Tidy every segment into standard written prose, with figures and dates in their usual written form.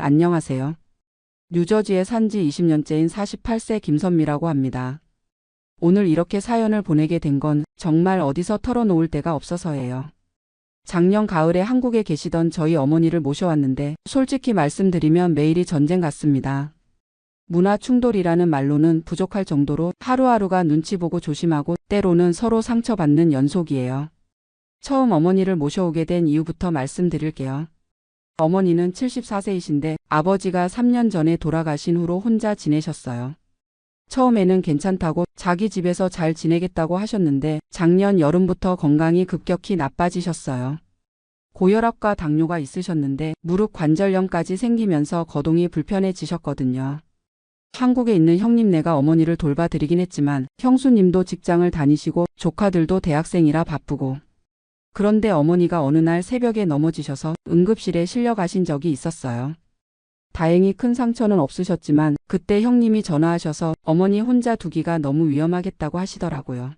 안녕하세요. 뉴저지에 산지 20년째인 48세 김선미라고 합니다. 오늘 이렇게 사연을 보내게 된 건 정말 어디서 털어놓을 데가 없어서예요. 작년 가을에 한국에 계시던 저희 어머니를 모셔왔는데 솔직히 말씀드리면 매일이 전쟁 같습니다. 문화 충돌이라는 말로는 부족할 정도로 하루하루가 눈치 보고 조심하고 때로는 서로 상처받는 연속이에요. 처음 어머니를 모셔오게 된 이유부터 말씀드릴게요. 어머니는 74세이신데 아버지가 3년 전에 돌아가신 후로 혼자 지내셨어요. 처음에는 괜찮다고 자기 집에서 잘 지내겠다고 하셨는데 작년 여름부터 건강이 급격히 나빠지셨어요. 고혈압과 당뇨가 있으셨는데 무릎 관절염까지 생기면서 거동이 불편해지셨거든요. 한국에 있는 형님네가 어머니를 돌봐드리긴 했지만 형수님도 직장을 다니시고 조카들도 대학생이라 바쁘고 그런데 어머니가 어느 날 새벽에 넘어지셔서 응급실에 실려가신 적이 있었어요. 다행히 큰 상처는 없으셨지만 그때 형님이 전화하셔서 어머니 혼자 두기가 너무 위험하겠다고 하시더라고요.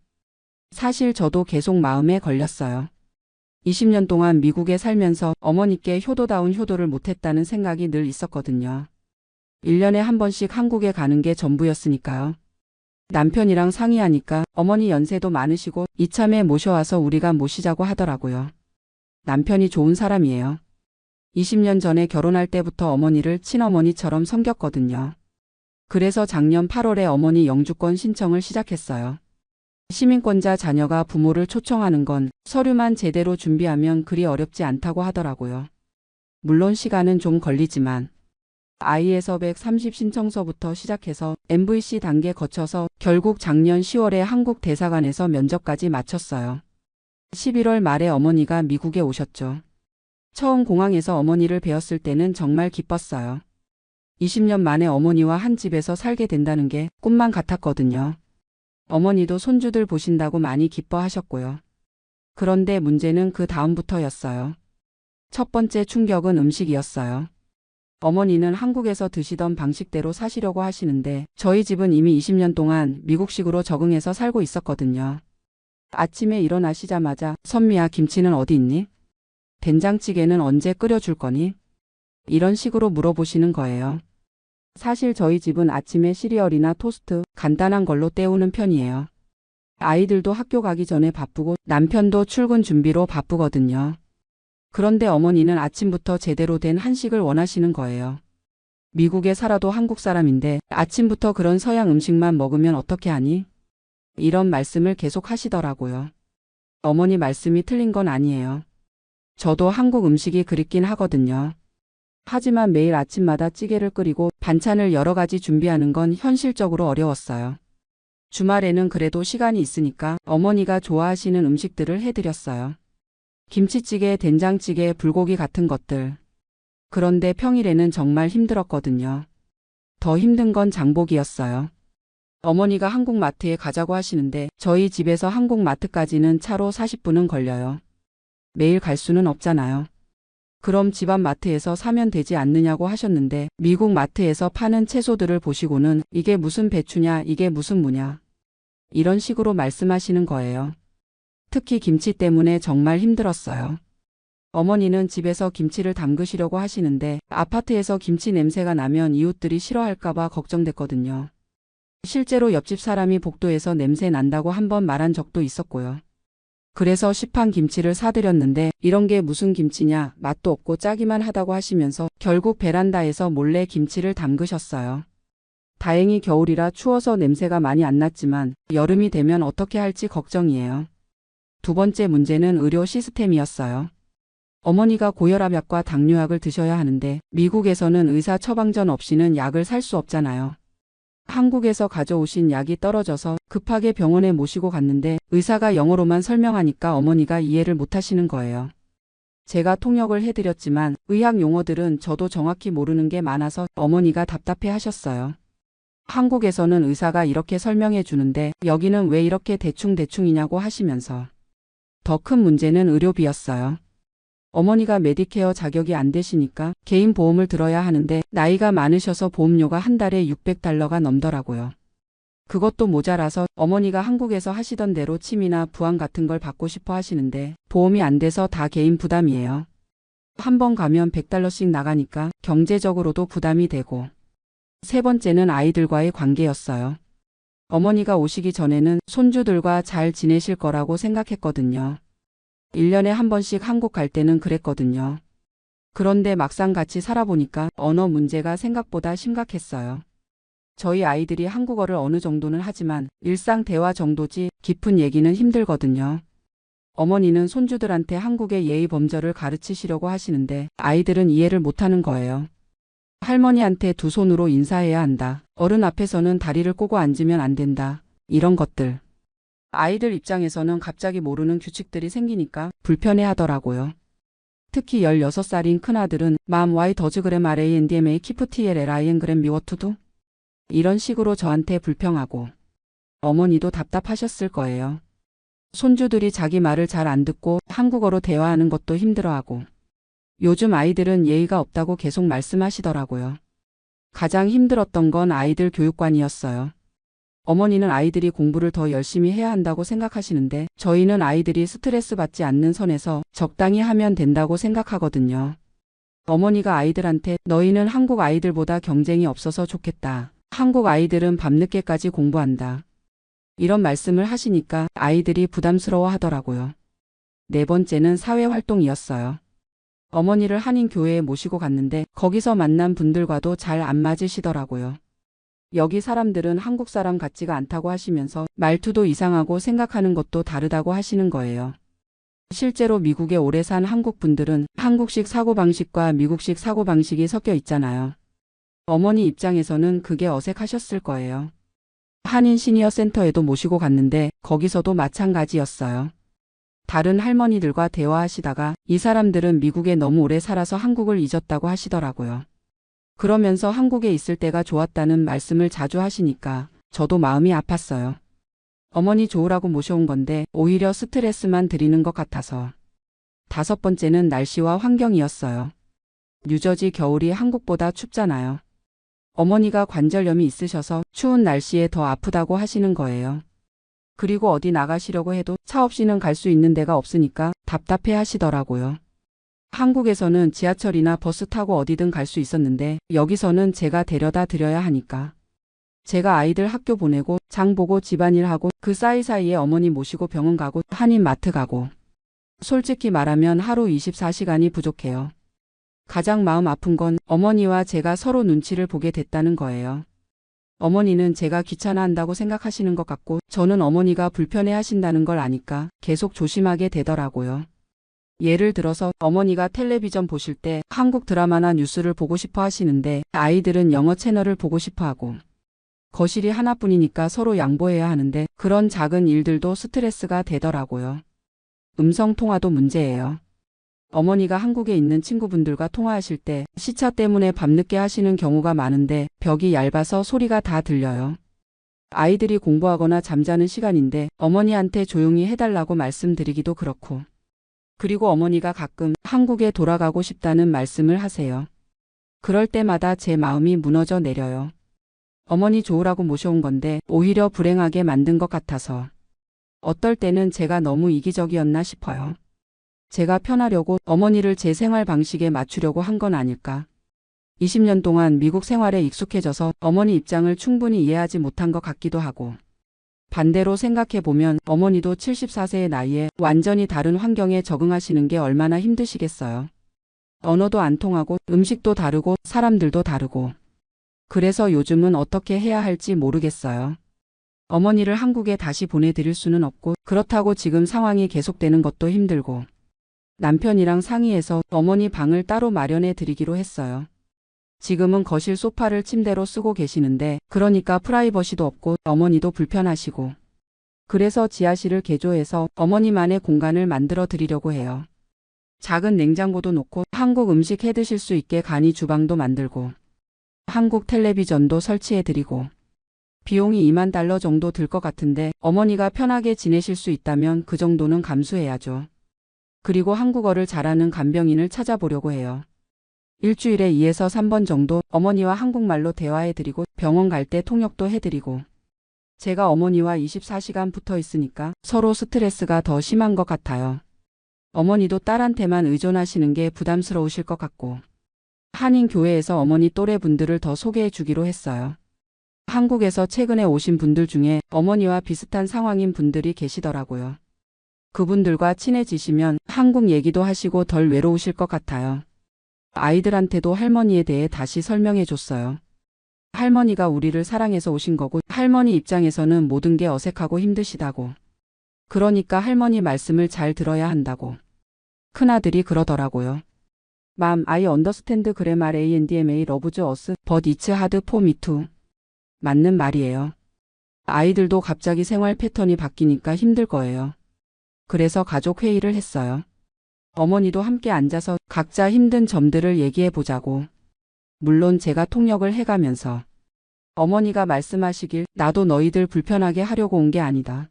사실 저도 계속 마음에 걸렸어요. 20년 동안 미국에 살면서 어머니께 효도다운 효도를 못했다는 생각이 늘 있었거든요. 1년에 한 번씩 한국에 가는 게 전부였으니까요. 남편이랑 상의하니까 어머니 연세도 많으시고 이참에 모셔와서 우리가 모시자고 하더라고요. 남편이 좋은 사람이에요. 20년 전에 결혼할 때부터 어머니를 친어머니처럼 섬겼거든요. 그래서 작년 8월에 어머니 영주권 신청을 시작했어요. 시민권자 자녀가 부모를 초청하는 건 서류만 제대로 준비하면 그리 어렵지 않다고 하더라고요. 물론 시간은 좀 걸리지만 IS 130 신청서부터 시작해서 MVC 단계 거쳐서 결국 작년 10월에 한국 대사관에서 면접까지 마쳤어요. 11월 말에 어머니가 미국에 오셨죠. 처음 공항에서 어머니를 뵈었을 때는 정말 기뻤어요. 20년 만에 어머니와 한 집에서 살게 된다는 게 꿈만 같았거든요. 어머니도 손주들 보신다고 많이 기뻐하셨고요. 그런데 문제는 그 다음부터였어요. 첫 번째 충격은 음식이었어요. 어머니는 한국에서 드시던 방식대로 사시려고 하시는데 저희 집은 이미 20년 동안 미국식으로 적응해서 살고 있었거든요. 아침에 일어나시자마자 선미야, 김치는 어디 있니? 된장찌개는 언제 끓여줄 거니? 이런 식으로 물어보시는 거예요. 사실 저희 집은 아침에 시리얼이나 토스트 간단한 걸로 때우는 편이에요. 아이들도 학교 가기 전에 바쁘고 남편도 출근 준비로 바쁘거든요. 그런데 어머니는 아침부터 제대로 된 한식을 원하시는 거예요. 미국에 살아도 한국 사람인데 아침부터 그런 서양 음식만 먹으면 어떻게 하니? 이런 말씀을 계속 하시더라고요. 어머니 말씀이 틀린 건 아니에요. 저도 한국 음식이 그립긴 하거든요. 하지만 매일 아침마다 찌개를 끓이고 반찬을 여러 가지 준비하는 건 현실적으로 어려웠어요. 주말에는 그래도 시간이 있으니까 어머니가 좋아하시는 음식들을 해드렸어요. 김치찌개, 된장찌개, 불고기 같은 것들. 그런데 평일에는 정말 힘들었거든요. 더 힘든 건 장보기였어요. 어머니가 한국 마트에 가자고 하시는데 저희 집에서 한국 마트까지는 차로 40분은 걸려요. 매일 갈 수는 없잖아요. 그럼 집 앞 마트에서 사면 되지 않느냐고 하셨는데 미국 마트에서 파는 채소들을 보시고는 이게 무슨 배추냐, 이게 무슨 무냐. 이런 식으로 말씀하시는 거예요. 특히 김치 때문에 정말 힘들었어요. 어머니는 집에서 김치를 담그시려고 하시는데 아파트에서 김치 냄새가 나면 이웃들이 싫어할까봐 걱정됐거든요. 실제로 옆집 사람이 복도에서 냄새 난다고 한번 말한 적도 있었고요. 그래서 시판 김치를 사드렸는데 이런 게 무슨 김치냐, 맛도 없고 짜기만 하다고 하시면서 결국 베란다에서 몰래 김치를 담그셨어요. 다행히 겨울이라 추워서 냄새가 많이 안 났지만 여름이 되면 어떻게 할지 걱정이에요. 두 번째 문제는 의료 시스템이었어요. 어머니가 고혈압약과 당뇨약을 드셔야 하는데 미국에서는 의사 처방전 없이는 약을 살 수 없잖아요. 한국에서 가져오신 약이 떨어져서 급하게 병원에 모시고 갔는데 의사가 영어로만 설명하니까 어머니가 이해를 못하시는 거예요. 제가 통역을 해드렸지만 의학 용어들은 저도 정확히 모르는 게 많아서 어머니가 답답해 하셨어요. 한국에서는 의사가 이렇게 설명해 주는데 여기는 왜 이렇게 대충대충이냐고 하시면서 더 큰 문제는 의료비였어요. 어머니가 메디케어 자격이 안 되시니까 개인 보험을 들어야 하는데 나이가 많으셔서 보험료가 한 달에 $600가 넘더라고요. 그것도 모자라서 어머니가 한국에서 하시던 대로 침이나 부항 같은 걸 받고 싶어 하시는데 보험이 안 돼서 다 개인 부담이에요. 한 번 가면 $100씩 나가니까 경제적으로도 부담이 되고. 세 번째는 아이들과의 관계였어요. 어머니가 오시기 전에는 손주들과 잘 지내실 거라고 생각했거든요. 1년에 한 번씩 한국 갈 때는 그랬거든요. 그런데 막상 같이 살아보니까 언어 문제가 생각보다 심각했어요. 저희 아이들이 한국어를 어느 정도는 하지만 일상 대화 정도지 깊은 얘기는 힘들거든요. 어머니는 손주들한테 한국의 예의 범절을 가르치시려고 하시는데 아이들은 이해를 못하는 거예요. 할머니한테 두 손으로 인사해야 한다. 어른 앞에서는 다리를 꼬고 앉으면 안 된다. 이런 것들. 아이들 입장에서는 갑자기 모르는 규칙들이 생기니까 불편해 하더라고요. 특히 16살인 큰아들은 맘 와이 더즈 그램 RANDMA 키프티엘 LIN 그램 미워투두? 이런 식으로 저한테 불평하고. 어머니도 답답하셨을 거예요. 손주들이 자기 말을 잘 안 듣고 한국어로 대화하는 것도 힘들어하고. 요즘 아이들은 예의가 없다고 계속 말씀하시더라고요. 가장 힘들었던 건 아이들 교육관이었어요. 어머니는 아이들이 공부를 더 열심히 해야 한다고 생각하시는데 저희는 아이들이 스트레스 받지 않는 선에서 적당히 하면 된다고 생각하거든요. 어머니가 아이들한테 너희는 한국 아이들보다 경쟁이 없어서 좋겠다. 한국 아이들은 밤늦게까지 공부한다. 이런 말씀을 하시니까 아이들이 부담스러워 하더라고요. 네 번째는 사회활동이었어요. 어머니를 한인교회에 모시고 갔는데 거기서 만난 분들과도 잘 안 맞으시더라고요. 여기 사람들은 한국 사람 같지가 않다고 하시면서 말투도 이상하고 생각하는 것도 다르다고 하시는 거예요. 실제로 미국에 오래 산 한국 분들은 한국식 사고방식과 미국식 사고방식이 섞여 있잖아요. 어머니 입장에서는 그게 어색하셨을 거예요. 한인 시니어 센터에도 모시고 갔는데 거기서도 마찬가지였어요. 다른 할머니들과 대화하시다가 이 사람들은 미국에 너무 오래 살아서 한국을 잊었다고 하시더라고요. 그러면서 한국에 있을 때가 좋았다는 말씀을 자주 하시니까 저도 마음이 아팠어요. 어머니 좋으라고 모셔온 건데 오히려 스트레스만 드리는 것 같아서. 다섯 번째는 날씨와 환경이었어요. 뉴저지 겨울이 한국보다 춥잖아요. 어머니가 관절염이 있으셔서 추운 날씨에 더 아프다고 하시는 거예요. 그리고 어디 나가시려고 해도 차 없이는 갈 수 있는 데가 없으니까 답답해 하시더라고요. 한국에서는 지하철이나 버스 타고 어디든 갈 수 있었는데 여기서는 제가 데려다 드려야 하니까. 제가 아이들 학교 보내고 장 보고 집안일 하고 그 사이사이에 어머니 모시고 병원 가고 한인 마트 가고. 솔직히 말하면 하루 24시간이 부족해요. 가장 마음 아픈 건 어머니와 제가 서로 눈치를 보게 됐다는 거예요. 어머니는 제가 귀찮아한다고 생각하시는 것 같고 저는 어머니가 불편해 하신다는 걸 아니까 계속 조심하게 되더라고요. 예를 들어서 어머니가 텔레비전 보실 때 한국 드라마나 뉴스를 보고 싶어 하시는데 아이들은 영어 채널을 보고 싶어 하고 거실이 하나뿐이니까 서로 양보해야 하는데 그런 작은 일들도 스트레스가 되더라고요. 음성 통화도 문제예요. 어머니가 한국에 있는 친구분들과 통화하실 때 시차 때문에 밤늦게 하시는 경우가 많은데 벽이 얇아서 소리가 다 들려요. 아이들이 공부하거나 잠자는 시간인데 어머니한테 조용히 해달라고 말씀드리기도 그렇고. 그리고 어머니가 가끔 한국에 돌아가고 싶다는 말씀을 하세요. 그럴 때마다 제 마음이 무너져 내려요. 어머니 좋으라고 모셔온 건데 오히려 불행하게 만든 것 같아서. 어떨 때는 제가 너무 이기적이었나 싶어요. 제가 편하려고 어머니를 제 생활 방식에 맞추려고 한 건 아닐까. 20년 동안 미국 생활에 익숙해져서 어머니 입장을 충분히 이해하지 못한 것 같기도 하고. 반대로 생각해보면 어머니도 74세의 나이에 완전히 다른 환경에 적응하시는 게 얼마나 힘드시겠어요. 언어도 안 통하고 음식도 다르고 사람들도 다르고. 그래서 요즘은 어떻게 해야 할지 모르겠어요. 어머니를 한국에 다시 보내드릴 수는 없고 그렇다고 지금 상황이 계속되는 것도 힘들고. 남편이랑 상의해서 어머니 방을 따로 마련해 드리기로 했어요. 지금은 거실 소파를 침대로 쓰고 계시는데 그러니까 프라이버시도 없고 어머니도 불편하시고. 그래서 지하실을 개조해서 어머니만의 공간을 만들어 드리려고 해요. 작은 냉장고도 놓고 한국 음식 해 드실 수 있게 간이 주방도 만들고 한국 텔레비전도 설치해 드리고. 비용이 $20,000 정도 들 것 같은데 어머니가 편하게 지내실 수 있다면 그 정도는 감수해야죠. 그리고 한국어를 잘하는 간병인을 찾아보려고 해요. 일주일에 2에서 3번 정도 어머니와 한국말로 대화해드리고 병원 갈 때 통역도 해드리고. 제가 어머니와 24시간 붙어 있으니까 서로 스트레스가 더 심한 것 같아요. 어머니도 딸한테만 의존하시는 게 부담스러우실 것 같고 한인교회에서 어머니 또래 분들을 더 소개해 주기로 했어요. 한국에서 최근에 오신 분들 중에 어머니와 비슷한 상황인 분들이 계시더라고요. 그분들과 친해지시면 한국 얘기도 하시고 덜 외로우실 것 같아요. 아이들한테도 할머니에 대해 다시 설명해 줬어요. 할머니가 우리를 사랑해서 오신 거고 할머니 입장에서는 모든 게 어색하고 힘드시다고. 그러니까 할머니 말씀을 잘 들어야 한다고. 큰아들이 그러더라고요. Mom, I understand grandma and loves us, but it's hard for me too. 맞는 말이에요. 아이들도 갑자기 생활 패턴이 바뀌니까 힘들 거예요. 그래서 가족 회의를 했어요. 어머니도 함께 앉아서 각자 힘든 점들을 얘기해 보자고. 물론 제가 통역을 해가면서 어머니가 말씀하시길 나도 너희들 불편하게 하려고 온 게 아니다.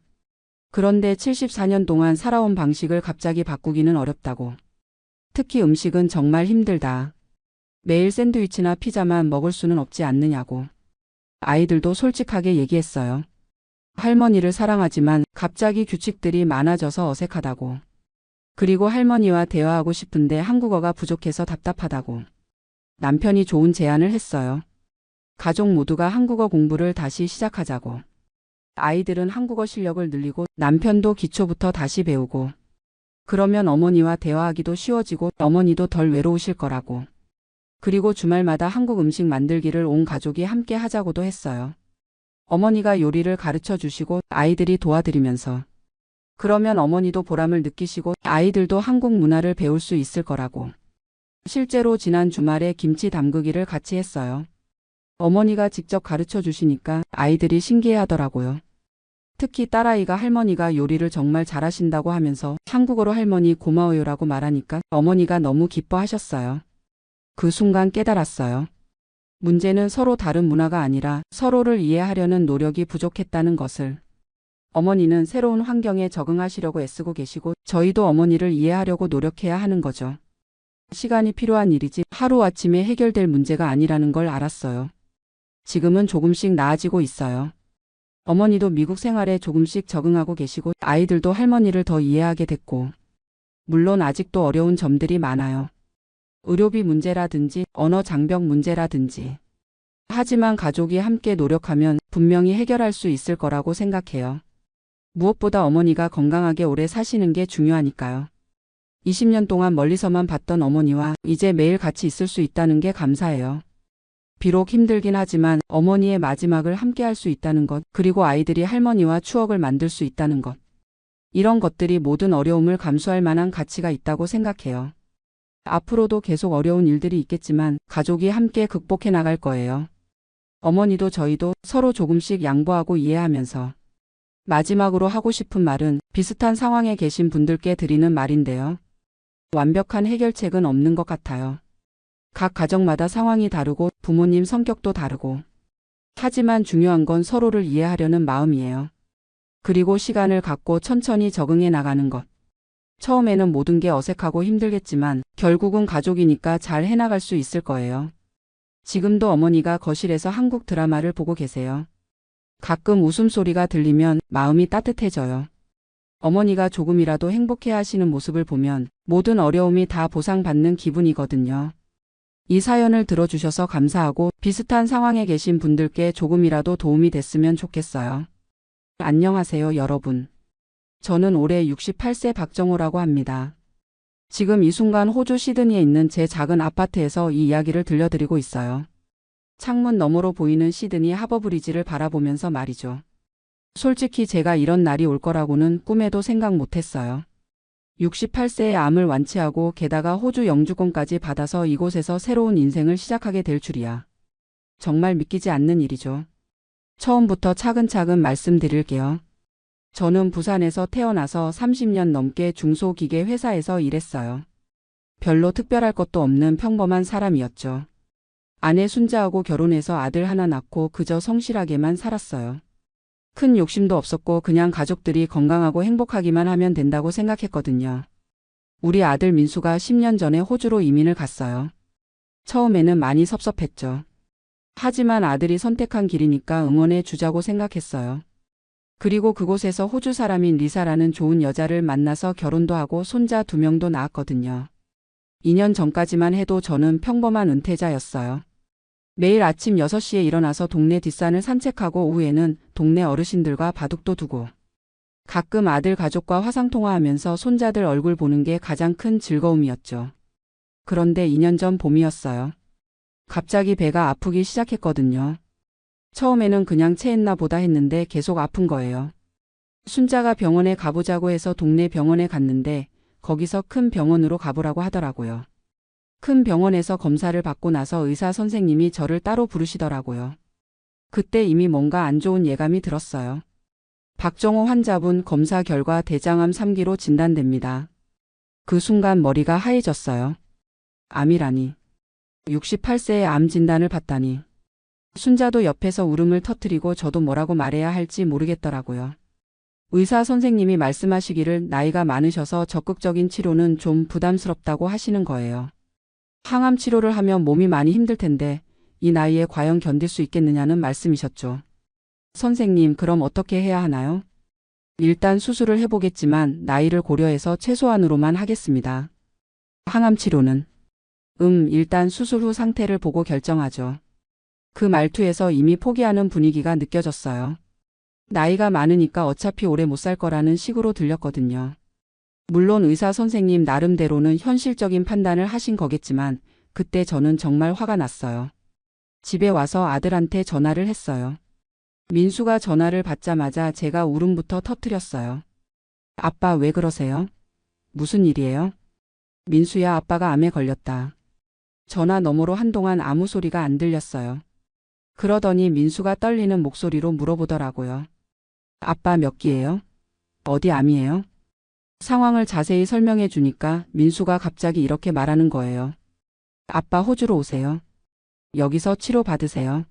그런데 74년 동안 살아온 방식을 갑자기 바꾸기는 어렵다고. 특히 음식은 정말 힘들다. 매일 샌드위치나 피자만 먹을 수는 없지 않느냐고. 아이들도 솔직하게 얘기했어요. 할머니를 사랑하지만 갑자기 규칙들이 많아져서 어색하다고. 그리고 할머니와 대화하고 싶은데 한국어가 부족해서 답답하다고. 남편이 좋은 제안을 했어요. 가족 모두가 한국어 공부를 다시 시작하자고. 아이들은 한국어 실력을 늘리고 남편도 기초부터 다시 배우고. 그러면 어머니와 대화하기도 쉬워지고 어머니도 덜 외로우실 거라고. 그리고 주말마다 한국 음식 만들기를 온 가족이 함께 하자고도 했어요. 어머니가 요리를 가르쳐 주시고 아이들이 도와드리면서. 그러면 어머니도 보람을 느끼시고 아이들도 한국 문화를 배울 수 있을 거라고. 실제로 지난 주말에 김치 담그기를 같이 했어요. 어머니가 직접 가르쳐 주시니까 아이들이 신기해하더라고요. 특히 딸아이가 할머니가 요리를 정말 잘하신다고 하면서 한국어로 할머니 고마워요라고 말하니까 어머니가 너무 기뻐하셨어요. 그 순간 깨달았어요. 문제는 서로 다른 문화가 아니라 서로를 이해하려는 노력이 부족했다는 것을. 어머니는 새로운 환경에 적응하시려고 애쓰고 계시고 저희도 어머니를 이해하려고 노력해야 하는 거죠. 시간이 필요한 일이지 하루아침에 해결될 문제가 아니라는 걸 알았어요. 지금은 조금씩 나아지고 있어요. 어머니도 미국 생활에 조금씩 적응하고 계시고 아이들도 할머니를 더 이해하게 됐고. 물론 아직도 어려운 점들이 많아요. 의료비 문제라든지 언어 장벽 문제라든지. 하지만 가족이 함께 노력하면 분명히 해결할 수 있을 거라고 생각해요. 무엇보다 어머니가 건강하게 오래 사시는 게 중요하니까요. 20년 동안 멀리서만 봤던 어머니와 이제 매일 같이 있을 수 있다는 게 감사해요. 비록 힘들긴 하지만 어머니의 마지막을 함께 할 수 있다는 것, 그리고 아이들이 할머니와 추억을 만들 수 있다는 것. 이런 것들이 모든 어려움을 감수할 만한 가치가 있다고 생각해요. 앞으로도 계속 어려운 일들이 있겠지만 가족이 함께 극복해 나갈 거예요. 어머니도 저희도 서로 조금씩 양보하고 이해하면서. 마지막으로 하고 싶은 말은 비슷한 상황에 계신 분들께 드리는 말인데요. 완벽한 해결책은 없는 것 같아요. 각 가정마다 상황이 다르고 부모님 성격도 다르고. 하지만 중요한 건 서로를 이해하려는 마음이에요. 그리고 시간을 갖고 천천히 적응해 나가는 것. 처음에는 모든 게 어색하고 힘들겠지만 결국은 가족이니까 잘 해나갈 수 있을 거예요. 지금도 어머니가 거실에서 한국 드라마를 보고 계세요. 가끔 웃음소리가 들리면 마음이 따뜻해져요. 어머니가 조금이라도 행복해 하시는 모습을 보면 모든 어려움이 다 보상받는 기분이거든요. 이 사연을 들어주셔서 감사하고 비슷한 상황에 계신 분들께 조금이라도 도움이 됐으면 좋겠어요. 안녕하세요, 여러분. 저는 올해 68세 박정호라고 합니다. 지금 이 순간 호주 시드니에 있는 제 작은 아파트에서 이 이야기를 들려드리고 있어요. 창문 너머로 보이는 시드니 하버브리지를 바라보면서 말이죠. 솔직히 제가 이런 날이 올 거라고는 꿈에도 생각 못했어요. 68세의 암을 완치하고 게다가 호주 영주권까지 받아서 이곳에서 새로운 인생을 시작하게 될 줄이야. 정말 믿기지 않는 일이죠. 처음부터 차근차근 말씀드릴게요. 저는 부산에서 태어나서 30년 넘게 중소기계 회사에서 일했어요. 별로 특별할 것도 없는 평범한 사람이었죠. 아내 순자하고 결혼해서 아들 하나 낳고 그저 성실하게만 살았어요. 큰 욕심도 없었고 그냥 가족들이 건강하고 행복하기만 하면 된다고 생각했거든요. 우리 아들 민수가 10년 전에 호주로 이민을 갔어요. 처음에는 많이 섭섭했죠. 하지만 아들이 선택한 길이니까 응원해 주자고 생각했어요. 그리고 그곳에서 호주 사람인 리사라는 좋은 여자를 만나서 결혼도 하고 손자 2명도 낳았거든요. 2년 전까지만 해도 저는 평범한 은퇴자였어요. 매일 아침 6시에 일어나서 동네 뒷산을 산책하고 오후에는 동네 어르신들과 바둑도 두고 가끔 아들 가족과 화상통화하면서 손자들 얼굴 보는 게 가장 큰 즐거움이었죠. 그런데 2년 전 봄이었어요. 갑자기 배가 아프기 시작했거든요. 처음에는 그냥 체했나 보다 했는데 계속 아픈 거예요. 순자가 병원에 가보자고 해서 동네 병원에 갔는데 거기서 큰 병원으로 가보라고 하더라고요. 큰 병원에서 검사를 받고 나서 의사 선생님이 저를 따로 부르시더라고요. 그때 이미 뭔가 안 좋은 예감이 들었어요. 박정호 환자분 검사 결과 대장암 3기로 진단됩니다. 그 순간 머리가 하얘졌어요. 암이라니. 68세에 암 진단을 받다니. 순자도 옆에서 울음을 터뜨리고 저도 뭐라고 말해야 할지 모르겠더라고요. 의사 선생님이 말씀하시기를 나이가 많으셔서 적극적인 치료는 좀 부담스럽다고 하시는 거예요. 항암 치료를 하면 몸이 많이 힘들 텐데 이 나이에 과연 견딜 수 있겠느냐는 말씀이셨죠. 선생님, 그럼 어떻게 해야 하나요? 일단 수술을 해보겠지만 나이를 고려해서 최소한으로만 하겠습니다. 항암 치료는? 일단 수술 후 상태를 보고 결정하죠. 그 말투에서 이미 포기하는 분위기가 느껴졌어요. 나이가 많으니까 어차피 오래 못 살 거라는 식으로 들렸거든요. 물론 의사 선생님 나름대로는 현실적인 판단을 하신 거겠지만 그때 저는 정말 화가 났어요. 집에 와서 아들한테 전화를 했어요. 민수가 전화를 받자마자 제가 울음부터 터뜨렸어요. 아빠 왜 그러세요? 무슨 일이에요? 민수야, 아빠가 암에 걸렸다. 전화 너머로 한동안 아무 소리가 안 들렸어요. 그러더니 민수가 떨리는 목소리로 물어보더라고요. 아빠 몇 기예요? 어디 암이에요? 상황을 자세히 설명해 주니까 민수가 갑자기 이렇게 말하는 거예요. 아빠 호주로 오세요. 여기서 치료 받으세요.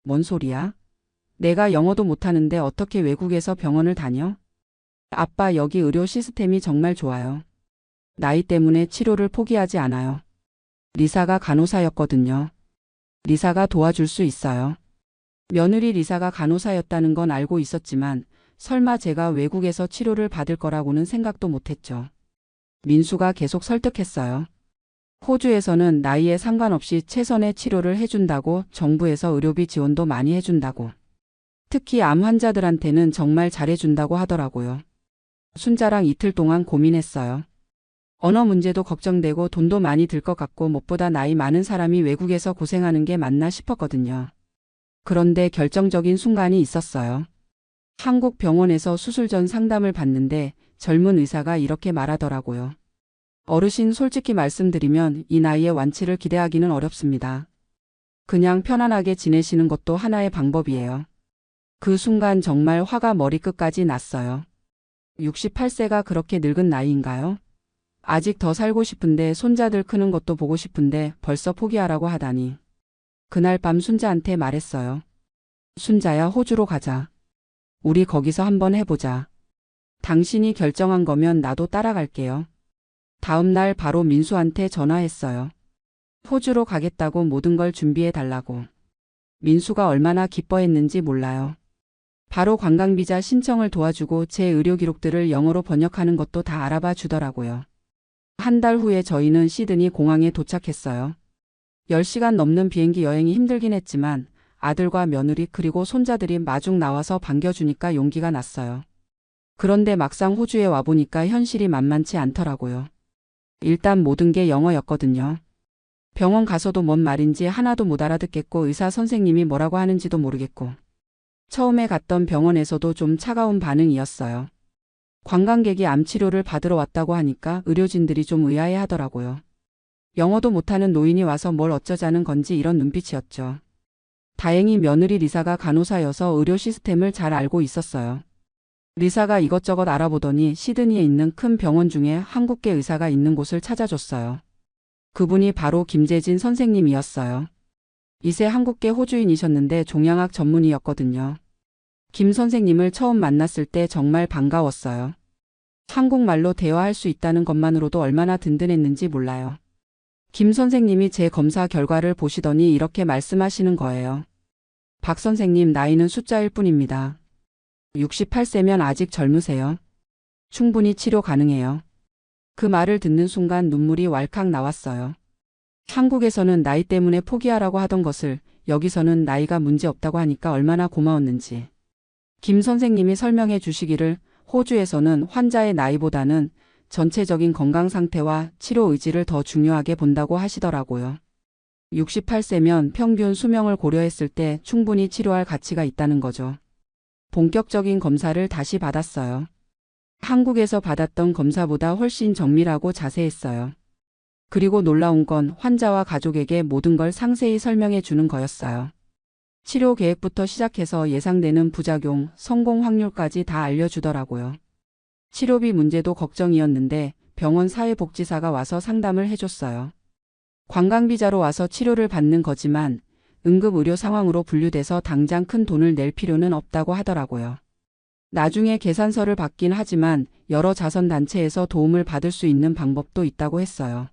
뭔 소리야? 내가 영어도 못하는데 어떻게 외국에서 병원을 다녀? 아빠, 여기 의료 시스템이 정말 좋아요. 나이 때문에 치료를 포기하지 않아요. 리사가 간호사였거든요. 리사가 도와줄 수 있어요. 며느리 리사가 간호사였다는 건 알고 있었지만 설마 제가 외국에서 치료를 받을 거라고는 생각도 못했죠. 민수가 계속 설득했어요. 호주에서는 나이에 상관없이 최선의 치료를 해준다고, 정부에서 의료비 지원도 많이 해준다고. 특히 암 환자들한테는 정말 잘해준다고 하더라고요. 순자랑 이틀 동안 고민했어요. 언어 문제도 걱정되고 돈도 많이 들 것 같고 무엇보다 나이 많은 사람이 외국에서 고생하는 게 맞나 싶었거든요. 그런데 결정적인 순간이 있었어요. 한국 병원에서 수술 전 상담을 받는데 젊은 의사가 이렇게 말하더라고요. 어르신, 솔직히 말씀드리면 이 나이에 완치를 기대하기는 어렵습니다. 그냥 편안하게 지내시는 것도 하나의 방법이에요. 그 순간 정말 화가 머리끝까지 났어요. 68세가 그렇게 늙은 나이인가요? 아직 더 살고 싶은데 손자들 크는 것도 보고 싶은데 벌써 포기하라고 하다니. 그날 밤 순자한테 말했어요. 순자야, 호주로 가자. 우리 거기서 한번 해보자. 당신이 결정한 거면 나도 따라갈게요. 다음 날 바로 민수한테 전화했어요. 호주로 가겠다고 모든 걸 준비해 달라고. 민수가 얼마나 기뻐했는지 몰라요. 바로 관광비자 신청을 도와주고 제 의료 기록들을 영어로 번역하는 것도 다 알아봐 주더라고요. 한 달 후에 저희는 시드니 공항에 도착했어요. 10시간 넘는 비행기 여행이 힘들긴 했지만 아들과 며느리 그리고 손자들이 마중 나와서 반겨주니까 용기가 났어요. 그런데 막상 호주에 와보니까 현실이 만만치 않더라고요. 일단 모든 게 영어였거든요. 병원 가서도 뭔 말인지 하나도 못 알아듣겠고 의사 선생님이 뭐라고 하는지도 모르겠고. 처음에 갔던 병원에서도 좀 차가운 반응이었어요. 관광객이 암 치료를 받으러 왔다고 하니까 의료진들이 좀 의아해 하더라고요. 영어도 못하는 노인이 와서 뭘 어쩌자는 건지 이런 눈빛이었죠. 다행히 며느리 리사가 간호사여서 의료 시스템을 잘 알고 있었어요. 리사가 이것저것 알아보더니 시드니에 있는 큰 병원 중에 한국계 의사가 있는 곳을 찾아줬어요. 그분이 바로 김재진 선생님이었어요. 이세 한국계 호주인이셨는데 종양학 전문의였거든요. 김 선생님을 처음 만났을 때 정말 반가웠어요. 한국말로 대화할 수 있다는 것만으로도 얼마나 든든했는지 몰라요. 김 선생님이 제 검사 결과를 보시더니 이렇게 말씀하시는 거예요. 박 선생님, 나이는 숫자일 뿐입니다. 68세면 아직 젊으세요. 충분히 치료 가능해요. 그 말을 듣는 순간 눈물이 왈칵 나왔어요. 한국에서는 나이 때문에 포기하라고 하던 것을 여기서는 나이가 문제 없다고 하니까 얼마나 고마웠는지. 김 선생님이 설명해 주시기를 호주에서는 환자의 나이보다는 전체적인 건강 상태와 치료 의지를 더 중요하게 본다고 하시더라고요. 68세면 평균 수명을 고려했을 때 충분히 치료할 가치가 있다는 거죠. 본격적인 검사를 다시 받았어요. 한국에서 받았던 검사보다 훨씬 정밀하고 자세했어요. 그리고 놀라운 건 환자와 가족에게 모든 걸 상세히 설명해 주는 거였어요. 치료 계획부터 시작해서 예상되는 부작용, 성공 확률까지 다 알려주더라고요. 치료비 문제도 걱정이었는데 병원 사회복지사가 와서 상담을 해줬어요. 관광비자로 와서 치료를 받는 거지만 응급의료 상황으로 분류돼서 당장 큰 돈을 낼 필요는 없다고 하더라고요. 나중에 계산서를 받긴 하지만 여러 자선단체에서 도움을 받을 수 있는 방법도 있다고 했어요.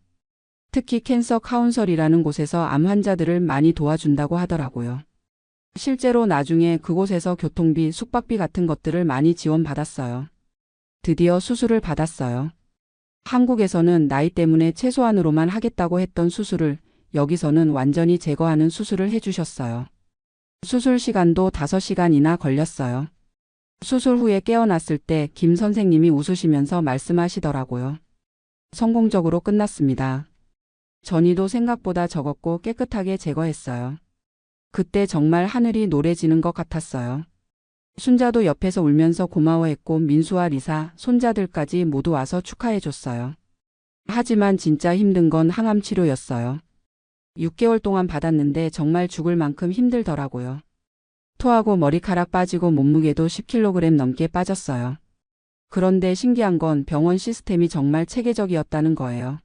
특히 캔서 카운셀이라는 곳에서 암 환자들을 많이 도와준다고 하더라고요. 실제로 나중에 그곳에서 교통비, 숙박비 같은 것들을 많이 지원받았어요. 드디어 수술을 받았어요. 한국에서는 나이 때문에 최소한으로만 하겠다고 했던 수술을 여기서는 완전히 제거하는 수술을 해주셨어요. 수술 시간도 5시간이나 걸렸어요. 수술 후에 깨어났을 때 김 선생님이 웃으시면서 말씀하시더라고요. 성공적으로 끝났습니다. 전이도 생각보다 적었고 깨끗하게 제거했어요. 그때 정말 하늘이 노래지는 것 같았어요. 순자도 옆에서 울면서 고마워했고 민수와 리사, 손자들까지 모두 와서 축하해줬어요. 하지만 진짜 힘든 건 항암 치료였어요. 6개월 동안 받았는데 정말 죽을 만큼 힘들더라고요. 토하고 머리카락 빠지고 몸무게도 10kg 넘게 빠졌어요. 그런데 신기한 건 병원 시스템이 정말 체계적이었다는 거예요.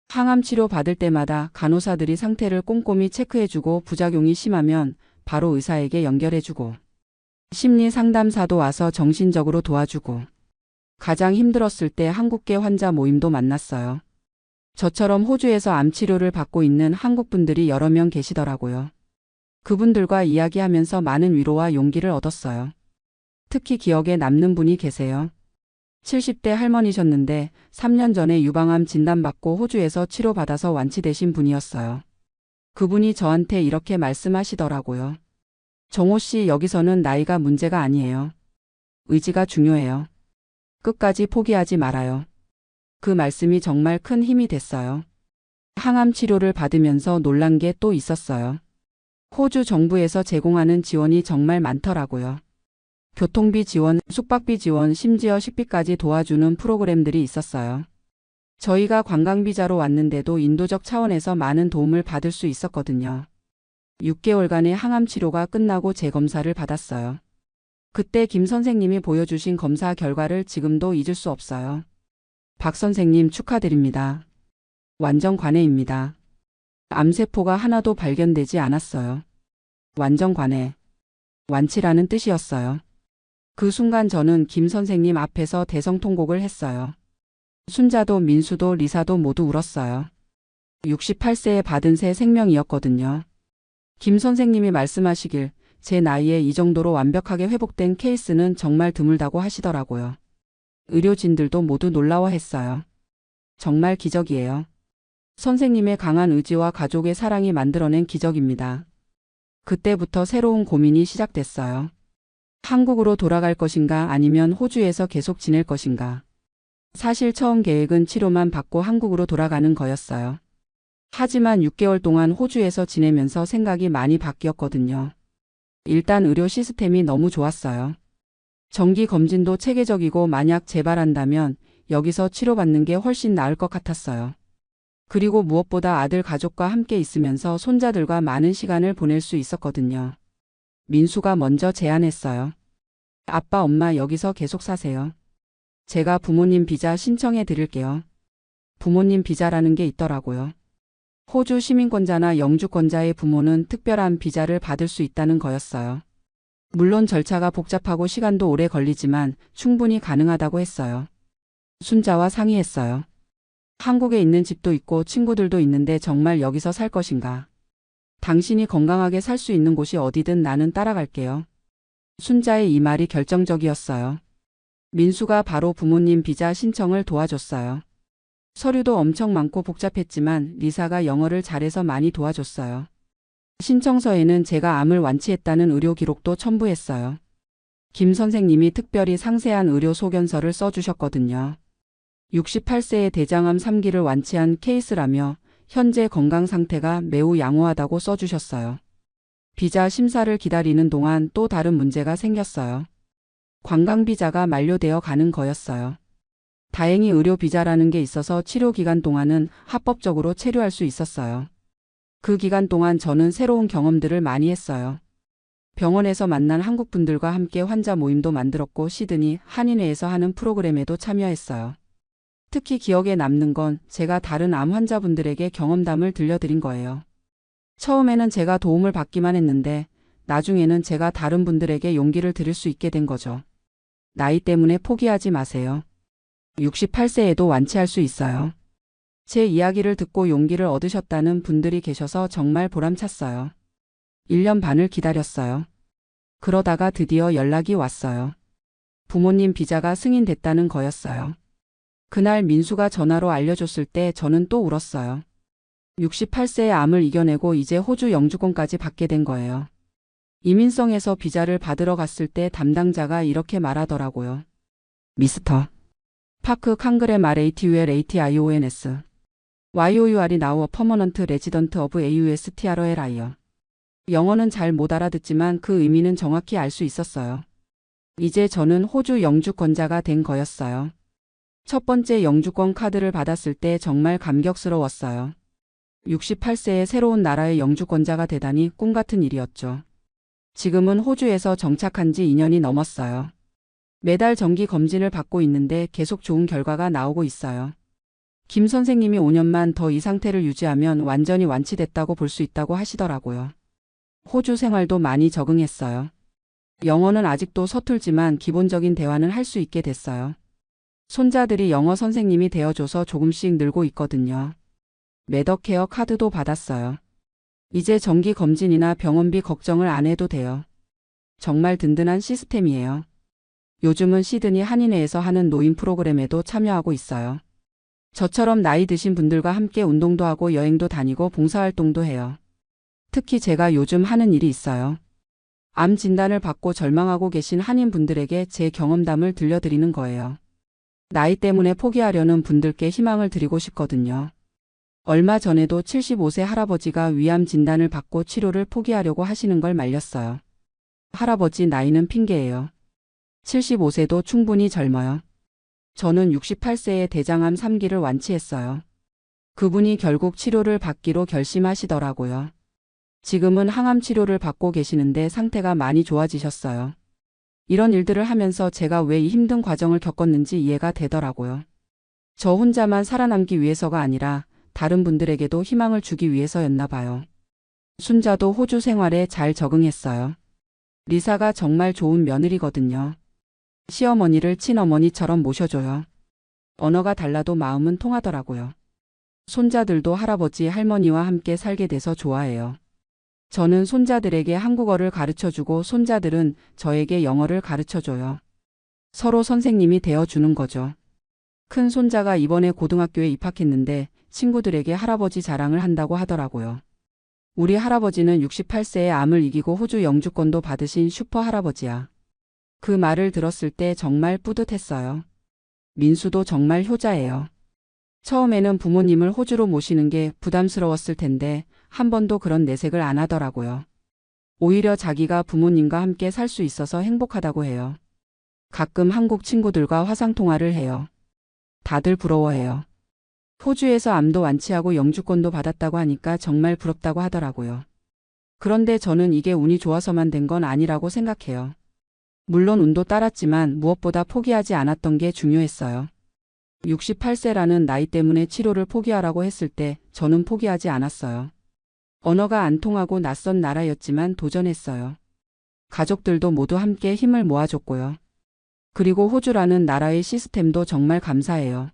항암 치료 받을 때마다 간호사들이 상태를 꼼꼼히 체크해주고 부작용이 심하면 바로 의사에게 연결해주고 심리 상담사도 와서 정신적으로 도와주고 가장 힘들었을 때 한국계 환자 모임도 만났어요. 저처럼 호주에서 암 치료를 받고 있는 한국 분들이 여러 명 계시더라고요. 그분들과 이야기하면서 많은 위로와 용기를 얻었어요. 특히 기억에 남는 분이 계세요. 70대 할머니셨는데 3년 전에 유방암 진단받고 호주에서 치료받아서 완치되신 분이었어요. 그분이 저한테 이렇게 말씀하시더라고요. 정호 씨, 여기서는 나이가 문제가 아니에요. 의지가 중요해요. 끝까지 포기하지 말아요. 그 말씀이 정말 큰 힘이 됐어요. 항암 치료를 받으면서 놀란 게 또 있었어요. 호주 정부에서 제공하는 지원이 정말 많더라고요. 교통비 지원, 숙박비 지원, 심지어 식비까지 도와주는 프로그램들이 있었어요. 저희가 관광비자로 왔는데도 인도적 차원에서 많은 도움을 받을 수 있었거든요. 6개월간의 항암 치료가 끝나고 재검사를 받았어요. 그때 김 선생님이 보여주신 검사 결과를 지금도 잊을 수 없어요. 박 선생님 축하드립니다. 완전 관해입니다. 암세포가 하나도 발견되지 않았어요. 완전 관해. 완치라는 뜻이었어요. 그 순간 저는 김 선생님 앞에서 대성통곡을 했어요. 순자도 민수도 리사도 모두 울었어요. 68세에 받은 새 생명이었거든요. 김 선생님이 말씀하시길 제 나이에 이 정도로 완벽하게 회복된 케이스는 정말 드물다고 하시더라고요. 의료진들도 모두 놀라워했어요. 정말 기적이에요. 선생님의 강한 의지와 가족의 사랑이 만들어낸 기적입니다. 그때부터 새로운 고민이 시작됐어요. 한국으로 돌아갈 것인가 아니면 호주에서 계속 지낼 것인가. 사실 처음 계획은 치료만 받고 한국으로 돌아가는 거였어요. 하지만 6개월 동안 호주에서 지내면서 생각이 많이 바뀌었거든요. 일단 의료 시스템이 너무 좋았어요. 정기 검진도 체계적이고 만약 재발한다면 여기서 치료받는 게 훨씬 나을 것 같았어요. 그리고 무엇보다 아들 가족과 함께 있으면서 손자들과 많은 시간을 보낼 수 있었거든요. 민수가 먼저 제안했어요. 아빠, 엄마 여기서 계속 사세요. 제가 부모님 비자 신청해 드릴게요. 부모님 비자라는 게 있더라고요. 호주 시민권자나 영주권자의 부모는 특별한 비자를 받을 수 있다는 거였어요. 물론 절차가 복잡하고 시간도 오래 걸리지만 충분히 가능하다고 했어요. 순자와 상의했어요. 한국에 있는 집도 있고 친구들도 있는데 정말 여기서 살 것인가? 당신이 건강하게 살 수 있는 곳이 어디든 나는 따라갈게요. 순자의 이 말이 결정적이었어요. 민수가 바로 부모님 비자 신청을 도와줬어요. 서류도 엄청 많고 복잡했지만 리사가 영어를 잘해서 많이 도와줬어요. 신청서에는 제가 암을 완치했다는 의료 기록도 첨부했어요. 김 선생님이 특별히 상세한 의료 소견서를 써주셨거든요. 68세의 대장암 3기를 완치한 케이스라며 현재 건강 상태가 매우 양호하다고 써주셨어요. 비자 심사를 기다리는 동안 또 다른 문제가 생겼어요. 관광 비자가 만료되어 가는 거였어요. 다행히 의료 비자라는 게 있어서 치료 기간 동안은 합법적으로 체류할 수 있었어요. 그 기간 동안 저는 새로운 경험들을 많이 했어요. 병원에서 만난 한국 분들과 함께 환자 모임도 만들었고 시드니 한인회에서 하는 프로그램에도 참여했어요. 특히 기억에 남는 건 제가 다른 암 환자분들에게 경험담을 들려드린 거예요. 처음에는 제가 도움을 받기만 했는데 나중에는 제가 다른 분들에게 용기를 드릴 수 있게 된 거죠. 나이 때문에 포기하지 마세요. 68세에도 완치할 수 있어요. 제 이야기를 듣고 용기를 얻으셨다는 분들이 계셔서 정말 보람찼어요. 1년 반을 기다렸어요. 그러다가 드디어 연락이 왔어요. 부모님 비자가 승인됐다는 거였어요. 그날 민수가 전화로 알려줬을 때 저는 또 울었어요. 68세의 암을 이겨내고 이제 호주 영주권까지 받게 된 거예요. 이민성에서 비자를 받으러 갔을 때 담당자가 이렇게 말하더라고요. 미스터 파크 칸그레 RATUL ATIONS YOUR이 now a permanent resident of AUSTRLI요. 영어는 잘 못 알아듣지만 그 의미는 정확히 알 수 있었어요. 이제 저는 호주 영주권자가 된 거였어요. 첫 번째 영주권 카드를 받았을 때 정말 감격스러웠어요. 68세의 새로운 나라의 영주권자가 되다니 꿈같은 일이었죠. 지금은 호주에서 정착한 지 2년이 넘었어요. 매달 정기 검진을 받고 있는데 계속 좋은 결과가 나오고 있어요. 김 선생님이 5년만 더 이 상태를 유지하면 완전히 완치됐다고 볼 수 있다고 하시더라고요. 호주 생활도 많이 적응했어요. 영어는 아직도 서툴지만 기본적인 대화는 할 수 있게 됐어요. 손자들이 영어 선생님이 되어줘서 조금씩 늘고 있거든요. 메더케어 카드도 받았어요. 이제 정기 검진이나 병원비 걱정을 안 해도 돼요. 정말 든든한 시스템이에요. 요즘은 시드니 한인회에서 하는 노인 프로그램에도 참여하고 있어요. 저처럼 나이 드신 분들과 함께 운동도 하고 여행도 다니고 봉사활동도 해요. 특히 제가 요즘 하는 일이 있어요. 암 진단을 받고 절망하고 계신 한인분들에게 제 경험담을 들려드리는 거예요. 나이 때문에 포기하려는 분들께 희망을 드리고 싶거든요. 얼마 전에도 75세 할아버지가 위암 진단을 받고 치료를 포기하려고 하시는 걸 말렸어요. 할아버지 나이는 핑계예요. 75세도 충분히 젊어요. 저는 68세의 대장암 3기를 완치했어요. 그분이 결국 치료를 받기로 결심하시더라고요. 지금은 항암 치료를 받고 계시는데 상태가 많이 좋아지셨어요. 이런 일들을 하면서 제가 왜 이 힘든 과정을 겪었는지 이해가 되더라고요. 저 혼자만 살아남기 위해서가 아니라 다른 분들에게도 희망을 주기 위해서였나 봐요. 순자도 호주 생활에 잘 적응했어요. 리사가 정말 좋은 며느리거든요. 시어머니를 친어머니처럼 모셔줘요. 언어가 달라도 마음은 통하더라고요. 손자들도 할아버지 할머니와 함께 살게 돼서 좋아해요. 저는 손자들에게 한국어를 가르쳐주고 손자들은 저에게 영어를 가르쳐줘요. 서로 선생님이 되어주는 거죠. 큰 손자가 이번에 고등학교에 입학했는데 친구들에게 할아버지 자랑을 한다고 하더라고요. 우리 할아버지는 68세의 암을 이기고 호주 영주권도 받으신 슈퍼 할아버지야. 그 말을 들었을 때 정말 뿌듯했어요. 민수도 정말 효자예요. 처음에는 부모님을 호주로 모시는 게 부담스러웠을 텐데 한 번도 그런 내색을 안 하더라고요. 오히려 자기가 부모님과 함께 살 수 있어서 행복하다고 해요. 가끔 한국 친구들과 화상통화를 해요. 다들 부러워해요. 호주에서 암도 완치하고 영주권도 받았다고 하니까 정말 부럽다고 하더라고요. 그런데 저는 이게 운이 좋아서만 된 건 아니라고 생각해요. 물론 운도 따랐지만 무엇보다 포기하지 않았던 게 중요했어요. 68세라는 나이 때문에 치료를 포기하라고 했을 때 저는 포기하지 않았어요. 언어가 안 통하고 낯선 나라였지만 도전했어요. 가족들도 모두 함께 힘을 모아줬고요. 그리고 호주라는 나라의 시스템도 정말 감사해요.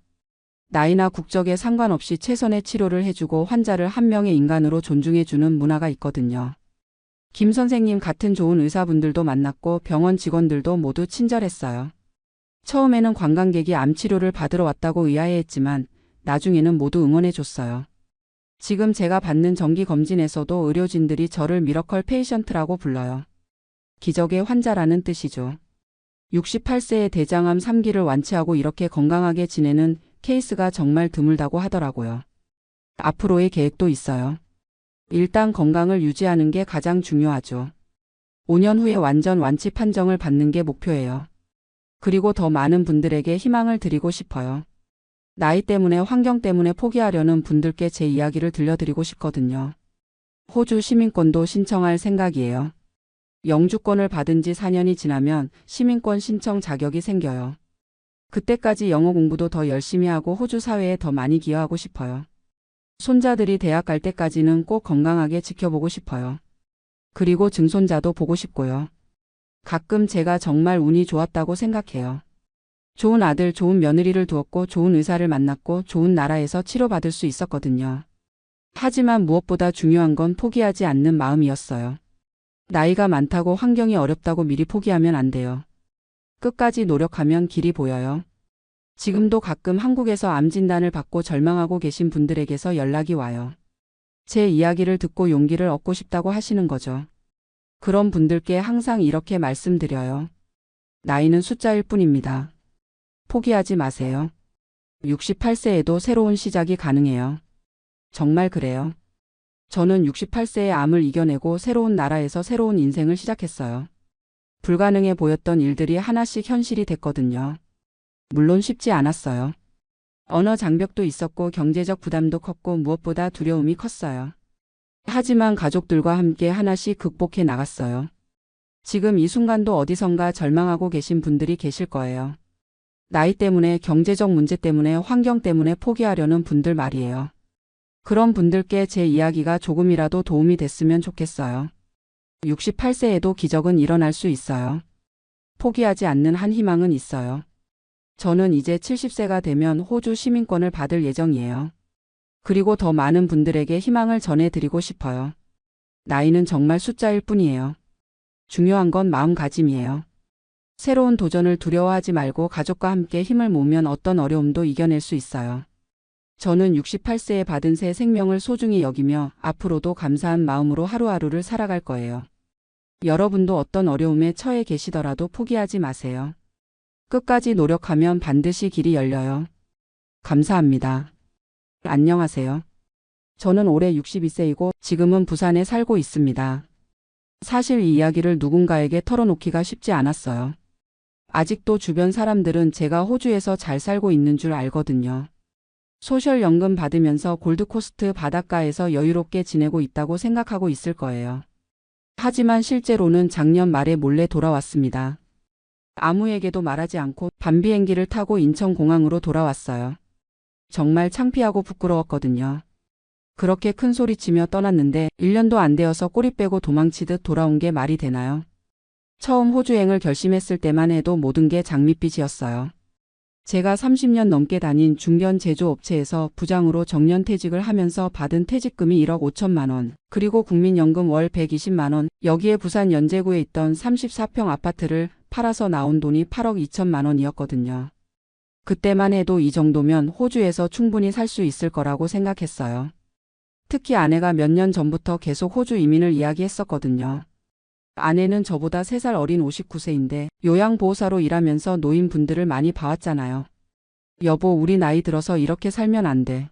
나이나 국적에 상관없이 최선의 치료를 해주고 환자를 한 명의 인간으로 존중해주는 문화가 있거든요. 김 선생님 같은 좋은 의사분들도 만났고 병원 직원들도 모두 친절했어요. 처음에는 관광객이 암 치료를 받으러 왔다고 의아해했지만 나중에는 모두 응원해줬어요. 지금 제가 받는 정기검진에서도 의료진들이 저를 미러컬 페이션트라고 불러요. 기적의 환자라는 뜻이죠. 68세의 대장암 3기를 완치하고 이렇게 건강하게 지내는 케이스가 정말 드물다고 하더라고요. 앞으로의 계획도 있어요. 일단 건강을 유지하는 게 가장 중요하죠. 5년 후에 완전 완치 판정을 받는 게 목표예요. 그리고 더 많은 분들에게 희망을 드리고 싶어요. 나이 때문에 환경 때문에 포기하려는 분들께 제 이야기를 들려드리고 싶거든요. 호주 시민권도 신청할 생각이에요. 영주권을 받은 지 4년이 지나면 시민권 신청 자격이 생겨요. 그때까지 영어 공부도 더 열심히 하고 호주 사회에 더 많이 기여하고 싶어요. 손자들이 대학 갈 때까지는 꼭 건강하게 지켜보고 싶어요. 그리고 증손자도 보고 싶고요. 가끔 제가 정말 운이 좋았다고 생각해요. 좋은 아들, 좋은 며느리를 두었고 좋은 의사를 만났고 좋은 나라에서 치료받을 수 있었거든요. 하지만 무엇보다 중요한 건 포기하지 않는 마음이었어요. 나이가 많다고 환경이 어렵다고 미리 포기하면 안 돼요. 끝까지 노력하면 길이 보여요. 지금도 가끔 한국에서 암 진단을 받고 절망하고 계신 분들에게서 연락이 와요. 제 이야기를 듣고 용기를 얻고 싶다고 하시는 거죠. 그런 분들께 항상 이렇게 말씀드려요. 나이는 숫자일 뿐입니다. 포기하지 마세요. 68세에도 새로운 시작이 가능해요. 정말 그래요. 저는 68세에 암을 이겨내고 새로운 나라에서 새로운 인생을 시작했어요. 불가능해 보였던 일들이 하나씩 현실이 됐거든요. 물론 쉽지 않았어요. 언어 장벽도 있었고 경제적 부담도 컸고 무엇보다 두려움이 컸어요. 하지만 가족들과 함께 하나씩 극복해 나갔어요. 지금 이 순간도 어디선가 절망하고 계신 분들이 계실 거예요. 나이 때문에, 경제적 문제 때문에, 환경 때문에 포기하려는 분들 말이에요. 그런 분들께 제 이야기가 조금이라도 도움이 됐으면 좋겠어요. 68세에도 기적은 일어날 수 있어요. 포기하지 않는 한 희망은 있어요. 저는 이제 70세가 되면 호주 시민권을 받을 예정이에요. 그리고 더 많은 분들에게 희망을 전해드리고 싶어요. 나이는 정말 숫자일 뿐이에요. 중요한 건 마음가짐이에요. 새로운 도전을 두려워하지 말고 가족과 함께 힘을 모으면 어떤 어려움도 이겨낼 수 있어요. 저는 68세에 받은 새 생명을 소중히 여기며 앞으로도 감사한 마음으로 하루하루를 살아갈 거예요. 여러분도 어떤 어려움에 처해 계시더라도 포기하지 마세요. 끝까지 노력하면 반드시 길이 열려요. 감사합니다. 안녕하세요. 저는 올해 62세이고 지금은 부산에 살고 있습니다. 사실 이 이야기를 누군가에게 털어놓기가 쉽지 않았어요. 아직도 주변 사람들은 제가 호주에서 잘 살고 있는 줄 알거든요. 소셜연금 받으면서 골드코스트 바닷가에서 여유롭게 지내고 있다고 생각하고 있을 거예요. 하지만 실제로는 작년 말에 몰래 돌아왔습니다. 아무에게도 말하지 않고 밤비행기를 타고 인천공항으로 돌아왔어요. 정말 창피하고 부끄러웠거든요. 그렇게 큰 소리치며 떠났는데 1년도 안 되어서 꼬리 빼고 도망치듯 돌아온 게 말이 되나요? 처음 호주행을 결심했을 때만 해도 모든 게 장밋빛이었어요. 제가 30년 넘게 다닌 중견 제조업체에서 부장으로 정년퇴직을 하면서 받은 퇴직금이 1억 5천만 원, 그리고 국민연금 월 120만 원, 여기에 부산 연제구에 있던 34평 아파트를 팔아서 나온 돈이 8억 2천만 원이었거든요. 그때만 해도 이 정도면 호주에서 충분히 살 수 있을 거라고 생각했어요. 특히 아내가 몇 년 전부터 계속 호주 이민을 이야기했었거든요. 아내는 저보다 3살 어린 59세인데 요양보호사로 일하면서 노인분들을 많이 봐왔잖아요. 여보, 우리 나이 들어서 이렇게 살면 안 돼.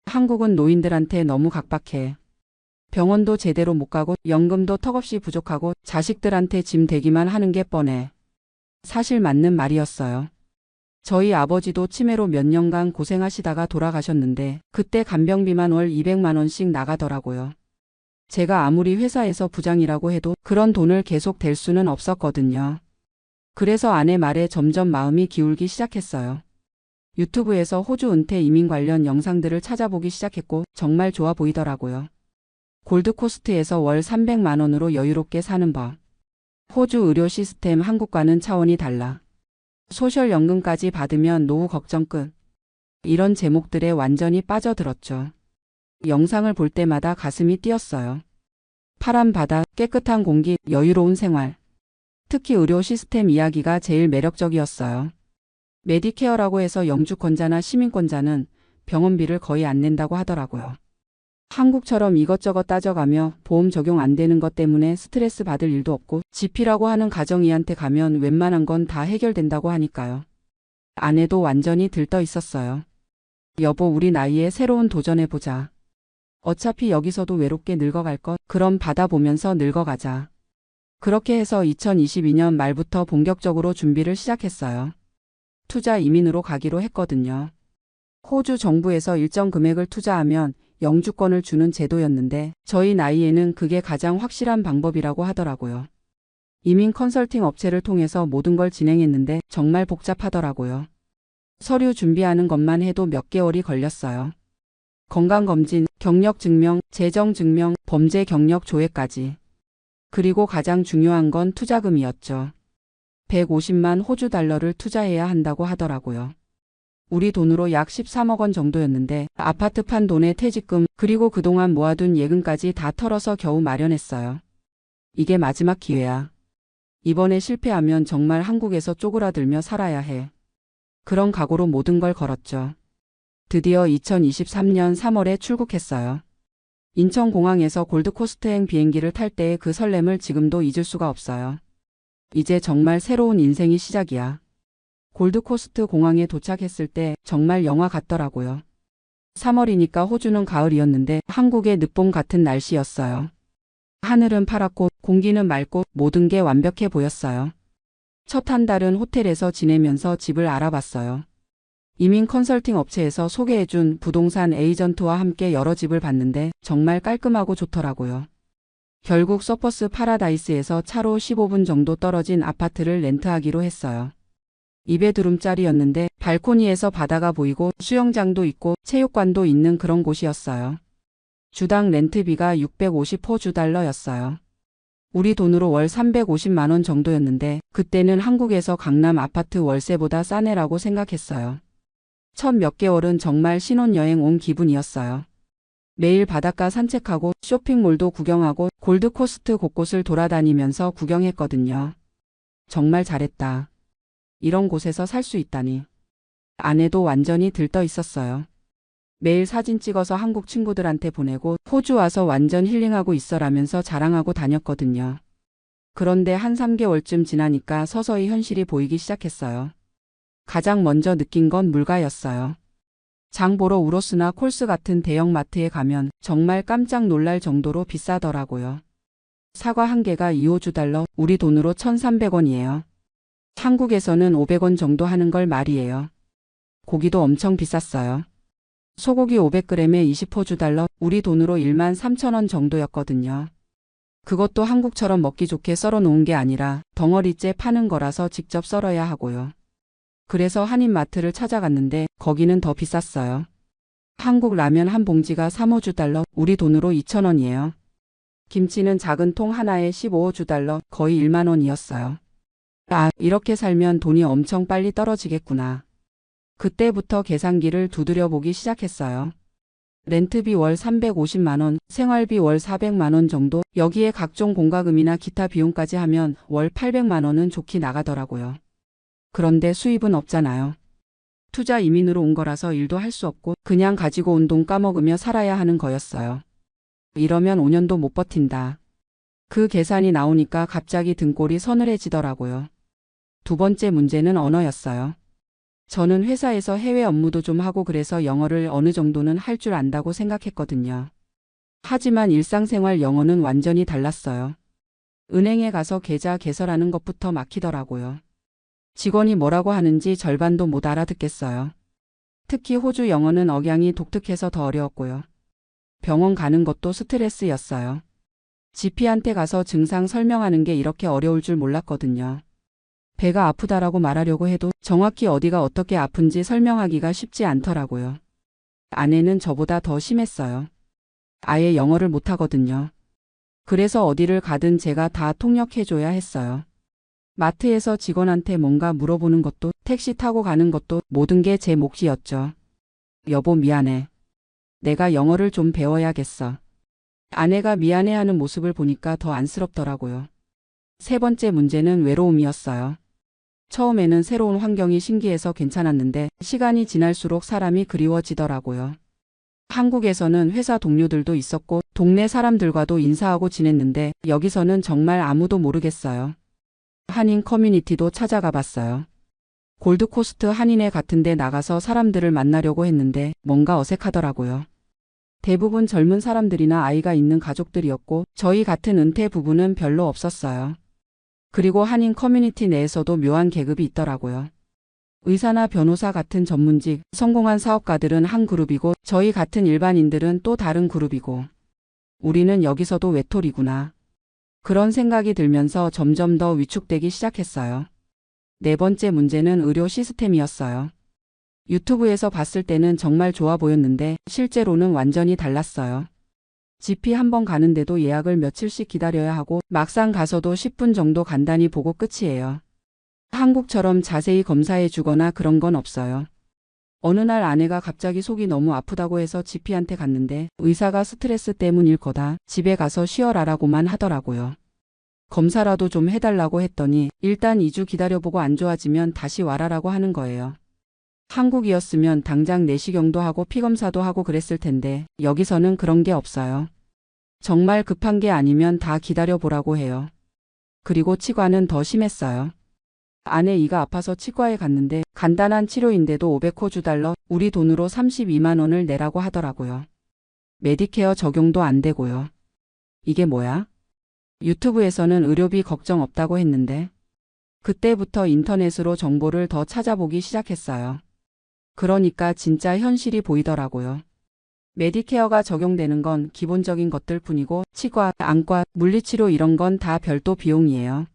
한국은 노인들한테 너무 각박해. 병원도 제대로 못 가고 연금도 턱없이 부족하고 자식들한테 짐 되기만 하는 게 뻔해. 사실 맞는 말이었어요. 저희 아버지도 치매로 몇 년간 고생하시다가 돌아가셨는데 그때 간병비만 월 200만 원씩 나가더라고요. 제가 아무리 회사에서 부장이라고 해도 그런 돈을 계속 댈 수는 없었거든요. 그래서 아내 말에 점점 마음이 기울기 시작했어요. 유튜브에서 호주 은퇴 이민 관련 영상들을 찾아보기 시작했고 정말 좋아 보이더라고요. 골드코스트에서 월 300만 원으로 여유롭게 사는 법. 호주 의료 시스템 한국과는 차원이 달라. 소셜연금까지 받으면 노후 걱정 끝. 이런 제목들에 완전히 빠져들었죠. 영상을 볼 때마다 가슴이 뛰었어요. 파란 바다, 깨끗한 공기, 여유로운 생활. 특히 의료 시스템 이야기가 제일 매력적이었어요. 메디케어라고 해서 영주권자나 시민권자는 병원비를 거의 안 낸다고 하더라고요. 한국처럼 이것저것 따져가며 보험 적용 안 되는 것 때문에 스트레스 받을 일도 없고 지피라고 하는 가정의한테 가면 웬만한 건 다 해결된다고 하니까요. 아내도 완전히 들떠 있었어요. 여보, 우리 나이에 새로운 도전해보자. 어차피 여기서도 외롭게 늙어갈 것, 그럼 바다 보면서 늙어가자. 그렇게 해서 2022년 말부터 본격적으로 준비를 시작했어요. 투자 이민으로 가기로 했거든요. 호주 정부에서 일정 금액을 투자하면 영주권을 주는 제도였는데 저희 나이에는 그게 가장 확실한 방법이라고 하더라고요. 이민 컨설팅 업체를 통해서 모든 걸 진행했는데 정말 복잡하더라고요. 서류 준비하는 것만 해도 몇 개월이 걸렸어요. 건강검진, 경력증명, 재정증명, 범죄 경력 조회까지. 그리고 가장 중요한 건 투자금이었죠. 150만 호주 달러를 투자해야 한다고 하더라고요. 우리 돈으로 약 13억 원 정도였는데 아파트 판 돈에 퇴직금 그리고 그동안 모아둔 예금까지 다 털어서 겨우 마련했어요. 이게 마지막 기회야. 이번에 실패하면 정말 한국에서 쪼그라들며 살아야 해. 그런 각오로 모든 걸 걸었죠. 드디어 2023년 3월에 출국했어요. 인천공항에서 골드코스트행 비행기를 탈 때의 그 설렘을 지금도 잊을 수가 없어요. 이제 정말 새로운 인생이 시작이야. 골드코스트 공항에 도착했을 때 정말 영화 같더라고요. 3월이니까 호주는 가을이었는데 한국의 늦봄 같은 날씨였어요. 하늘은 파랗고 공기는 맑고 모든 게 완벽해 보였어요. 첫 한 달은 호텔에서 지내면서 집을 알아봤어요. 이민 컨설팅 업체에서 소개해준 부동산 에이전트와 함께 여러 집을 봤는데 정말 깔끔하고 좋더라고요. 결국 서퍼스 파라다이스에서 차로 15분 정도 떨어진 아파트를 렌트하기로 했어요. 2베드룸짜리였는데 발코니에서 바다가 보이고 수영장도 있고 체육관도 있는 그런 곳이었어요. 주당 렌트비가 650호주 달러였어요. 우리 돈으로 월 350만 원 정도였는데 그때는 한국에서 강남 아파트 월세보다 싸네라고 생각했어요. 첫 몇 개월은 정말 신혼여행 온 기분이었어요. 매일 바닷가 산책하고 쇼핑몰도 구경하고 골드코스트 곳곳을 돌아다니면서 구경했거든요. 정말 잘했다. 이런 곳에서 살 수 있다니. 아내도 완전히 들떠 있었어요. 매일 사진 찍어서 한국 친구들한테 보내고 호주 와서 완전 힐링하고 있어라면서 자랑하고 다녔거든요. 그런데 한 3개월쯤 지나니까 서서히 현실이 보이기 시작했어요. 가장 먼저 느낀 건 물가였어요. 장 보러 우로스나 콜스 같은 대형 마트에 가면 정말 깜짝 놀랄 정도로 비싸더라고요. 사과 한 개가 2호주 달러, 우리 돈으로 1,300원이에요. 한국에서는 500원 정도 하는 걸 말이에요. 고기도 엄청 비쌌어요. 소고기 500g에 20호주 달러, 우리 돈으로 13,000원 정도였거든요. 그것도 한국처럼 먹기 좋게 썰어 놓은 게 아니라 덩어리째 파는 거라서 직접 썰어야 하고요. 그래서 한인마트를 찾아갔는데 거기는 더 비쌌어요. 한국 라면 한 봉지가 3호주 달러, 우리 돈으로 2,000원이에요. 김치는 작은 통 하나에 15호주 달러, 거의 1만 원이었어요. 아, 이렇게 살면 돈이 엄청 빨리 떨어지겠구나. 그때부터 계산기를 두드려 보기 시작했어요. 렌트비 월 350만 원, 생활비 월 400만 원 정도, 여기에 각종 공과금이나 기타 비용까지 하면 월 800만 원은 좋게 나가더라고요. 그런데 수입은 없잖아요. 투자 이민으로 온 거라서 일도 할 수 없고 그냥 가지고 온 돈 까먹으며 살아야 하는 거였어요. 이러면 5년도 못 버틴다. 그 계산이 나오니까 갑자기 등골이 서늘해지더라고요. 두 번째 문제는 언어였어요. 저는 회사에서 해외 업무도 좀 하고 그래서 영어를 어느 정도는 할 줄 안다고 생각했거든요. 하지만 일상생활 영어는 완전히 달랐어요. 은행에 가서 계좌 개설하는 것부터 막히더라고요. 직원이 뭐라고 하는지 절반도 못 알아듣겠어요. 특히 호주 영어는 억양이 독특해서 더 어려웠고요. 병원 가는 것도 스트레스였어요. GP한테 가서 증상 설명하는 게 이렇게 어려울 줄 몰랐거든요. 배가 아프다라고 말하려고 해도 정확히 어디가 어떻게 아픈지 설명하기가 쉽지 않더라고요. 아내는 저보다 더 심했어요. 아예 영어를 못하거든요. 그래서 어디를 가든 제가 다 통역해줘야 했어요. 마트에서 직원한테 뭔가 물어보는 것도 택시 타고 가는 것도 모든 게 제 몫이었죠. 여보 미안해. 내가 영어를 좀 배워야겠어. 아내가 미안해하는 모습을 보니까 더 안쓰럽더라고요. 세 번째 문제는 외로움이었어요. 처음에는 새로운 환경이 신기해서 괜찮았는데 시간이 지날수록 사람이 그리워지더라고요. 한국에서는 회사 동료들도 있었고 동네 사람들과도 인사하고 지냈는데 여기서는 정말 아무도 모르겠어요. 한인 커뮤니티도 찾아가 봤어요. 골드코스트 한인회 같은 데 나가서 사람들을 만나려고 했는데 뭔가 어색하더라고요. 대부분 젊은 사람들이나 아이가 있는 가족들이었고 저희 같은 은퇴 부부는 별로 없었어요. 그리고 한인 커뮤니티 내에서도 묘한 계급이 있더라고요. 의사나 변호사 같은 전문직, 성공한 사업가들은 한 그룹이고 저희 같은 일반인들은 또 다른 그룹이고 우리는 여기서도 외톨이구나. 그런 생각이 들면서 점점 더 위축되기 시작했어요. 네 번째 문제는 의료 시스템이었어요. 유튜브에서 봤을 때는 정말 좋아 보였는데 실제로는 완전히 달랐어요. GP 한 번 가는데도 예약을 며칠씩 기다려야 하고 막상 가서도 10분 정도 간단히 보고 끝이에요. 한국처럼 자세히 검사해 주거나 그런 건 없어요. 어느 날 아내가 갑자기 속이 너무 아프다고 해서 GP한테 갔는데 의사가 스트레스 때문일 거다. 집에 가서 쉬어라라고만 하더라고요. 검사라도 좀 해달라고 했더니 일단 2주 기다려보고 안 좋아지면 다시 와라라고 하는 거예요. 한국이었으면 당장 내시경도 하고 피검사도 하고 그랬을 텐데 여기서는 그런 게 없어요. 정말 급한 게 아니면 다 기다려보라고 해요. 그리고 치과는 더 심했어요. 아내 이가 아파서 치과에 갔는데 간단한 치료인데도 500호주 달러, 우리 돈으로 32만 원을 내라고 하더라고요. 메디케어 적용도 안 되고요. 이게 뭐야? 유튜브에서는 의료비 걱정 없다고 했는데 그때부터 인터넷으로 정보를 더 찾아보기 시작했어요. 그러니까 진짜 현실이 보이더라고요. 메디케어가 적용되는 건 기본적인 것들 뿐이고 치과, 안과, 물리치료 이런 건 다 별도 비용이에요.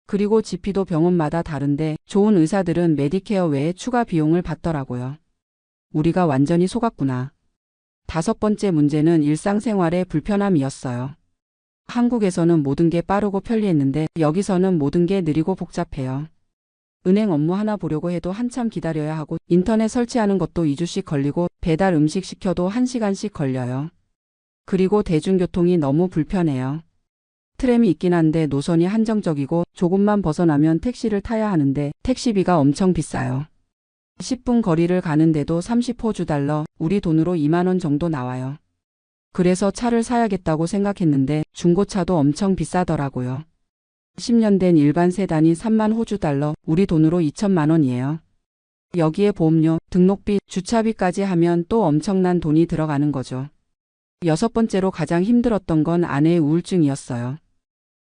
그리고 GP도 병원마다 다른데 좋은 의사들은 메디케어 외에 추가 비용을 받더라고요. 우리가 완전히 속았구나. 다섯 번째 문제는 일상생활의 불편함이었어요. 한국에서는 모든 게 빠르고 편리했는데 여기서는 모든 게 느리고 복잡해요. 은행 업무 하나 보려고 해도 한참 기다려야 하고 인터넷 설치하는 것도 2주씩 걸리고 배달 음식 시켜도 1시간씩 걸려요. 그리고 대중교통이 너무 불편해요. 트램이 있긴 한데 노선이 한정적이고 조금만 벗어나면 택시를 타야 하는데 택시비가 엄청 비싸요. 10분 거리를 가는데도 30호주 달러, 우리 돈으로 2만 원 정도 나와요. 그래서 차를 사야겠다고 생각했는데 중고차도 엄청 비싸더라고요. 10년 된 일반 세단이 3만 호주 달러, 우리 돈으로 2천만 원이에요. 여기에 보험료, 등록비, 주차비까지 하면 또 엄청난 돈이 들어가는 거죠. 여섯 번째로 가장 힘들었던 건 아내의 우울증이었어요.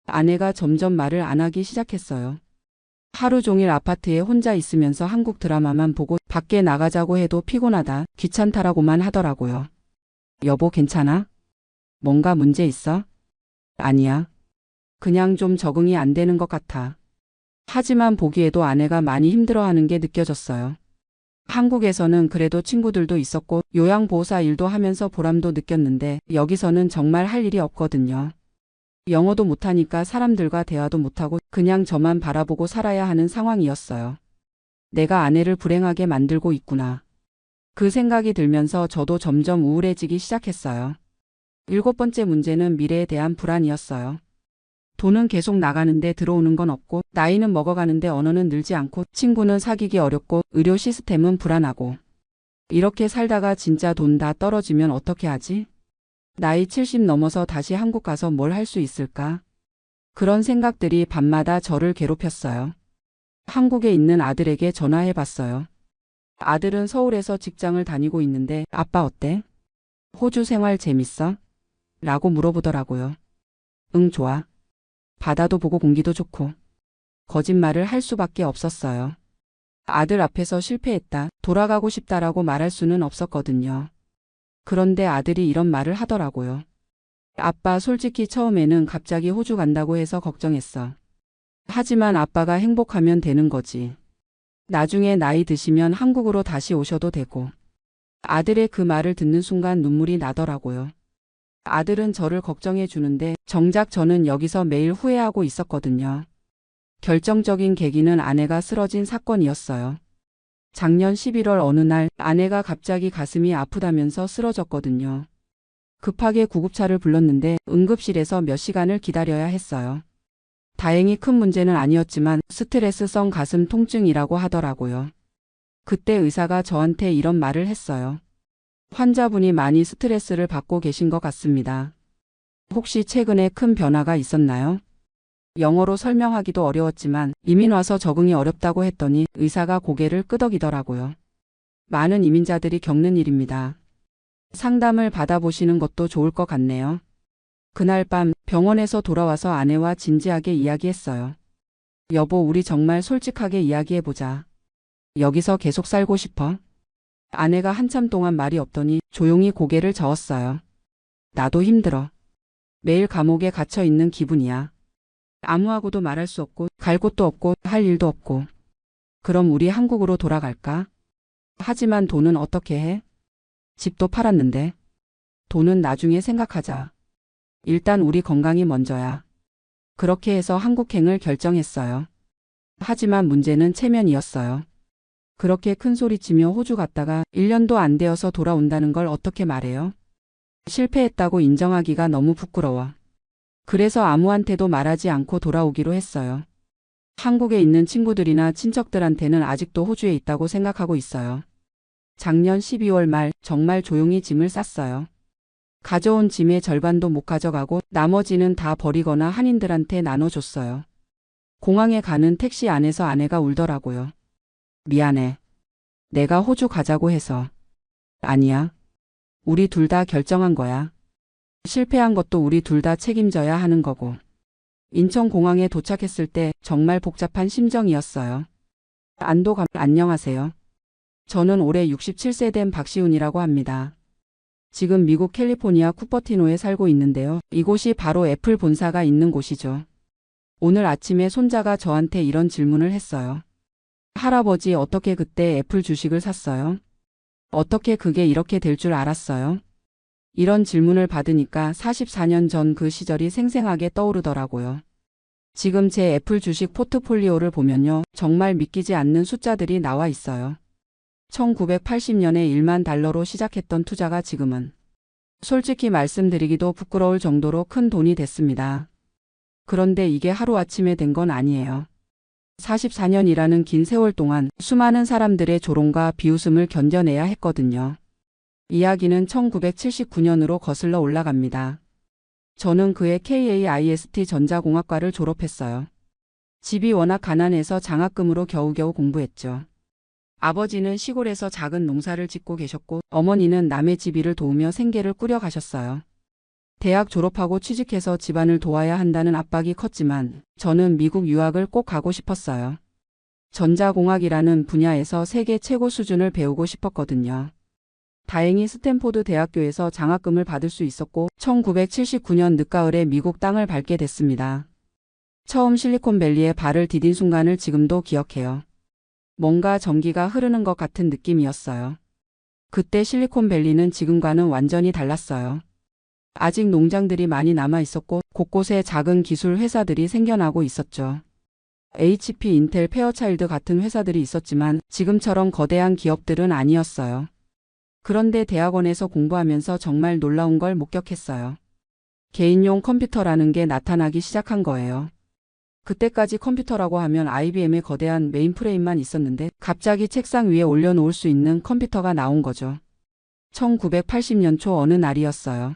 아내가 점점 말을 안 하기 시작했어요. 하루 종일 아파트에 혼자 있으면서 한국 드라마만 보고 밖에 나가자고 해도 피곤하다, 귀찮다라고만 하더라고요. 여보 괜찮아? 뭔가 문제 있어? 아니야. 그냥 좀 적응이 안 되는 것 같아. 하지만 보기에도 아내가 많이 힘들어하는 게 느껴졌어요. 한국에서는 그래도 친구들도 있었고 요양보호사 일도 하면서 보람도 느꼈는데 여기서는 정말 할 일이 없거든요. 영어도 못하니까 사람들과 대화도 못하고 그냥 저만 바라보고 살아야 하는 상황이었어요. 내가 아내를 불행하게 만들고 있구나. 그 생각이 들면서 저도 점점 우울해지기 시작했어요. 일곱 번째 문제는 미래에 대한 불안이었어요. 돈은 계속 나가는데 들어오는 건 없고 나이는 먹어가는데 언어는 늘지 않고 친구는 사귀기 어렵고 의료 시스템은 불안하고 이렇게 살다가 진짜 돈 다 떨어지면 어떻게 하지? 나이 70 넘어서 다시 한국 가서 뭘 할 수 있을까? 그런 생각들이 밤마다 저를 괴롭혔어요. 한국에 있는 아들에게 전화해 봤어요. 아들은 서울에서 직장을 다니고 있는데 아빠 어때? 호주 생활 재밌어? 라고 물어보더라고요. 응 좋아. 바다도 보고 공기도 좋고. 거짓말을 할 수밖에 없었어요. 아들 앞에서 실패했다, 돌아가고 싶다라고 말할 수는 없었거든요. 그런데 아들이 이런 말을 하더라고요. 아빠 솔직히 처음에는 갑자기 호주 간다고 해서 걱정했어. 하지만 아빠가 행복하면 되는 거지. 나중에 나이 드시면 한국으로 다시 오셔도 되고. 아들의 그 말을 듣는 순간 눈물이 나더라고요. 아들은 저를 걱정해 주는데 정작 저는 여기서 매일 후회하고 있었거든요. 결정적인 계기는 아내가 쓰러진 사건이었어요. 작년 11월 어느 날 아내가 갑자기 가슴이 아프다면서 쓰러졌거든요. 급하게 구급차를 불렀는데 응급실에서 몇 시간을 기다려야 했어요. 다행히 큰 문제는 아니었지만 스트레스성 가슴 통증이라고 하더라고요. 그때 의사가 저한테 이런 말을 했어요. 환자분이 많이 스트레스를 받고 계신 것 같습니다. 혹시 최근에 큰 변화가 있었나요? 영어로 설명하기도 어려웠지만 이민 와서 적응이 어렵다고 했더니 의사가 고개를 끄덕이더라고요. 많은 이민자들이 겪는 일입니다. 상담을 받아보시는 것도 좋을 것 같네요. 그날 밤 병원에서 돌아와서 아내와 진지하게 이야기했어요. 여보, 우리 정말 솔직하게 이야기해보자. 여기서 계속 살고 싶어? 아내가 한참 동안 말이 없더니 조용히 고개를 저었어요. 나도 힘들어. 매일 감옥에 갇혀 있는 기분이야. 아무하고도 말할 수 없고 갈 곳도 없고 할 일도 없고. 그럼 우리 한국으로 돌아갈까? 하지만 돈은 어떻게 해? 집도 팔았는데. 돈은 나중에 생각하자. 일단 우리 건강이 먼저야. 그렇게 해서 한국행을 결정했어요. 하지만 문제는 체면이었어요. 그렇게 큰 소리치며 호주 갔다가 1년도 안 되어서 돌아온다는 걸 어떻게 말해요? 실패했다고 인정하기가 너무 부끄러워. 그래서 아무한테도 말하지 않고 돌아오기로 했어요. 한국에 있는 친구들이나 친척들한테는 아직도 호주에 있다고 생각하고 있어요. 작년 12월 말 정말 조용히 짐을 쌌어요. 가져온 짐의 절반도 못 가져가고 나머지는 다 버리거나 한인들한테 나눠줬어요. 공항에 가는 택시 안에서 아내가 울더라고요. 미안해. 내가 호주 가자고 해서. 아니야. 우리 둘 다 결정한 거야. 실패한 것도 우리 둘 다 책임져야 하는 거고. 인천공항에 도착했을 때 정말 복잡한 심정이었어요. 안도감, 안녕하세요. 저는 올해 67세 된 박시훈이라고 합니다. 지금 미국 캘리포니아 쿠퍼티노에 살고 있는데요. 이곳이 바로 애플 본사가 있는 곳이죠. 오늘 아침에 손자가 저한테 이런 질문을 했어요. 할아버지, 어떻게 그때 애플 주식을 샀어요? 어떻게 그게 이렇게 될 줄 알았어요? 이런 질문을 받으니까 44년 전 그 시절이 생생하게 떠오르더라고요. 지금 제 애플 주식 포트폴리오를 보면요. 정말 믿기지 않는 숫자들이 나와 있어요. 1980년에 1만 달러로 시작했던 투자가 지금은 솔직히 말씀드리기도 부끄러울 정도로 큰 돈이 됐습니다. 그런데 이게 하루아침에 된 건 아니에요. 44년이라는 긴 세월 동안 수많은 사람들의 조롱과 비웃음을 견뎌내야 했거든요. 이야기는 1979년으로 거슬러 올라갑니다. 저는 그해 KAIST 전자공학과를 졸업했어요. 집이 워낙 가난해서 장학금으로 겨우겨우 공부했죠. 아버지는 시골에서 작은 농사를 짓고 계셨고 어머니는 남의 집일을 도우며 생계를 꾸려가셨어요. 대학 졸업하고 취직해서 집안을 도와야 한다는 압박이 컸지만 저는 미국 유학을 꼭 가고 싶었어요. 전자공학이라는 분야에서 세계 최고 수준을 배우고 싶었거든요. 다행히 스탠포드 대학교에서 장학금을 받을 수 있었고 1979년 늦가을에 미국 땅을 밟게 됐습니다. 처음 실리콘밸리에 발을 디딘 순간을 지금도 기억해요. 뭔가 전기가 흐르는 것 같은 느낌이었어요. 그때 실리콘밸리는 지금과는 완전히 달랐어요. 아직 농장들이 많이 남아 있었고 곳곳에 작은 기술 회사들이 생겨나고 있었죠. HP, 인텔, 페어차일드 같은 회사들이 있었지만 지금처럼 거대한 기업들은 아니었어요. 그런데 대학원에서 공부하면서 정말 놀라운 걸 목격했어요. 개인용 컴퓨터라는 게 나타나기 시작한 거예요. 그때까지 컴퓨터라고 하면 IBM의 거대한 메인프레임만 있었는데 갑자기 책상 위에 올려놓을 수 있는 컴퓨터가 나온 거죠. 1980년 초 어느 날이었어요.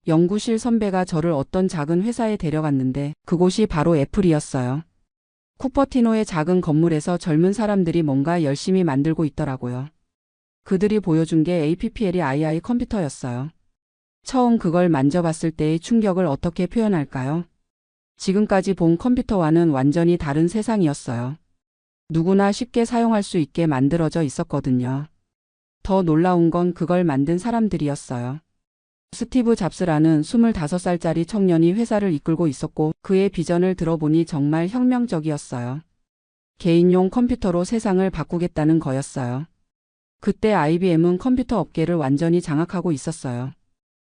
연구실 선배가 저를 어떤 작은 회사에 데려갔는데 그곳이 바로 애플이었어요. 쿠퍼티노의 작은 건물에서 젊은 사람들이 뭔가 열심히 만들고 있더라고요. 그들이 보여준 게 APPL이 컴퓨터였어요. 처음 그걸 만져봤을 때의 충격을 어떻게 표현할까요? 지금까지 본 컴퓨터와는 완전히 다른 세상이었어요. 누구나 쉽게 사용할 수 있게 만들어져 있었거든요. 더 놀라운 건 그걸 만든 사람들이었어요. 스티브 잡스라는 25살짜리 청년이 회사를 이끌고 있었고 그의 비전을 들어보니 정말 혁명적이었어요. 개인용 컴퓨터로 세상을 바꾸겠다는 거였어요. 그때 IBM은 컴퓨터 업계를 완전히 장악하고 있었어요.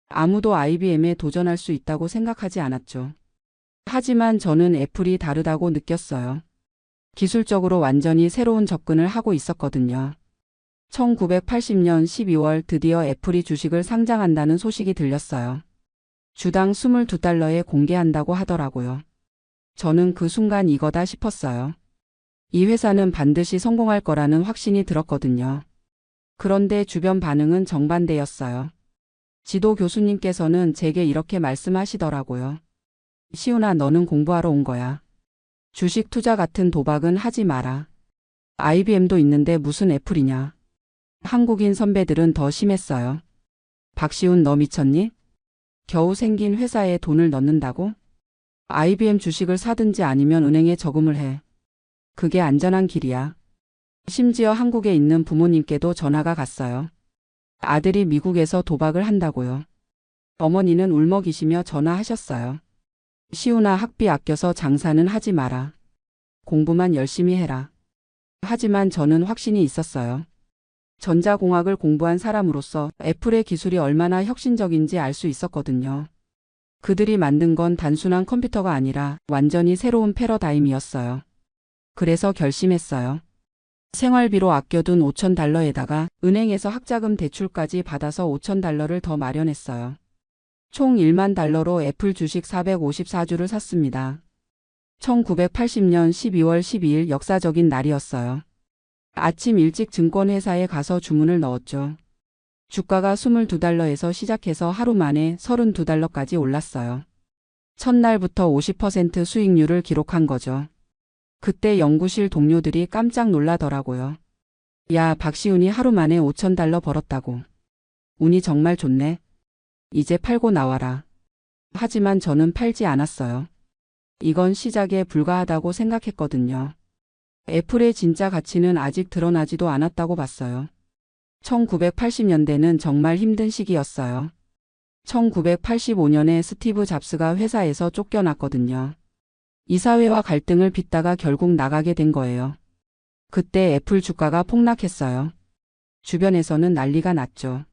아무도 IBM에 도전할 수 있다고 생각하지 않았죠. 하지만 저는 애플이 다르다고 느꼈어요. 기술적으로 완전히 새로운 접근을 하고 있었거든요. 1980년 12월 드디어 애플이 주식을 상장한다는 소식이 들렸어요. 주당 22달러에 공개한다고 하더라고요. 저는 그 순간 이거다 싶었어요. 이 회사는 반드시 성공할 거라는 확신이 들었거든요. 그런데 주변 반응은 정반대였어요. 지도 교수님께서는 제게 이렇게 말씀하시더라고요. 시훈아, 너는 공부하러 온 거야. 주식 투자 같은 도박은 하지 마라. IBM도 있는데 무슨 애플이냐. 한국인 선배들은 더 심했어요. 박시훈, 너 미쳤니? 겨우 생긴 회사에 돈을 넣는다고? IBM 주식을 사든지 아니면 은행에 저금을 해. 그게 안전한 길이야. 심지어 한국에 있는 부모님께도 전화가 갔어요. 아들이 미국에서 도박을 한다고요. 어머니는 울먹이시며 전화하셨어요. 시훈아, 학비 아껴서 장사는 하지 마라. 공부만 열심히 해라. 하지만 저는 확신이 있었어요. 전자공학을 공부한 사람으로서 애플의 기술이 얼마나 혁신적인지 알 수 있었거든요. 그들이 만든 건 단순한 컴퓨터가 아니라 완전히 새로운 패러다임이었어요. 그래서 결심했어요. 생활비로 아껴둔 5,000달러에다가 은행에서 학자금 대출까지 받아서 5,000달러를 더 마련했어요. 총 1만 달러로 애플 주식 454주를 샀습니다. 1980년 12월 12일 역사적인 날이었어요. 아침 일찍 증권회사에 가서 주문을 넣었죠. 주가가 22달러에서 시작해서 하루 만에 32달러까지 올랐어요. 첫날부터 50% 수익률을 기록한 거죠. 그때 연구실 동료들이 깜짝 놀라더라고요. 야, 박시훈이 하루 만에 5,000달러 벌었다고. 운이 정말 좋네. 이제 팔고 나와라. 하지만 저는 팔지 않았어요. 이건 시작에 불과하다고 생각했거든요. 애플의 진짜 가치는 아직 드러나지도 않았다고 봤어요. 1980년대는 정말 힘든 시기였어요. 1985년에 스티브 잡스가 회사에서 쫓겨났거든요. 이사회와 갈등을 빚다가 결국 나가게 된 거예요. 그때 애플 주가가 폭락했어요. 주변에서는 난리가 났죠.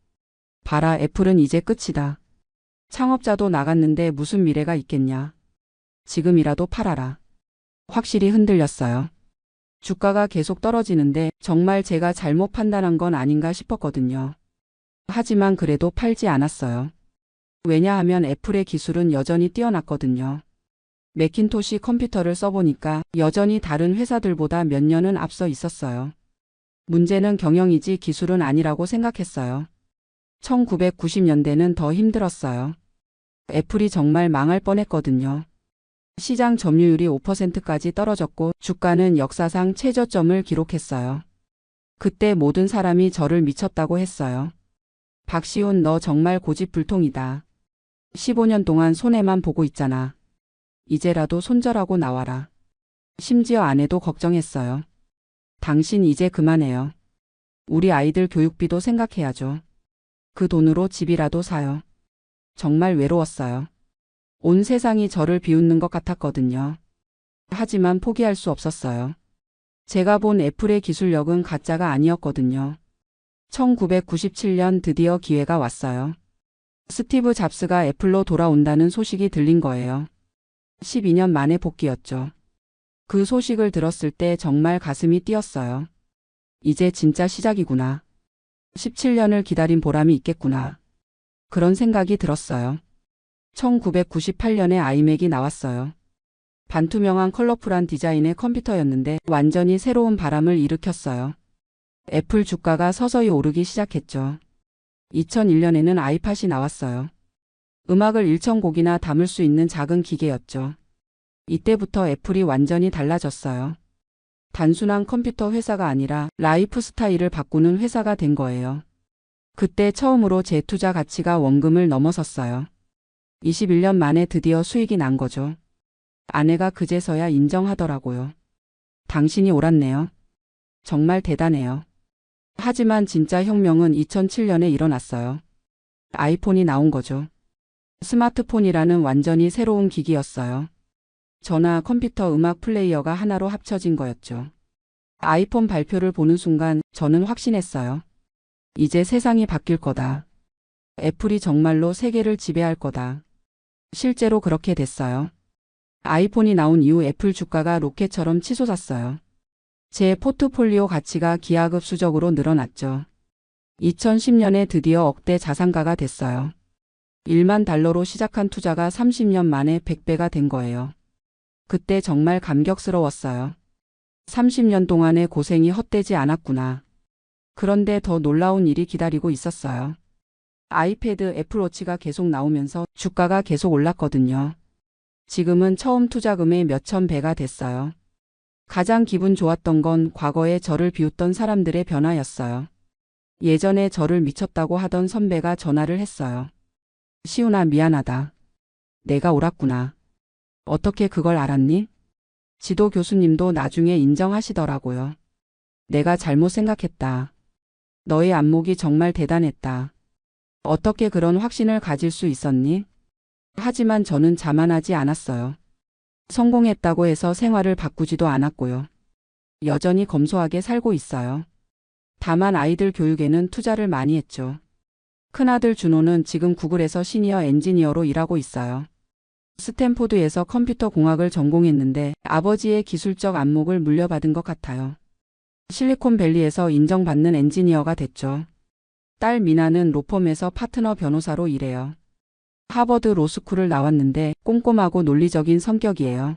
봐라, 애플은 이제 끝이다. 창업자도 나갔는데 무슨 미래가 있겠냐. 지금이라도 팔아라. 확실히 흔들렸어요. 주가가 계속 떨어지는데 정말 제가 잘못 판단한 건 아닌가 싶었거든요. 하지만 그래도 팔지 않았어요. 왜냐하면 애플의 기술은 여전히 뛰어났거든요. 매킨토시 컴퓨터를 써보니까 여전히 다른 회사들보다 몇 년은 앞서 있었어요. 문제는 경영이지 기술은 아니라고 생각했어요. 1990년대는 더 힘들었어요. 애플이 정말 망할 뻔했거든요. 시장 점유율이 5%까지 떨어졌고 주가는 역사상 최저점을 기록했어요. 그때 모든 사람이 저를 미쳤다고 했어요. 박시훈, 너 정말 고집불통이다. 15년 동안 손해만 보고 있잖아. 이제라도 손절하고 나와라. 심지어 아내도 걱정했어요. 당신 이제 그만해요. 우리 아이들 교육비도 생각해야죠. 그 돈으로 집이라도 사요. 정말 외로웠어요. 온 세상이 저를 비웃는 것 같았거든요. 하지만 포기할 수 없었어요. 제가 본 애플의 기술력은 가짜가 아니었거든요. 1997년 드디어 기회가 왔어요. 스티브 잡스가 애플로 돌아온다는 소식이 들린 거예요. 12년 만에 복귀였죠. 그 소식을 들었을 때 정말 가슴이 뛰었어요. 이제 진짜 시작이구나. 17년을 기다린 보람이 있겠구나. 그런 생각이 들었어요. 1998년에 아이맥이 나왔어요. 반투명한 컬러풀한 디자인의 컴퓨터였는데 완전히 새로운 바람을 일으켰어요. 애플 주가가 서서히 오르기 시작했죠. 2001년에는 아이팟이 나왔어요. 음악을 1,000곡이나 담을 수 있는 작은 기계였죠. 이때부터 애플이 완전히 달라졌어요. 단순한 컴퓨터 회사가 아니라 라이프 스타일을 바꾸는 회사가 된 거예요. 그때 처음으로 제 투자 가치가 원금을 넘어섰어요. 21년 만에 드디어 수익이 난 거죠. 아내가 그제서야 인정하더라고요. 당신이 옳았네요. 정말 대단해요. 하지만 진짜 혁명은 2007년에 일어났어요. 아이폰이 나온 거죠. 스마트폰이라는 완전히 새로운 기기였어요. 전화, 컴퓨터, 음악 플레이어가 하나로 합쳐진 거였죠. 아이폰 발표를 보는 순간 저는 확신했어요. 이제 세상이 바뀔 거다. 애플이 정말로 세계를 지배할 거다. 실제로 그렇게 됐어요. 아이폰이 나온 이후 애플 주가가 로켓처럼 치솟았어요. 제 포트폴리오 가치가 기하급수적으로 늘어났죠. 2010년에 드디어 억대 자산가가 됐어요. 1만 달러로 시작한 투자가 30년 만에 100배가 된 거예요. 그때 정말 감격스러웠어요. 30년 동안의 고생이 헛되지 않았구나. 그런데 더 놀라운 일이 기다리고 있었어요. 아이패드, 애플워치가 계속 나오면서 주가가 계속 올랐거든요. 지금은 처음 투자금의 몇천 배가 됐어요. 가장 기분 좋았던 건 과거에 저를 비웃던 사람들의 변화였어요. 예전에 저를 미쳤다고 하던 선배가 전화를 했어요. 시훈아, 미안하다. 내가 옳았구나. 어떻게 그걸 알았니? 지도 교수님도 나중에 인정하시더라고요. 내가 잘못 생각했다. 너의 안목이 정말 대단했다. 어떻게 그런 확신을 가질 수 있었니? 하지만 저는 자만하지 않았어요. 성공했다고 해서 생활을 바꾸지도 않았고요. 여전히 검소하게 살고 있어요. 다만 아이들 교육에는 투자를 많이 했죠. 큰아들 준호는 지금 구글에서 시니어 엔지니어로 일하고 있어요. 스탠포드에서 컴퓨터 공학을 전공했는데 아버지의 기술적 안목을 물려받은 것 같아요. 실리콘밸리에서 인정받는 엔지니어가 됐죠. 딸 미나는 로펌에서 파트너 변호사로 일해요. 하버드 로스쿨을 나왔는데 꼼꼼하고 논리적인 성격이에요.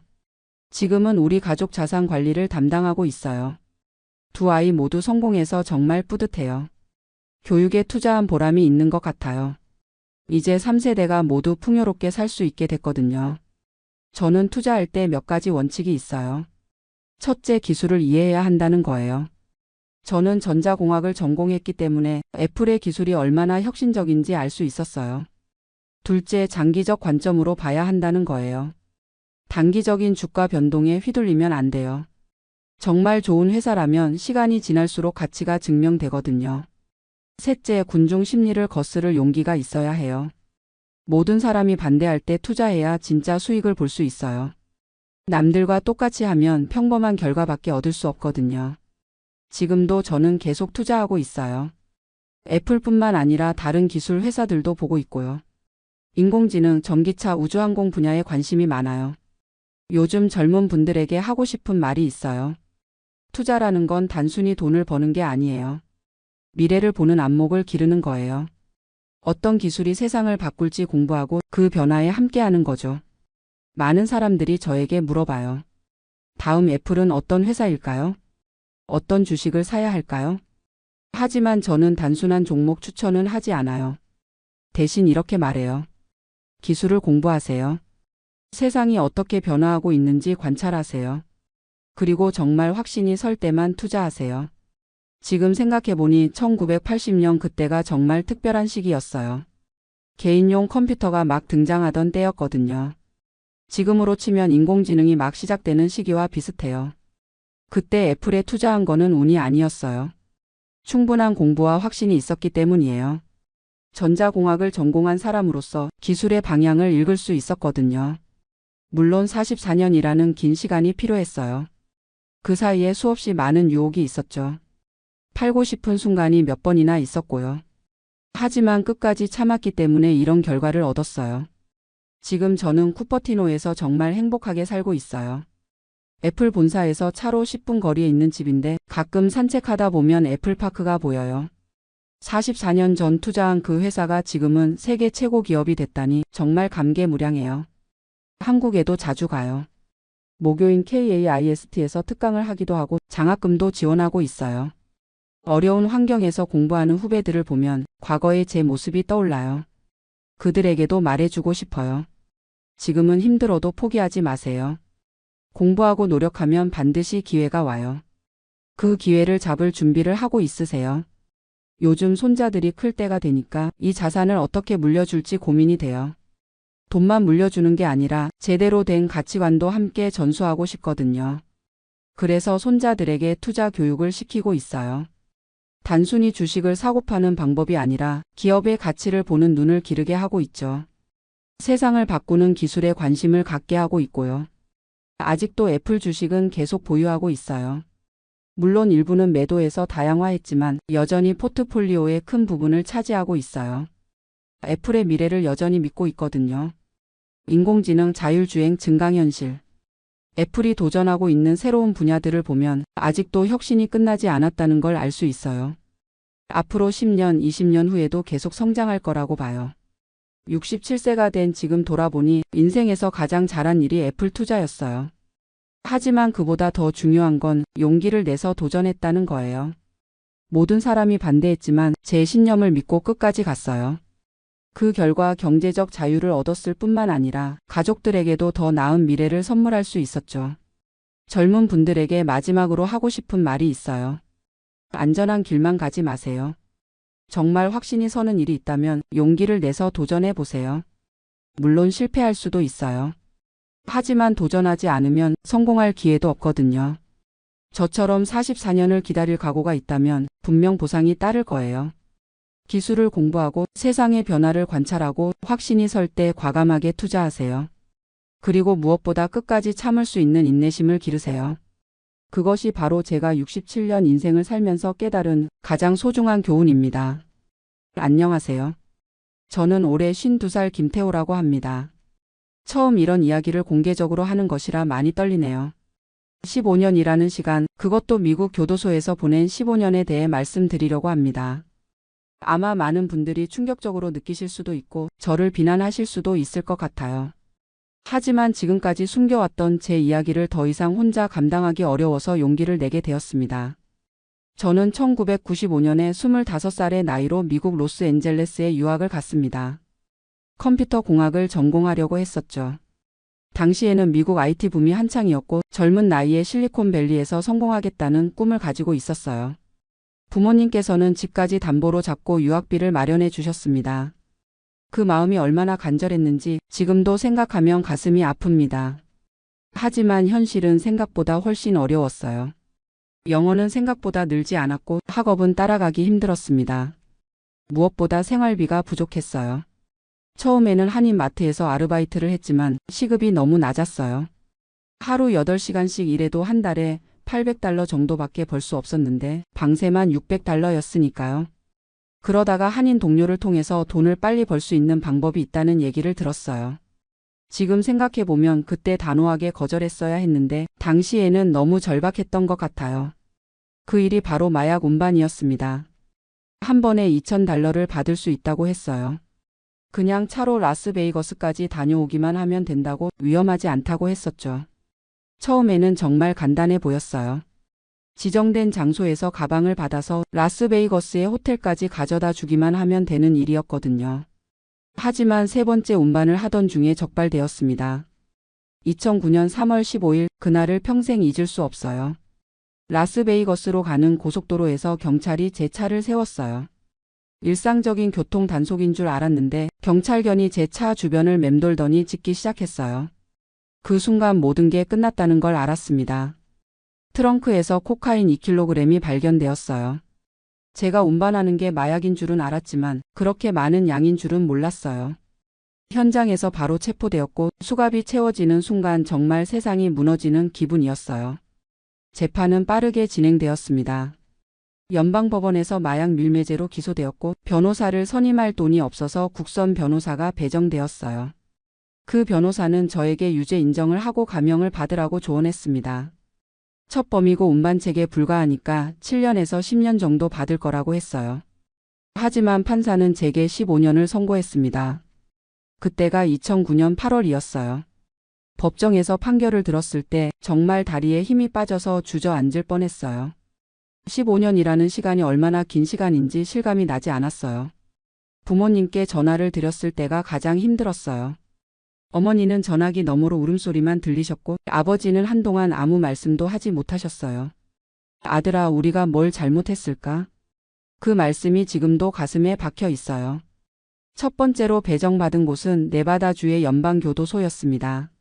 지금은 우리 가족 자산 관리를 담당하고 있어요. 두 아이 모두 성공해서 정말 뿌듯해요. 교육에 투자한 보람이 있는 것 같아요. 이제 3세대가 모두 풍요롭게 살 수 있게 됐거든요. 저는 투자할 때 몇 가지 원칙이 있어요. 첫째, 기술을 이해해야 한다는 거예요. 저는 전자공학을 전공했기 때문에 애플의 기술이 얼마나 혁신적인지 알 수 있었어요. 둘째, 장기적 관점으로 봐야 한다는 거예요. 단기적인 주가 변동에 휘둘리면 안 돼요. 정말 좋은 회사라면 시간이 지날수록 가치가 증명되거든요. 셋째, 군중 심리를 거스를 용기가 있어야 해요. 모든 사람이 반대할 때 투자해야 진짜 수익을 볼 수 있어요. 남들과 똑같이 하면 평범한 결과밖에 얻을 수 없거든요. 지금도 저는 계속 투자하고 있어요. 애플뿐만 아니라 다른 기술 회사들도 보고 있고요. 인공지능, 전기차, 우주항공 분야에 관심이 많아요. 요즘 젊은 분들에게 하고 싶은 말이 있어요. 투자라는 건 단순히 돈을 버는 게 아니에요. 미래를 보는 안목을 기르는 거예요. 어떤 기술이 세상을 바꿀지 공부하고 그 변화에 함께하는 거죠. 많은 사람들이 저에게 물어봐요. 다음 애플은 어떤 회사일까요? 어떤 주식을 사야 할까요? 하지만 저는 단순한 종목 추천은 하지 않아요. 대신 이렇게 말해요. 기술을 공부하세요. 세상이 어떻게 변화하고 있는지 관찰하세요. 그리고 정말 확신이 설 때만 투자하세요. 지금 생각해보니 1980년 그때가 정말 특별한 시기였어요. 개인용 컴퓨터가 막 등장하던 때였거든요. 지금으로 치면 인공지능이 막 시작되는 시기와 비슷해요. 그때 애플에 투자한 거는 운이 아니었어요. 충분한 공부와 확신이 있었기 때문이에요. 전자공학을 전공한 사람으로서 기술의 방향을 읽을 수 있었거든요. 물론 44년이라는 긴 시간이 필요했어요. 그 사이에 수없이 많은 유혹이 있었죠. 팔고 싶은 순간이 몇 번이나 있었고요. 하지만 끝까지 참았기 때문에 이런 결과를 얻었어요. 지금 저는 쿠퍼티노에서 정말 행복하게 살고 있어요. 애플 본사에서 차로 10분 거리에 있는 집인데 가끔 산책하다 보면 애플파크가 보여요. 44년 전 투자한 그 회사가 지금은 세계 최고 기업이 됐다니 정말 감개무량해요. 한국에도 자주 가요. 모교인 KAIST에서 특강을 하기도 하고 장학금도 지원하고 있어요. 어려운 환경에서 공부하는 후배들을 보면 과거의 제 모습이 떠올라요. 그들에게도 말해주고 싶어요. 지금은 힘들어도 포기하지 마세요. 공부하고 노력하면 반드시 기회가 와요. 그 기회를 잡을 준비를 하고 있으세요. 요즘 손자들이 클 때가 되니까 이 자산을 어떻게 물려줄지 고민이 돼요. 돈만 물려주는 게 아니라 제대로 된 가치관도 함께 전수하고 싶거든요. 그래서 손자들에게 투자 교육을 시키고 있어요. 단순히 주식을 사고 파는 방법이 아니라 기업의 가치를 보는 눈을 기르게 하고 있죠. 세상을 바꾸는 기술에 관심을 갖게 하고 있고요. 아직도 애플 주식은 계속 보유하고 있어요. 물론 일부는 매도해서 다양화했지만 여전히 포트폴리오의 큰 부분을 차지하고 있어요. 애플의 미래를 여전히 믿고 있거든요. 인공지능, 자율주행, 증강현실. 애플이 도전하고 있는 새로운 분야들을 보면 아직도 혁신이 끝나지 않았다는 걸 알 수 있어요. 앞으로 10년, 20년 후에도 계속 성장할 거라고 봐요. 67세가 된 지금 돌아보니 인생에서 가장 잘한 일이 애플 투자였어요. 하지만 그보다 더 중요한 건 용기를 내서 도전했다는 거예요. 모든 사람이 반대했지만 제 신념을 믿고 끝까지 갔어요. 그 결과 경제적 자유를 얻었을 뿐만 아니라 가족들에게도 더 나은 미래를 선물할 수 있었죠. 젊은 분들에게 마지막으로 하고 싶은 말이 있어요. 안전한 길만 가지 마세요. 정말 확신이 서는 일이 있다면 용기를 내서 도전해 보세요. 물론 실패할 수도 있어요. 하지만 도전하지 않으면 성공할 기회도 없거든요. 저처럼 44년을 기다릴 각오가 있다면 분명 보상이 따를 거예요. 기술을 공부하고 세상의 변화를 관찰하고 확신이 설 때 과감하게 투자하세요. 그리고 무엇보다 끝까지 참을 수 있는 인내심을 기르세요. 그것이 바로 제가 67년 인생을 살면서 깨달은 가장 소중한 교훈입니다. 안녕하세요. 저는 올해 52살 김태호라고 합니다. 처음 이런 이야기를 공개적으로 하는 것이라 많이 떨리네요. 15년이라는 시간, 그것도 미국 교도소에서 보낸 15년에 대해 말씀드리려고 합니다. 아마 많은 분들이 충격적으로 느끼실 수도 있고 저를 비난하실 수도 있을 것 같아요. 하지만 지금까지 숨겨왔던 제 이야기를 더 이상 혼자 감당하기 어려워서 용기를 내게 되었습니다. 저는 1995년에 25살의 나이로 미국 로스앤젤레스에 유학을 갔습니다. 컴퓨터 공학을 전공하려고 했었죠. 당시에는 미국 IT 붐이 한창이었고 젊은 나이에 실리콘밸리에서 성공하겠다는 꿈을 가지고 있었어요. 부모님께서는 집까지 담보로 잡고 유학비를 마련해 주셨습니다. 그 마음이 얼마나 간절했는지 지금도 생각하면 가슴이 아픕니다. 하지만 현실은 생각보다 훨씬 어려웠어요. 영어는 생각보다 늘지 않았고 학업은 따라가기 힘들었습니다. 무엇보다 생활비가 부족했어요. 처음에는 한인마트에서 아르바이트를 했지만 시급이 너무 낮았어요. 하루 8시간씩 일해도 한 달에 $800 정도밖에 벌 수 없었는데 방세만 $600였으니까요. 그러다가 한인 동료를 통해서 돈을 빨리 벌 수 있는 방법이 있다는 얘기를 들었어요. 지금 생각해보면 그때 단호하게 거절했어야 했는데 당시에는 너무 절박했던 것 같아요. 그 일이 바로 마약 운반이었습니다. 한 번에 $2000를 받을 수 있다고 했어요. 그냥 차로 라스베이거스까지 다녀오기만 하면 된다고 위험하지 않다고 했었죠. 처음에는 정말 간단해 보였어요. 지정된 장소에서 가방을 받아서 라스베이거스의 호텔까지 가져다 주기만 하면 되는 일이었거든요. 하지만 세 번째 운반을 하던 중에 적발되었습니다. 2009년 3월 15일 그날을 평생 잊을 수 없어요. 라스베이거스로 가는 고속도로에서 경찰이 제 차를 세웠어요. 일상적인 교통 단속인 줄 알았는데 경찰견이 제 차 주변을 맴돌더니 짖기 시작했어요. 그 순간 모든 게 끝났다는 걸 알았습니다. 트렁크에서 코카인 2kg이 발견되었어요. 제가 운반하는 게 마약인 줄은 알았지만 그렇게 많은 양인 줄은 몰랐어요. 현장에서 바로 체포되었고 수갑이 채워지는 순간 정말 세상이 무너지는 기분이었어요. 재판은 빠르게 진행되었습니다. 연방법원에서 마약 밀매죄로 기소되었고 변호사를 선임할 돈이 없어서 국선 변호사가 배정되었어요. 그 변호사는 저에게 유죄 인정을 하고 감형을 받으라고 조언했습니다. 첫 범이고 운반책에 불과하니까 7년에서 10년 정도 받을 거라고 했어요. 하지만 판사는 제게 15년을 선고했습니다. 그때가 2009년 8월이었어요. 법정에서 판결을 들었을 때 정말 다리에 힘이 빠져서 주저앉을 뻔했어요. 15년이라는 시간이 얼마나 긴 시간인지 실감이 나지 않았어요. 부모님께 전화를 드렸을 때가 가장 힘들었어요. 어머니는 전화기 너머로 울음소리만 들리셨고 아버지는 한동안 아무 말씀도 하지 못하셨어요. 아들아, 우리가 뭘 잘못했을까? 그 말씀이 지금도 가슴에 박혀 있어요. 첫 번째로 배정받은 곳은 네바다주의 연방교도소였습니다.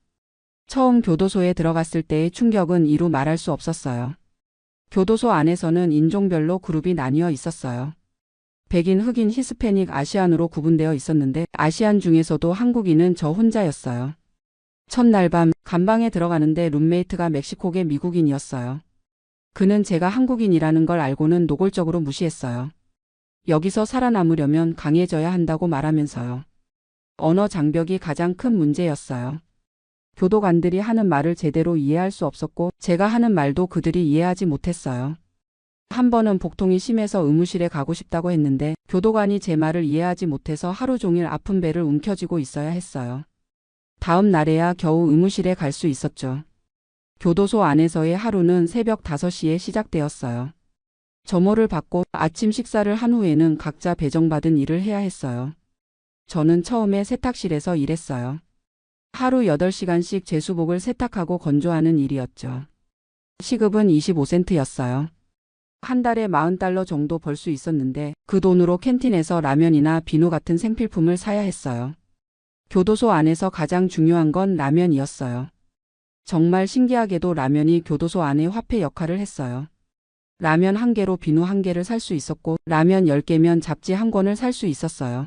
처음 교도소에 들어갔을 때의 충격은 이루 말할 수 없었어요. 교도소 안에서는 인종별로 그룹이 나뉘어 있었어요. 백인, 흑인, 히스패닉, 아시안으로 구분되어 있었는데 아시안 중에서도 한국인은 저 혼자였어요. 첫날 밤 감방에 들어가는데 룸메이트가 멕시코계 미국인이었어요. 그는 제가 한국인이라는 걸 알고는 노골적으로 무시했어요. 여기서 살아남으려면 강해져야 한다고 말하면서요. 언어 장벽이 가장 큰 문제였어요. 교도관들이 하는 말을 제대로 이해할 수 없었고 제가 하는 말도 그들이 이해하지 못했어요. 한 번은 복통이 심해서 의무실에 가고 싶다고 했는데 교도관이 제 말을 이해하지 못해서 하루 종일 아픈 배를 움켜쥐고 있어야 했어요. 다음 날에야 겨우 의무실에 갈 수 있었죠. 교도소 안에서의 하루는 새벽 5시에 시작되었어요. 점호를 받고 아침 식사를 한 후에는 각자 배정받은 일을 해야 했어요. 저는 처음에 세탁실에서 일했어요. 하루 8시간씩 제수복을 세탁하고 건조하는 일이었죠. 시급은 25센트였어요. 한 달에 40달러 정도 벌 수 있었는데 그 돈으로 캔틴에서 라면이나 비누 같은 생필품을 사야 했어요. 교도소 안에서 가장 중요한 건 라면이었어요. 정말 신기하게도 라면이 교도소 안의 화폐 역할을 했어요. 라면 1개로 비누 1개를 살 수 있었고 라면 10개면 잡지 1권을 살 수 있었어요.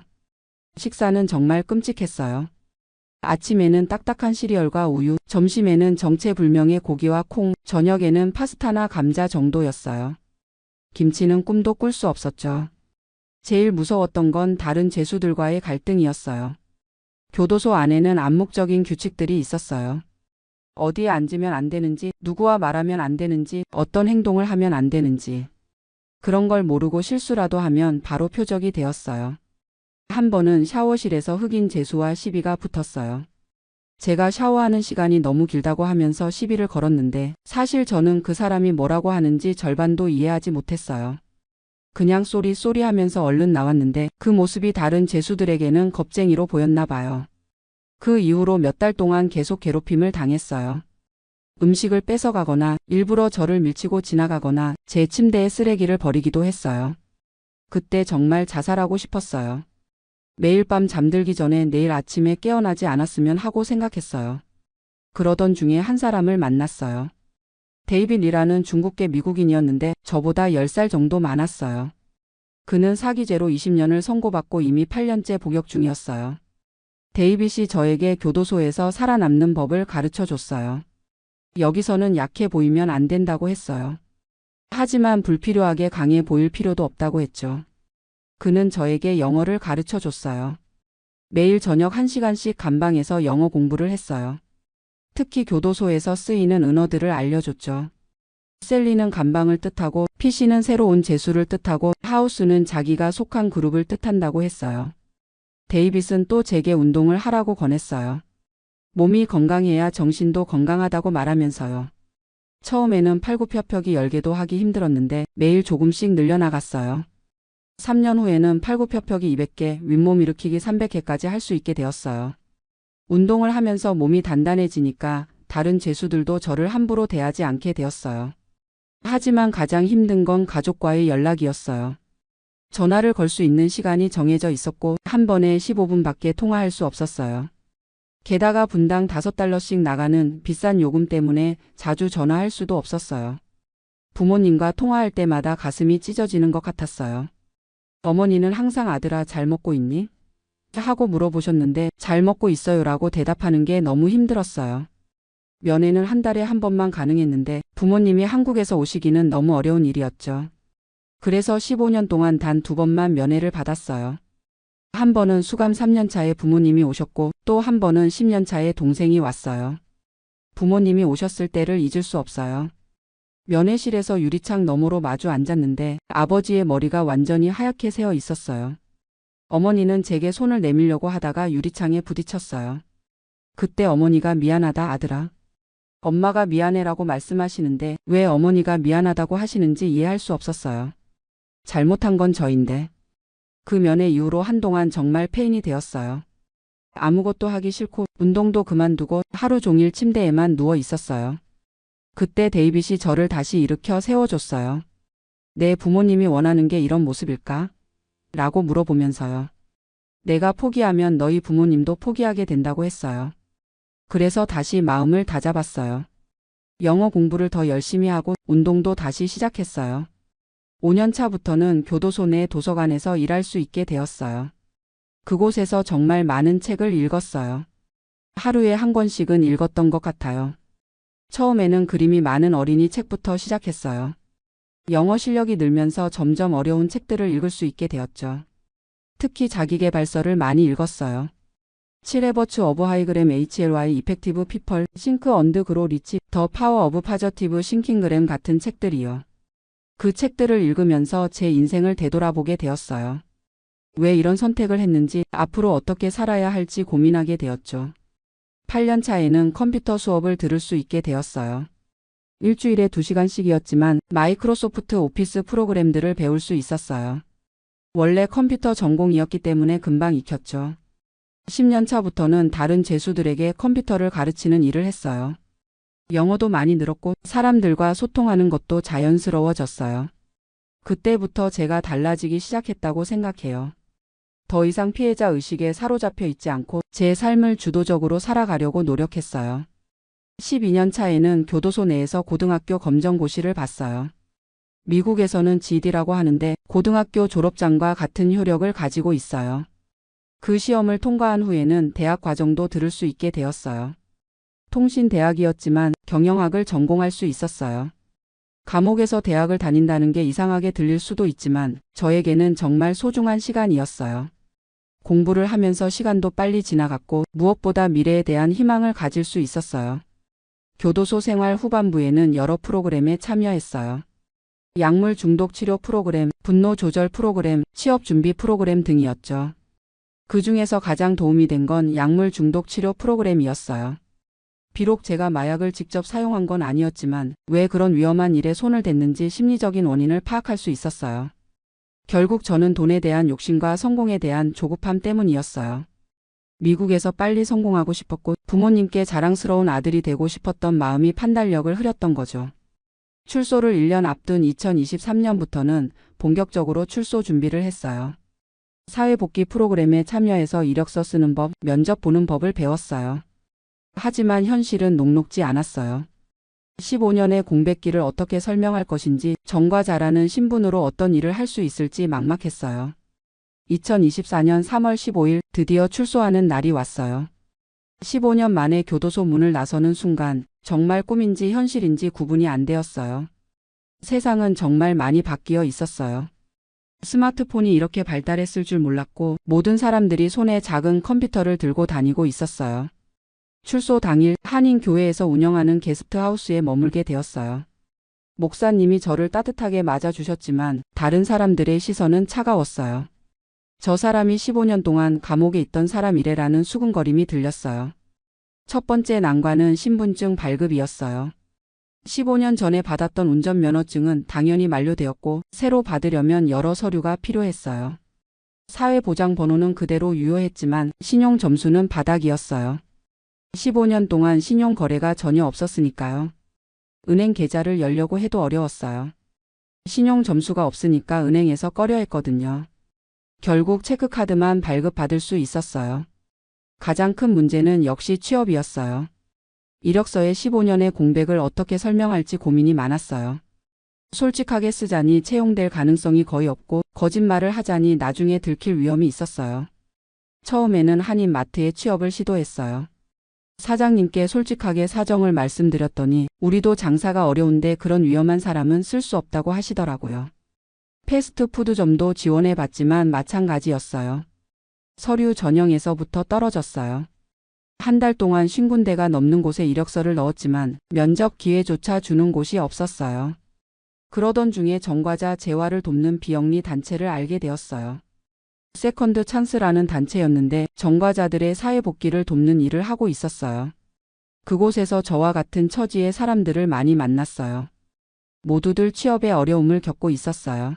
식사는 정말 끔찍했어요. 아침에는 딱딱한 시리얼과 우유, 점심에는 정체불명의 고기와 콩, 저녁에는 파스타나 감자 정도였어요. 김치는 꿈도 꿀 수 없었죠. 제일 무서웠던 건 다른 죄수들과의 갈등이었어요. 교도소 안에는 암묵적인 규칙들이 있었어요. 어디에 앉으면 안 되는지, 누구와 말하면 안 되는지, 어떤 행동을 하면 안 되는지. 그런 걸 모르고 실수라도 하면 바로 표적이 되었어요. 한 번은 샤워실에서 흑인 죄수와 시비가 붙었어요. 제가 샤워하는 시간이 너무 길다고 하면서 시비를 걸었는데 사실 저는 그 사람이 뭐라고 하는지 절반도 이해하지 못했어요. 그냥 쏘리 하면서 얼른 나왔는데 그 모습이 다른 죄수들에게는 겁쟁이로 보였나 봐요. 그 이후로 몇 달 동안 계속 괴롭힘을 당했어요. 음식을 뺏어가거나 일부러 저를 밀치고 지나가거나 제 침대에 쓰레기를 버리기도 했어요. 그때 정말 자살하고 싶었어요. 매일 밤 잠들기 전에 내일 아침에 깨어나지 않았으면 하고 생각했어요. 그러던 중에 한 사람을 만났어요. 데이빗 리라는 중국계 미국인이었는데 저보다 10살 정도 많았어요. 그는 사기죄로 20년을 선고받고 이미 8년째 복역 중이었어요. 데이빗이 저에게 교도소에서 살아남는 법을 가르쳐 줬어요. 여기서는 약해 보이면 안 된다고 했어요. 하지만 불필요하게 강해 보일 필요도 없다고 했죠. 그는 저에게 영어를 가르쳐 줬어요. 매일 저녁 1시간씩 감방에서 영어 공부를 했어요. 특히 교도소에서 쓰이는 은어들을 알려줬죠. 셀리는 감방을 뜻하고 피시는 새로운 죄수를 뜻하고 하우스는 자기가 속한 그룹을 뜻한다고 했어요. 데이빗은 또 제게 운동을 하라고 권했어요. 몸이 건강해야 정신도 건강하다고 말하면서요. 처음에는 팔굽혀펴기 10개도 하기 힘들었는데 매일 조금씩 늘려나갔어요. 3년 후에는 팔굽혀펴기 200개, 윗몸 일으키기 300개까지 할 수 있게 되었어요. 운동을 하면서 몸이 단단해지니까 다른 죄수들도 저를 함부로 대하지 않게 되었어요. 하지만 가장 힘든 건 가족과의 연락이었어요. 전화를 걸 수 있는 시간이 정해져 있었고 한 번에 15분밖에 통화할 수 없었어요. 게다가 분당 5달러씩 나가는 비싼 요금 때문에 자주 전화할 수도 없었어요. 부모님과 통화할 때마다 가슴이 찢어지는 것 같았어요. 어머니는 항상 아들아 잘 먹고 있니? 하고 물어보셨는데 잘 먹고 있어요라고 대답하는 게 너무 힘들었어요. 면회는 한 달에 한 번만 가능했는데 부모님이 한국에서 오시기는 너무 어려운 일이었죠. 그래서 15년 동안 단 2번만 면회를 받았어요. 한 번은 수감 3년 차에 부모님이 오셨고 또 한 번은 10년 차에 동생이 왔어요. 부모님이 오셨을 때를 잊을 수 없어요. 면회실에서 유리창 너머로 마주 앉았는데 아버지의 머리가 완전히 하얗게 새어 있었어요. 어머니는 제게 손을 내밀려고 하다가 유리창에 부딪혔어요. 그때 어머니가 미안하다 아들아. 엄마가 미안해라고 말씀하시는데 왜 어머니가 미안하다고 하시는지 이해할 수 없었어요. 잘못한 건 저인데. 그 면회 이후로 한동안 정말 폐인이 되었어요. 아무것도 하기 싫고 운동도 그만두고 하루 종일 침대에만 누워 있었어요. 그때 데이빗이 저를 다시 일으켜 세워줬어요. 내 부모님이 원하는 게 이런 모습일까? 라고 물어보면서요. 내가 포기하면 너희 부모님도 포기하게 된다고 했어요. 그래서 다시 마음을 다잡았어요. 영어 공부를 더 열심히 하고 운동도 다시 시작했어요. 5년 차부터는 교도소 내 도서관에서 일할 수 있게 되었어요. 그곳에서 정말 많은 책을 읽었어요. 하루에 한 권씩은 읽었던 것 같아요. 처음에는 그림이 많은 어린이 책부터 시작했어요. 영어 실력이 늘면서 점점 어려운 책들을 읽을 수 있게 되었죠. 특히 자기계발서를 많이 읽었어요. 7해버츠 어브 하이그램 HLY 이펙티브 피펄, 싱크 언드 그로 리치, 더 파워 어브 파저티브 싱킹그램 같은 책들이요. 그 책들을 읽으면서 제 인생을 되돌아보게 되었어요. 왜 이런 선택을 했는지, 앞으로 어떻게 살아야 할지 고민하게 되었죠. 8년 차에는 컴퓨터 수업을 들을 수 있게 되었어요. 일주일에 2시간씩이었지만 마이크로소프트 오피스 프로그램들을 배울 수 있었어요. 원래 컴퓨터 전공이었기 때문에 금방 익혔죠. 10년 차부터는 다른 재수들에게 컴퓨터를 가르치는 일을 했어요. 영어도 많이 늘었고 사람들과 소통하는 것도 자연스러워졌어요. 그때부터 제가 달라지기 시작했다고 생각해요. 더 이상 피해자 의식에 사로잡혀 있지 않고 제 삶을 주도적으로 살아가려고 노력했어요. 12년 차에는 교도소 내에서 고등학교 검정고시를 봤어요. 미국에서는 GED라고 하는데 고등학교 졸업장과 같은 효력을 가지고 있어요. 그 시험을 통과한 후에는 대학 과정도 들을 수 있게 되었어요. 통신대학이었지만 경영학을 전공할 수 있었어요. 감옥에서 대학을 다닌다는 게 이상하게 들릴 수도 있지만 저에게는 정말 소중한 시간이었어요. 공부를 하면서 시간도 빨리 지나갔고 무엇보다 미래에 대한 희망을 가질 수 있었어요. 교도소 생활 후반부에는 여러 프로그램에 참여했어요. 약물 중독 치료 프로그램, 분노 조절 프로그램, 취업 준비 프로그램 등이었죠. 그 중에서 가장 도움이 된 건 약물 중독 치료 프로그램이었어요. 비록 제가 마약을 직접 사용한 건 아니었지만 왜 그런 위험한 일에 손을 댔는지 심리적인 원인을 파악할 수 있었어요. 결국 저는 돈에 대한 욕심과 성공에 대한 조급함 때문이었어요. 미국에서 빨리 성공하고 싶었고 부모님께 자랑스러운 아들이 되고 싶었던 마음이 판단력을 흐렸던 거죠. 출소를 1년 앞둔 2023년부터는 본격적으로 출소 준비를 했어요. 사회복귀 프로그램에 참여해서 이력서 쓰는 법, 면접 보는 법을 배웠어요. 하지만 현실은 녹록지 않았어요. 15년의 공백기를 어떻게 설명할 것인지, 전과자라는 신분으로 어떤 일을 할 수 있을지 막막했어요. 2024년 3월 15일 드디어 출소하는 날이 왔어요. 15년 만에 교도소 문을 나서는 순간 정말 꿈인지 현실인지 구분이 안 되었어요. 세상은 정말 많이 바뀌어 있었어요. 스마트폰이 이렇게 발달했을 줄 몰랐고 모든 사람들이 손에 작은 컴퓨터를 들고 다니고 있었어요. 출소 당일 한인교회에서 운영하는 게스트하우스에 머물게 되었어요. 목사님이 저를 따뜻하게 맞아주셨지만 다른 사람들의 시선은 차가웠어요. 저 사람이 15년 동안 감옥에 있던 사람이래라는 수군거림이 들렸어요. 첫 번째 난관은 신분증 발급이었어요. 15년 전에 받았던 운전면허증은 당연히 만료되었고 새로 받으려면 여러 서류가 필요했어요. 사회보장번호는 그대로 유효했지만 신용점수는 바닥이었어요. 15년 동안 신용거래가 전혀 없었으니까요. 은행 계좌를 열려고 해도 어려웠어요. 신용점수가 없으니까 은행에서 꺼려했거든요. 결국 체크카드만 발급받을 수 있었어요. 가장 큰 문제는 역시 취업이었어요. 이력서에 15년의 공백을 어떻게 설명할지 고민이 많았어요. 솔직하게 쓰자니 채용될 가능성이 거의 없고 거짓말을 하자니 나중에 들킬 위험이 있었어요. 처음에는 한인 마트에 취업을 시도했어요. 사장님께 솔직하게 사정을 말씀드렸더니 우리도 장사가 어려운데 그런 위험한 사람은 쓸 수 없다고 하시더라고요. 패스트푸드점도 지원해봤지만 마찬가지였어요. 서류 전형에서부터 떨어졌어요. 한 달 동안 50군데가 넘는 곳에 이력서를 넣었지만 면접 기회조차 주는 곳이 없었어요. 그러던 중에 전과자 재활을 돕는 비영리 단체를 알게 되었어요. 세컨드 찬스라는 단체였는데 전과자들의 사회복귀를 돕는 일을 하고 있었어요. 그곳에서 저와 같은 처지의 사람들을 많이 만났어요. 모두들 취업에 어려움을 겪고 있었어요.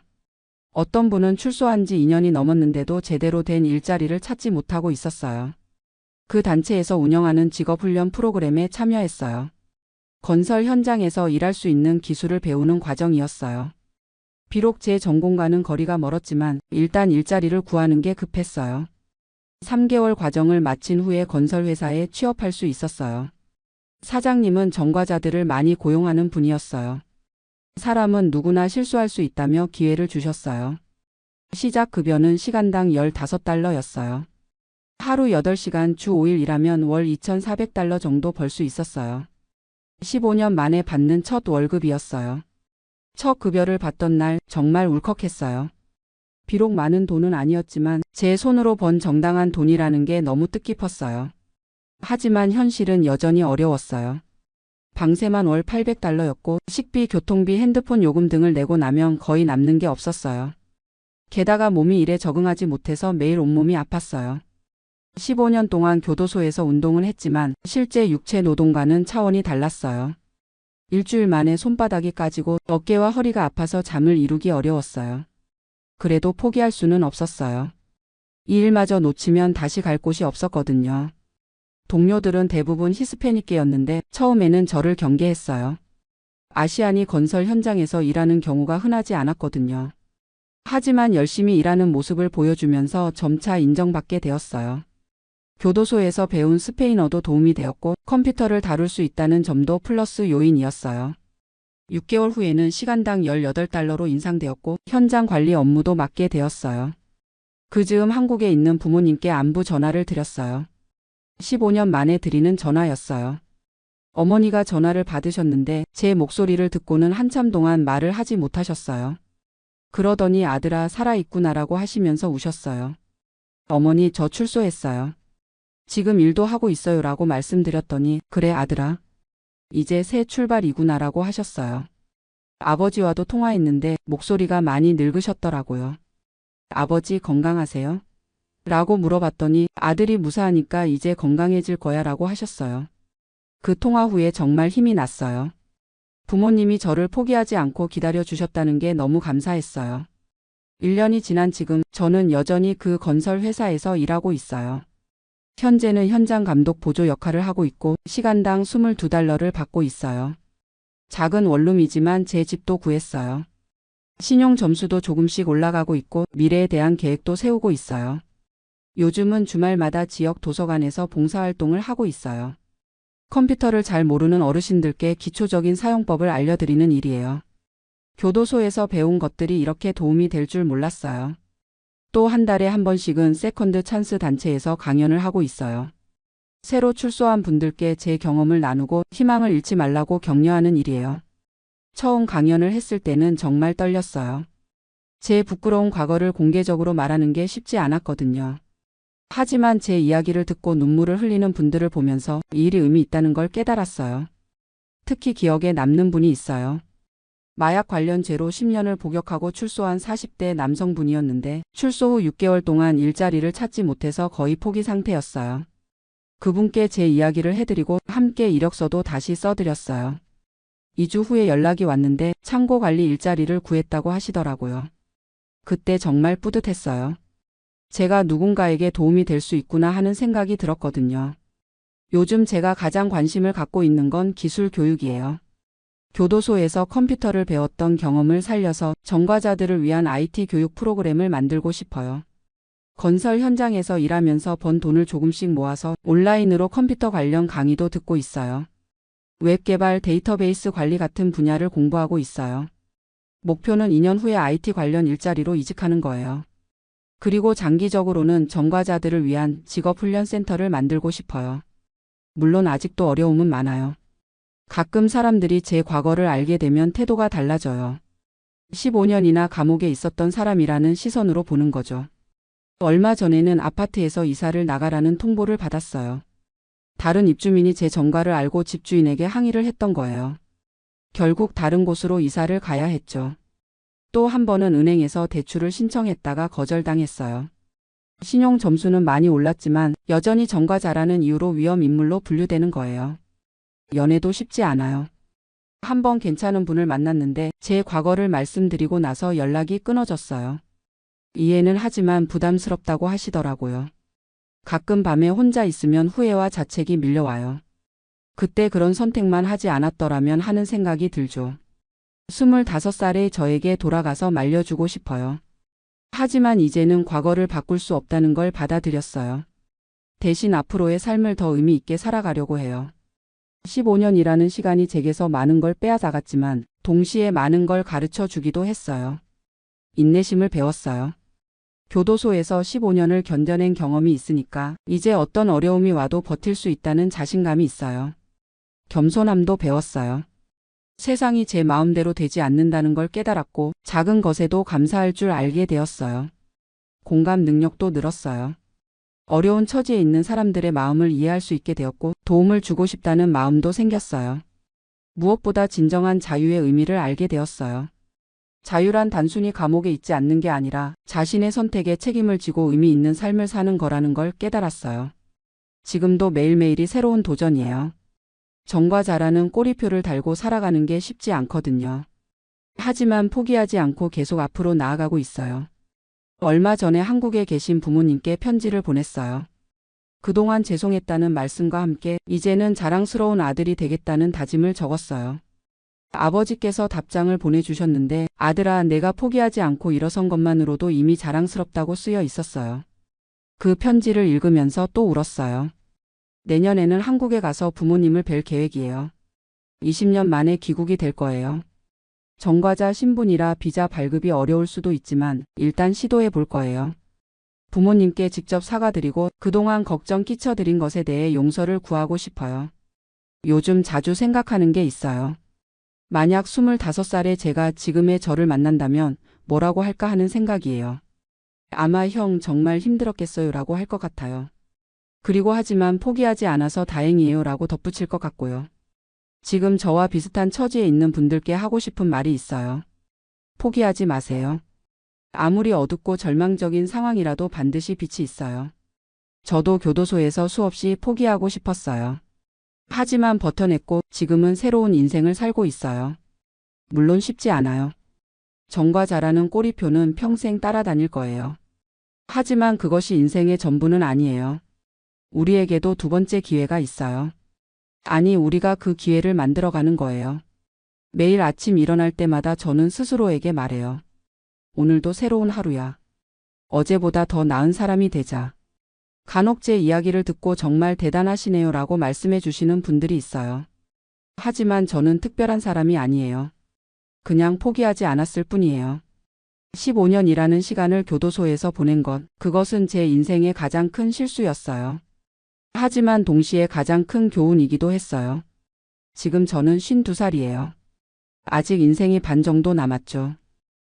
어떤 분은 출소한 지 2년이 넘었는데도 제대로 된 일자리를 찾지 못하고 있었어요. 그 단체에서 운영하는 직업훈련 프로그램에 참여했어요. 건설 현장에서 일할 수 있는 기술을 배우는 과정이었어요. 비록 제 전공과는 거리가 멀었지만 일단 일자리를 구하는 게 급했어요. 3개월 과정을 마친 후에 건설회사에 취업할 수 있었어요. 사장님은 전과자들을 많이 고용하는 분이었어요. 사람은 누구나 실수할 수 있다며 기회를 주셨어요. 시작 급여는 시간당 15달러였어요. 하루 8시간 주 5일 일하면 월 2,400달러 정도 벌 수 있었어요. 15년 만에 받는 첫 월급이었어요. 첫 급여를 받던 날 정말 울컥했어요. 비록 많은 돈은 아니었지만 제 손으로 번 정당한 돈이라는 게 너무 뜻깊었어요. 하지만 현실은 여전히 어려웠어요. 방세만 월 $800였고 식비, 교통비, 핸드폰 요금 등을 내고 나면 거의 남는 게 없었어요. 게다가 몸이 일에 적응하지 못해서 매일 온몸이 아팠어요. 15년 동안 교도소에서 운동을 했지만 실제 육체 노동과는 차원이 달랐어요. 일주일 만에 손바닥이 까지고 어깨와 허리가 아파서 잠을 이루기 어려웠어요. 그래도 포기할 수는 없었어요. 이 일마저 놓치면 다시 갈 곳이 없었거든요. 동료들은 대부분 히스패닉계였는데 처음에는 저를 경계했어요. 아시안이 건설 현장에서 일하는 경우가 흔하지 않았거든요. 하지만 열심히 일하는 모습을 보여주면서 점차 인정받게 되었어요. 교도소에서 배운 스페인어도 도움이 되었고 컴퓨터를 다룰 수 있다는 점도 플러스 요인이었어요. 6개월 후에는 시간당 $18로 인상되었고 현장 관리 업무도 맡게 되었어요. 그 즈음 한국에 있는 부모님께 안부 전화를 드렸어요. 15년 만에 드리는 전화였어요. 어머니가 전화를 받으셨는데 제 목소리를 듣고는 한참 동안 말을 하지 못하셨어요. 그러더니 아들아 살아있구나라고 하시면서 우셨어요. 어머니 저 출소했어요. 지금 일도 하고 있어요 라고 말씀드렸더니 그래 아들아. 이제 새 출발이구나라고 하셨어요. 아버지와도 통화했는데 목소리가 많이 늙으셨더라고요. 아버지 건강하세요? 라고 물어봤더니 아들이 무사하니까 이제 건강해질 거야 라고 하셨어요. 그 통화 후에 정말 힘이 났어요. 부모님이 저를 포기하지 않고 기다려 주셨다는 게 너무 감사했어요. 1년이 지난 지금 저는 여전히 그 건설 회사에서 일하고 있어요. 현재는 현장 감독 보조 역할을 하고 있고 시간당 $22를 받고 있어요. 작은 원룸이지만 제 집도 구했어요. 신용 점수도 조금씩 올라가고 있고 미래에 대한 계획도 세우고 있어요. 요즘은 주말마다 지역 도서관에서 봉사활동을 하고 있어요. 컴퓨터를 잘 모르는 어르신들께 기초적인 사용법을 알려드리는 일이에요. 교도소에서 배운 것들이 이렇게 도움이 될 줄 몰랐어요. 또 한 달에 한 번씩은 세컨드 찬스 단체에서 강연을 하고 있어요. 새로 출소한 분들께 제 경험을 나누고 희망을 잃지 말라고 격려하는 일이에요. 처음 강연을 했을 때는 정말 떨렸어요. 제 부끄러운 과거를 공개적으로 말하는 게 쉽지 않았거든요. 하지만 제 이야기를 듣고 눈물을 흘리는 분들을 보면서 이 일이 의미 있다는 걸 깨달았어요. 특히 기억에 남는 분이 있어요. 마약 관련 죄로 10년을 복역하고 출소한 40대 남성분이었는데 출소 후 6개월 동안 일자리를 찾지 못해서 거의 포기 상태였어요. 그분께 제 이야기를 해드리고 함께 이력서도 다시 써드렸어요. 2주 후에 연락이 왔는데 창고관리 일자리를 구했다고 하시더라고요. 그때 정말 뿌듯했어요. 제가 누군가에게 도움이 될 수 있구나 하는 생각이 들었거든요. 요즘 제가 가장 관심을 갖고 있는 건 기술 교육이에요. 교도소에서 컴퓨터를 배웠던 경험을 살려서 전과자들을 위한 IT 교육 프로그램을 만들고 싶어요. 건설 현장에서 일하면서 번 돈을 조금씩 모아서 온라인으로 컴퓨터 관련 강의도 듣고 있어요. 웹 개발, 데이터베이스 관리 같은 분야를 공부하고 있어요. 목표는 2년 후에 IT 관련 일자리로 이직하는 거예요. 그리고 장기적으로는 전과자들을 위한 직업훈련센터를 만들고 싶어요. 물론 아직도 어려움은 많아요. 가끔 사람들이 제 과거를 알게 되면 태도가 달라져요. 15년이나 감옥에 있었던 사람이라는 시선으로 보는 거죠. 얼마 전에는 아파트에서 이사를 나가라는 통보를 받았어요. 다른 입주민이 제 전과를 알고 집주인에게 항의를 했던 거예요. 결국 다른 곳으로 이사를 가야 했죠. 또 한 번은 은행에서 대출을 신청했다가 거절당했어요. 신용 점수는 많이 올랐지만 여전히 전과자라는 이유로 위험 인물로 분류되는 거예요. 연애도 쉽지 않아요. 한 번 괜찮은 분을 만났는데 제 과거를 말씀드리고 나서 연락이 끊어졌어요. 이해는 하지만 부담스럽다고 하시더라고요. 가끔 밤에 혼자 있으면 후회와 자책이 밀려와요. 그때 그런 선택만 하지 않았더라면 하는 생각이 들죠. 25살의 저에게 돌아가서 말려주고 싶어요. 하지만 이제는 과거를 바꿀 수 없다는 걸 받아들였어요. 대신 앞으로의 삶을 더 의미 있게 살아가려고 해요. 15년이라는 시간이 제게서 많은 걸 빼앗아갔지만 동시에 많은 걸 가르쳐 주기도 했어요. 인내심을 배웠어요. 교도소에서 15년을 견뎌낸 경험이 있으니까 이제 어떤 어려움이 와도 버틸 수 있다는 자신감이 있어요. 겸손함도 배웠어요. 세상이 제 마음대로 되지 않는다는 걸 깨달았고 작은 것에도 감사할 줄 알게 되었어요. 공감 능력도 늘었어요. 어려운 처지에 있는 사람들의 마음을 이해할 수 있게 되었고 도움을 주고 싶다는 마음도 생겼어요. 무엇보다 진정한 자유의 의미를 알게 되었어요. 자유란 단순히 감옥에 있지 않는 게 아니라 자신의 선택에 책임을 지고 의미 있는 삶을 사는 거라는 걸 깨달았어요. 지금도 매일매일이 새로운 도전이에요. 정과 자라는 꼬리표를 달고 살아가는 게 쉽지 않거든요. 하지만 포기하지 않고 계속 앞으로 나아가고 있어요. 얼마 전에 한국에 계신 부모님께 편지를 보냈어요. 그동안 죄송했다는 말씀과 함께 이제는 자랑스러운 아들이 되겠다는 다짐을 적었어요. 아버지께서 답장을 보내주셨는데 아들아, 내가 포기하지 않고 일어선 것만으로도 이미 자랑스럽다고 쓰여 있었어요. 그 편지를 읽으면서 또 울었어요. 내년에는 한국에 가서 부모님을 뵐 계획이에요. 20년 만에 귀국이 될 거예요. 정과자 신분이라 비자 발급이 어려울 수도 있지만 일단 시도해 볼 거예요. 부모님께 직접 사과드리고 그동안 걱정 끼쳐드린 것에 대해 용서를 구하고 싶어요. 요즘 자주 생각하는 게 있어요. 만약 25살에 제가 지금의 저를 만난다면 뭐라고 할까 하는 생각이에요. 아마 형 정말 힘들었겠어요 라고 할 것 같아요. 그리고 하지만 포기하지 않아서 다행이에요 라고 덧붙일 것 같고요. 지금 저와 비슷한 처지에 있는 분들께 하고 싶은 말이 있어요. 포기하지 마세요. 아무리 어둡고 절망적인 상황이라도 반드시 빛이 있어요. 저도 교도소에서 수없이 포기하고 싶었어요. 하지만 버텨냈고 지금은 새로운 인생을 살고 있어요. 물론 쉽지 않아요. 정과 자라는 꼬리표는 평생 따라다닐 거예요. 하지만 그것이 인생의 전부는 아니에요. 우리에게도 두 번째 기회가 있어요. 아니, 우리가 그 기회를 만들어가는 거예요. 매일 아침 일어날 때마다 저는 스스로에게 말해요. 오늘도 새로운 하루야. 어제보다 더 나은 사람이 되자. 간혹 제 이야기를 듣고 정말 대단하시네요 라고 말씀해 주시는 분들이 있어요. 하지만 저는 특별한 사람이 아니에요. 그냥 포기하지 않았을 뿐이에요. 15년이라는 시간을 교도소에서 보낸 것, 그것은 제 인생의 가장 큰 실수였어요. 하지만 동시에 가장 큰 교훈이기도 했어요. 지금 저는 52살이에요. 아직 인생이 반 정도 남았죠.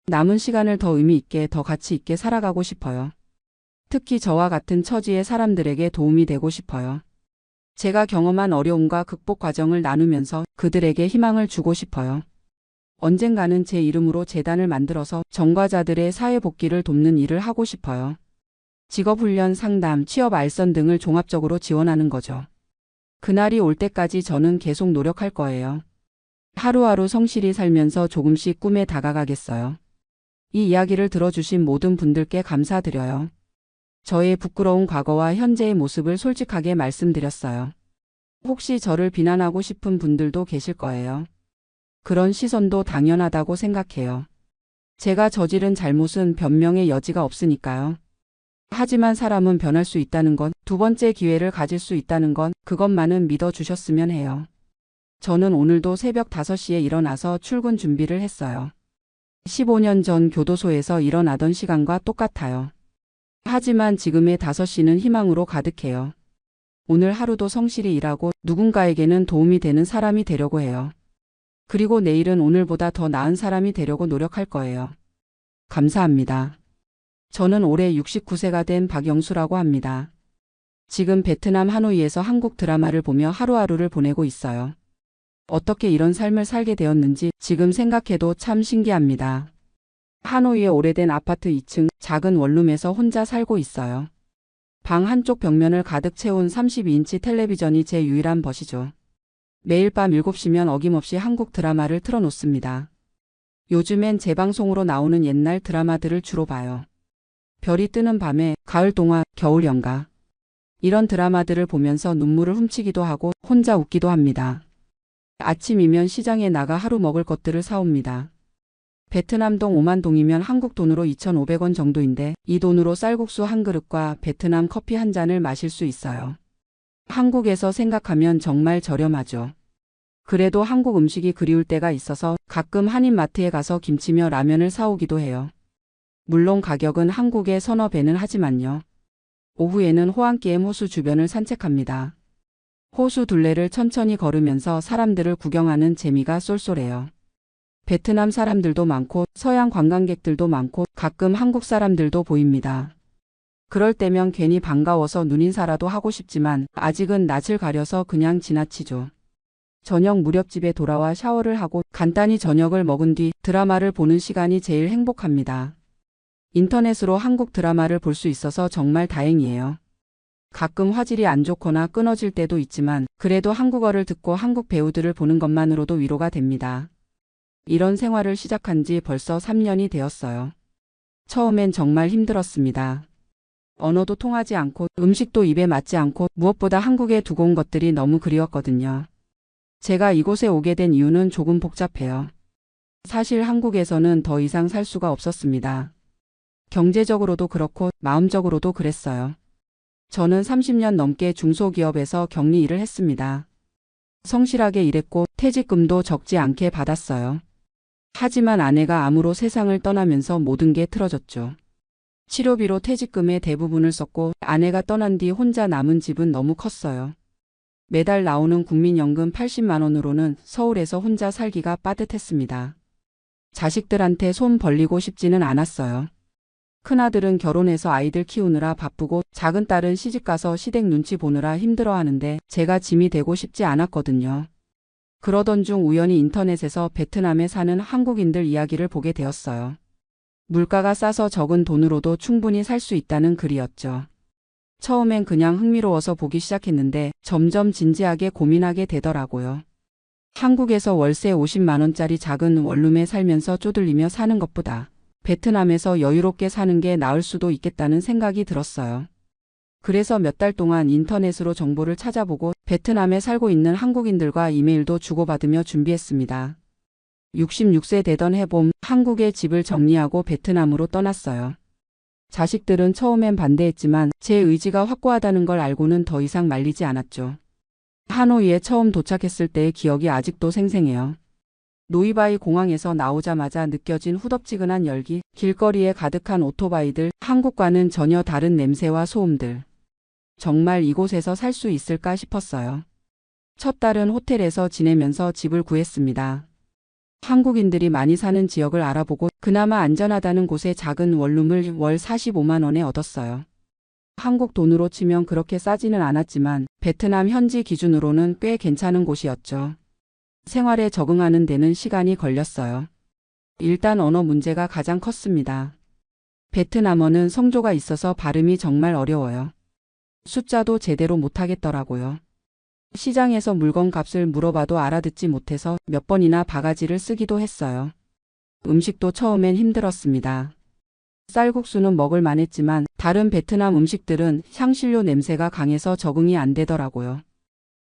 남은 시간을 더 의미 있게, 더 가치 있게 살아가고 싶어요. 특히 저와 같은 처지의 사람들에게 도움이 되고 싶어요. 제가 경험한 어려움과 극복 과정을 나누면서 그들에게 희망을 주고 싶어요. 언젠가는 제 이름으로 재단을 만들어서 정과자들의 사회 복귀를 돕는 일을 하고 싶어요. 직업훈련, 상담, 취업 알선 등을 종합적으로 지원하는 거죠. 그날이 올 때까지 저는 계속 노력할 거예요. 하루하루 성실히 살면서 조금씩 꿈에 다가가겠어요. 이 이야기를 들어주신 모든 분들께 감사드려요. 저의 부끄러운 과거와 현재의 모습을 솔직하게 말씀드렸어요. 혹시 저를 비난하고 싶은 분들도 계실 거예요. 그런 시선도 당연하다고 생각해요. 제가 저지른 잘못은 변명의 여지가 없으니까요. 하지만 사람은 변할 수 있다는 건, 두 번째 기회를 가질 수 있다는 건, 그것만은 믿어주셨으면 해요. 저는 오늘도 새벽 5시에 일어나서 출근 준비를 했어요. 15년 전 교도소에서 일어나던 시간과 똑같아요. 하지만 지금의 5시는 희망으로 가득해요. 오늘 하루도 성실히 일하고 누군가에게는 도움이 되는 사람이 되려고 해요. 그리고 내일은 오늘보다 더 나은 사람이 되려고 노력할 거예요. 감사합니다. 저는 올해 69세가 된 박영수라고 합니다. 지금 베트남 하노이에서 한국 드라마를 보며 하루하루를 보내고 있어요. 어떻게 이런 삶을 살게 되었는지 지금 생각해도 참 신기합니다. 하노이의 오래된 아파트 2층 작은 원룸에서 혼자 살고 있어요. 방 한쪽 벽면을 가득 채운 32인치 텔레비전이 제 유일한 벗이죠. 매일 밤 7시면 어김없이 한국 드라마를 틀어놓습니다. 요즘엔 재방송으로 나오는 옛날 드라마들을 주로 봐요. 별이 뜨는 밤에, 가을 동화, 겨울 연가. 이런 드라마들을 보면서 눈물을 훔치기도 하고 혼자 웃기도 합니다. 아침이면 시장에 나가 하루 먹을 것들을 사옵니다. 베트남동 5만동이면 한국 돈으로 2,500원 정도인데 이 돈으로 쌀국수 한 그릇과 베트남 커피 한 잔을 마실 수 있어요. 한국에서 생각하면 정말 저렴하죠. 그래도 한국 음식이 그리울 때가 있어서 가끔 한인마트에 가서 김치며 라면을 사오기도 해요. 물론 가격은 한국의 서너 배는 하지만요. 오후에는 호안기엠 호수 주변을 산책합니다. 호수 둘레를 천천히 걸으면서 사람들을 구경하는 재미가 쏠쏠해요. 베트남 사람들도 많고 서양 관광객들도 많고 가끔 한국 사람들도 보입니다. 그럴 때면 괜히 반가워서 눈인사라도 하고 싶지만 아직은 낯을 가려서 그냥 지나치죠. 저녁 무렵 집에 돌아와 샤워를 하고 간단히 저녁을 먹은 뒤 드라마를 보는 시간이 제일 행복합니다. 인터넷으로 한국 드라마를 볼 수 있어서 정말 다행이에요. 가끔 화질이 안 좋거나 끊어질 때도 있지만 그래도 한국어를 듣고 한국 배우들을 보는 것만으로도 위로가 됩니다. 이런 생활을 시작한 지 벌써 3년이 되었어요. 처음엔 정말 힘들었습니다. 언어도 통하지 않고 음식도 입에 맞지 않고 무엇보다 한국에 두고 온 것들이 너무 그리웠거든요. 제가 이곳에 오게 된 이유는 조금 복잡해요. 사실 한국에서는 더 이상 살 수가 없었습니다. 경제적으로도 그렇고 마음적으로도 그랬어요. 저는 30년 넘게 중소기업에서 격리 일을 했습니다. 성실하게 일했고 퇴직금도 적지 않게 받았어요. 하지만 아내가 암으로 세상을 떠나면서 모든 게 틀어졌죠. 치료비로 퇴직금의 대부분을 썼고 아내가 떠난 뒤 혼자 남은 집은 너무 컸어요. 매달 나오는 국민연금 80만 원으로는 서울에서 혼자 살기가 빠듯했습니다. 자식들한테 손 벌리고 싶지는 않았어요. 큰아들은 결혼해서 아이들 키우느라 바쁘고 작은 딸은 시집가서 시댁 눈치 보느라 힘들어하는데 제가 짐이 되고 싶지 않았거든요. 그러던 중 우연히 인터넷에서 베트남에 사는 한국인들 이야기를 보게 되었어요. 물가가 싸서 적은 돈으로도 충분히 살 수 있다는 글이었죠. 처음엔 그냥 흥미로워서 보기 시작했는데 점점 진지하게 고민하게 되더라고요. 한국에서 월세 50만 원짜리 작은 원룸에 살면서 쪼들리며 사는 것보다 베트남에서 여유롭게 사는 게 나을 수도 있겠다는 생각이 들었어요. 그래서 몇 달 동안 인터넷으로 정보를 찾아보고 베트남에 살고 있는 한국인들과 이메일도 주고받으며 준비했습니다. 66세 되던 해봄 한국에 집을 정리하고 베트남으로 떠났어요. 자식들은 처음엔 반대했지만 제 의지가 확고하다는 걸 알고는 더 이상 말리지 않았죠. 하노이에 처음 도착했을 때의 기억이 아직도 생생해요. 노이바이 공항에서 나오자마자 느껴진 후덥지근한 열기, 길거리에 가득한 오토바이들, 한국과는 전혀 다른 냄새와 소음들. 정말 이곳에서 살 수 있을까 싶었어요. 첫 달은 호텔에서 지내면서 집을 구했습니다. 한국인들이 많이 사는 지역을 알아보고 그나마 안전하다는 곳에 작은 원룸을 월 45만 원에 얻었어요. 한국 돈으로 치면 그렇게 싸지는 않았지만 베트남 현지 기준으로는 꽤 괜찮은 곳이었죠. 생활에 적응하는 데는 시간이 걸렸어요. 일단 언어 문제가 가장 컸습니다. 베트남어는 성조가 있어서 발음이 정말 어려워요. 숫자도 제대로 못하겠더라고요. 시장에서 물건 값을 물어봐도 알아듣지 못해서 몇 번이나 바가지를 쓰기도 했어요. 음식도 처음엔 힘들었습니다. 쌀국수는 먹을 만했지만 다른 베트남 음식들은 향신료 냄새가 강해서 적응이 안 되더라고요.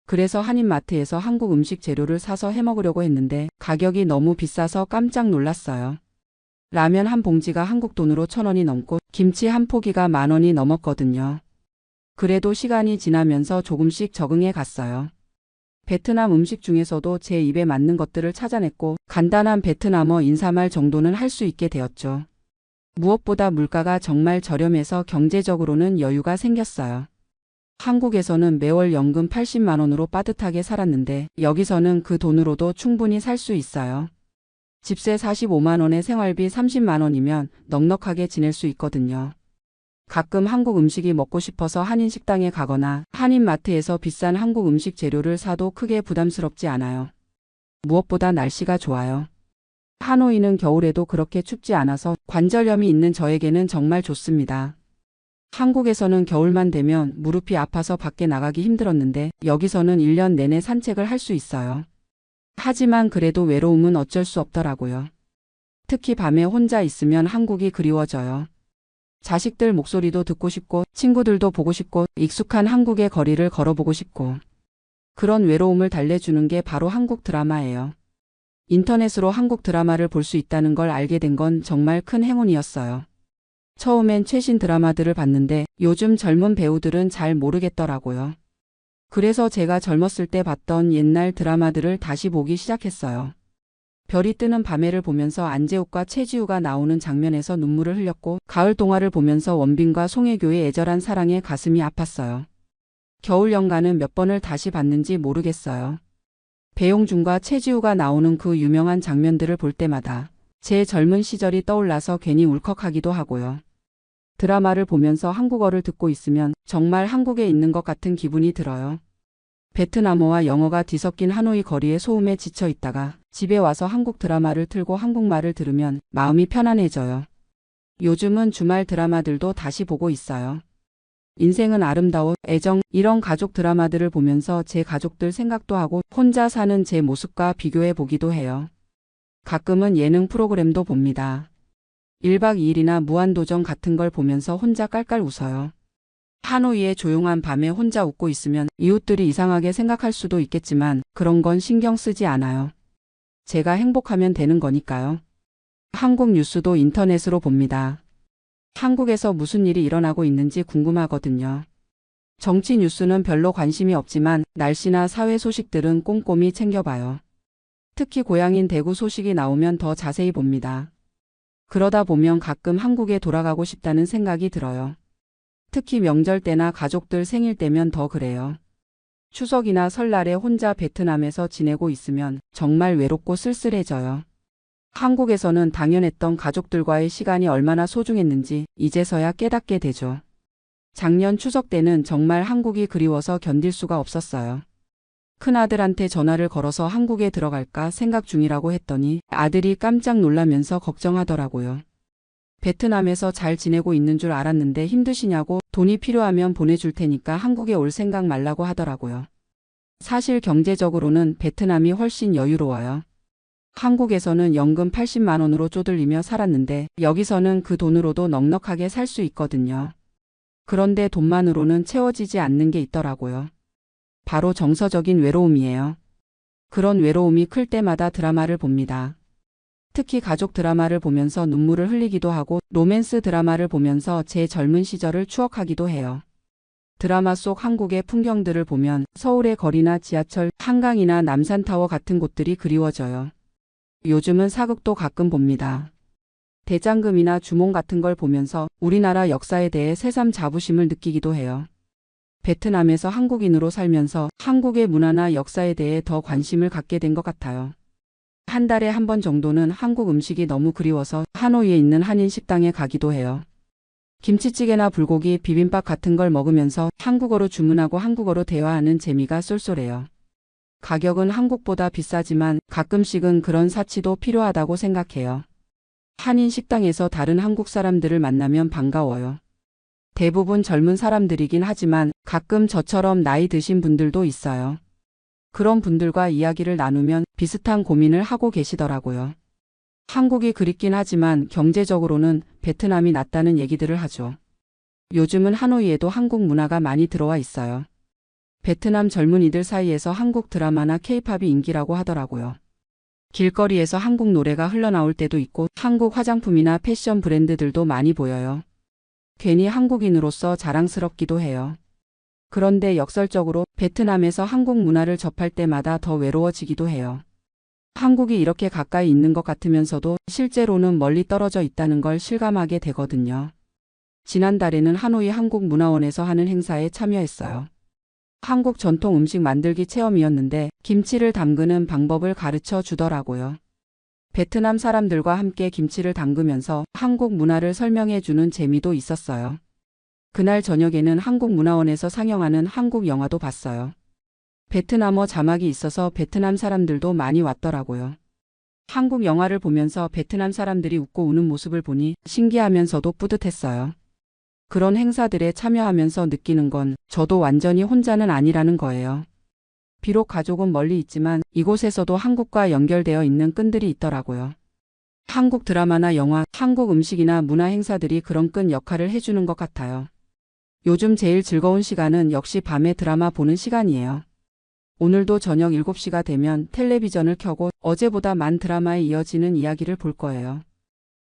그래서 한인마트에서 한국 음식 재료를 사서 해먹으려고 했는데 가격이 너무 비싸서 깜짝 놀랐어요. 라면 한 봉지가 한국 돈으로 1,000원이 넘고 김치 한 포기가 10,000원이 넘었거든요. 그래도 시간이 지나면서 조금씩 적응해 갔어요. 베트남 음식 중에서도 제 입에 맞는 것들을 찾아냈고 간단한 베트남어 인사말 정도는 할 수 있게 되었죠. 무엇보다 물가가 정말 저렴해서 경제적으로는 여유가 생겼어요. 한국에서는 매월 연금 80만 원으로 빠듯하게 살았는데 여기서는 그 돈으로도 충분히 살 수 있어요. 집세 45만 원에 생활비 30만 원이면 넉넉하게 지낼 수 있거든요. 가끔 한국 음식이 먹고 싶어서 한인 식당에 가거나 한인마트에서 비싼 한국 음식 재료를 사도 크게 부담스럽지 않아요. 무엇보다 날씨가 좋아요. 하노이는 겨울에도 그렇게 춥지 않아서 관절염이 있는 저에게는 정말 좋습니다. 한국에서는 겨울만 되면 무릎이 아파서 밖에 나가기 힘들었는데 여기서는 1년 내내 산책을 할 수 있어요. 하지만 그래도 외로움은 어쩔 수 없더라고요. 특히 밤에 혼자 있으면 한국이 그리워져요. 자식들 목소리도 듣고 싶고 친구들도 보고 싶고 익숙한 한국의 거리를 걸어보고 싶고 그런 외로움을 달래주는 게 바로 한국 드라마예요. 인터넷으로 한국 드라마를 볼 수 있다는 걸 알게 된 건 정말 큰 행운이었어요. 처음엔 최신 드라마들을 봤는데 요즘 젊은 배우들은 잘 모르겠더라고요. 그래서 제가 젊었을 때 봤던 옛날 드라마들을 다시 보기 시작했어요. 별이 뜨는 밤에를 보면서 안재욱과 최지우가 나오는 장면에서 눈물을 흘렸고 가을 동화를 보면서 원빈과 송혜교의 애절한 사랑에 가슴이 아팠어요. 겨울 연가는 몇 번을 다시 봤는지 모르겠어요. 배용준과 최지우가 나오는 그 유명한 장면들을 볼 때마다 제 젊은 시절이 떠올라서 괜히 울컥하기도 하고요. 드라마를 보면서 한국어를 듣고 있으면 정말 한국에 있는 것 같은 기분이 들어요. 베트남어와 영어가 뒤섞인 하노이 거리의 소음에 지쳐 있다가 집에 와서 한국 드라마를 틀고 한국말을 들으면 마음이 편안해져요. 요즘은 주말 드라마들도 다시 보고 있어요. 인생은 아름다워, 애정, 이런 가족 드라마들을 보면서 제 가족들 생각도 하고 혼자 사는 제 모습과 비교해 보기도 해요. 가끔은 예능 프로그램도 봅니다. 1박 2일이나 무한도전 같은 걸 보면서 혼자 깔깔 웃어요. 하노이의 조용한 밤에 혼자 웃고 있으면 이웃들이 이상하게 생각할 수도 있겠지만 그런 건 신경 쓰지 않아요. 제가 행복하면 되는 거니까요. 한국 뉴스도 인터넷으로 봅니다. 한국에서 무슨 일이 일어나고 있는지 궁금하거든요. 정치 뉴스는 별로 관심이 없지만 날씨나 사회 소식들은 꼼꼼히 챙겨봐요. 특히 고향인 대구 소식이 나오면 더 자세히 봅니다. 그러다 보면 가끔 한국에 돌아가고 싶다는 생각이 들어요. 특히 명절 때나 가족들 생일 때면 더 그래요. 추석이나 설날에 혼자 베트남에서 지내고 있으면 정말 외롭고 쓸쓸해져요. 한국에서는 당연했던 가족들과의 시간이 얼마나 소중했는지 이제서야 깨닫게 되죠. 작년 추석 때는 정말 한국이 그리워서 견딜 수가 없었어요. 큰아들한테 전화를 걸어서 한국에 들어갈까 생각 중이라고 했더니 아들이 깜짝 놀라면서 걱정하더라고요. 베트남에서 잘 지내고 있는 줄 알았는데 힘드시냐고 돈이 필요하면 보내줄 테니까 한국에 올 생각 말라고 하더라고요. 사실 경제적으로는 베트남이 훨씬 여유로워요. 한국에서는 연금 80만 원으로 쪼들리며 살았는데 여기서는 그 돈으로도 넉넉하게 살 수 있거든요. 그런데 돈만으로는 채워지지 않는 게 있더라고요. 바로 정서적인 외로움이에요. 그런 외로움이 클 때마다 드라마를 봅니다. 특히 가족 드라마를 보면서 눈물을 흘리기도 하고 로맨스 드라마를 보면서 제 젊은 시절을 추억하기도 해요. 드라마 속 한국의 풍경들을 보면 서울의 거리나 지하철, 한강이나 남산타워 같은 곳들이 그리워져요. 요즘은 사극도 가끔 봅니다. 대장금이나 주몽 같은 걸 보면서 우리나라 역사에 대해 새삼 자부심을 느끼기도 해요. 베트남에서 한국인으로 살면서 한국의 문화나 역사에 대해 더 관심을 갖게 된 것 같아요. 한 달에 한 번 정도는 한국 음식이 너무 그리워서 하노이에 있는 한인 식당에 가기도 해요. 김치찌개나 불고기, 비빔밥 같은 걸 먹으면서 한국어로 주문하고 한국어로 대화하는 재미가 쏠쏠해요. 가격은 한국보다 비싸지만 가끔씩은 그런 사치도 필요하다고 생각해요. 한인 식당에서 다른 한국 사람들을 만나면 반가워요. 대부분 젊은 사람들이긴 하지만 가끔 저처럼 나이 드신 분들도 있어요. 그런 분들과 이야기를 나누면 비슷한 고민을 하고 계시더라고요. 한국이 그립긴 하지만 경제적으로는 베트남이 낫다는 얘기들을 하죠. 요즘은 하노이에도 한국 문화가 많이 들어와 있어요. 베트남 젊은이들 사이에서 한국 드라마나 케이팝이 인기라고 하더라고요. 길거리에서 한국 노래가 흘러나올 때도 있고 한국 화장품이나 패션 브랜드들도 많이 보여요. 괜히 한국인으로서 자랑스럽기도 해요. 그런데 역설적으로 베트남에서 한국 문화를 접할 때마다 더 외로워지기도 해요. 한국이 이렇게 가까이 있는 것 같으면서도 실제로는 멀리 떨어져 있다는 걸 실감하게 되거든요. 지난달에는 하노이 한국문화원에서 하는 행사에 참여했어요. 한국 전통 음식 만들기 체험이었는데 김치를 담그는 방법을 가르쳐 주더라고요. 베트남 사람들과 함께 김치를 담그면서 한국 문화를 설명해 주는 재미도 있었어요. 그날 저녁에는 한국문화원에서 상영하는 한국 영화도 봤어요. 베트남어 자막이 있어서 베트남 사람들도 많이 왔더라고요. 한국 영화를 보면서 베트남 사람들이 웃고 우는 모습을 보니 신기하면서도 뿌듯했어요. 그런 행사들에 참여하면서 느끼는 건 저도 완전히 혼자는 아니라는 거예요. 비록 가족은 멀리 있지만 이곳에서도 한국과 연결되어 있는 끈들이 있더라고요. 한국 드라마나 영화, 한국 음식이나 문화 행사들이 그런 끈 역할을 해주는 것 같아요. 요즘 제일 즐거운 시간은 역시 밤에 드라마 보는 시간이에요. 오늘도 저녁 7시가 되면 텔레비전을 켜고 어제보다 만 드라마에 이어지는 이야기를 볼 거예요.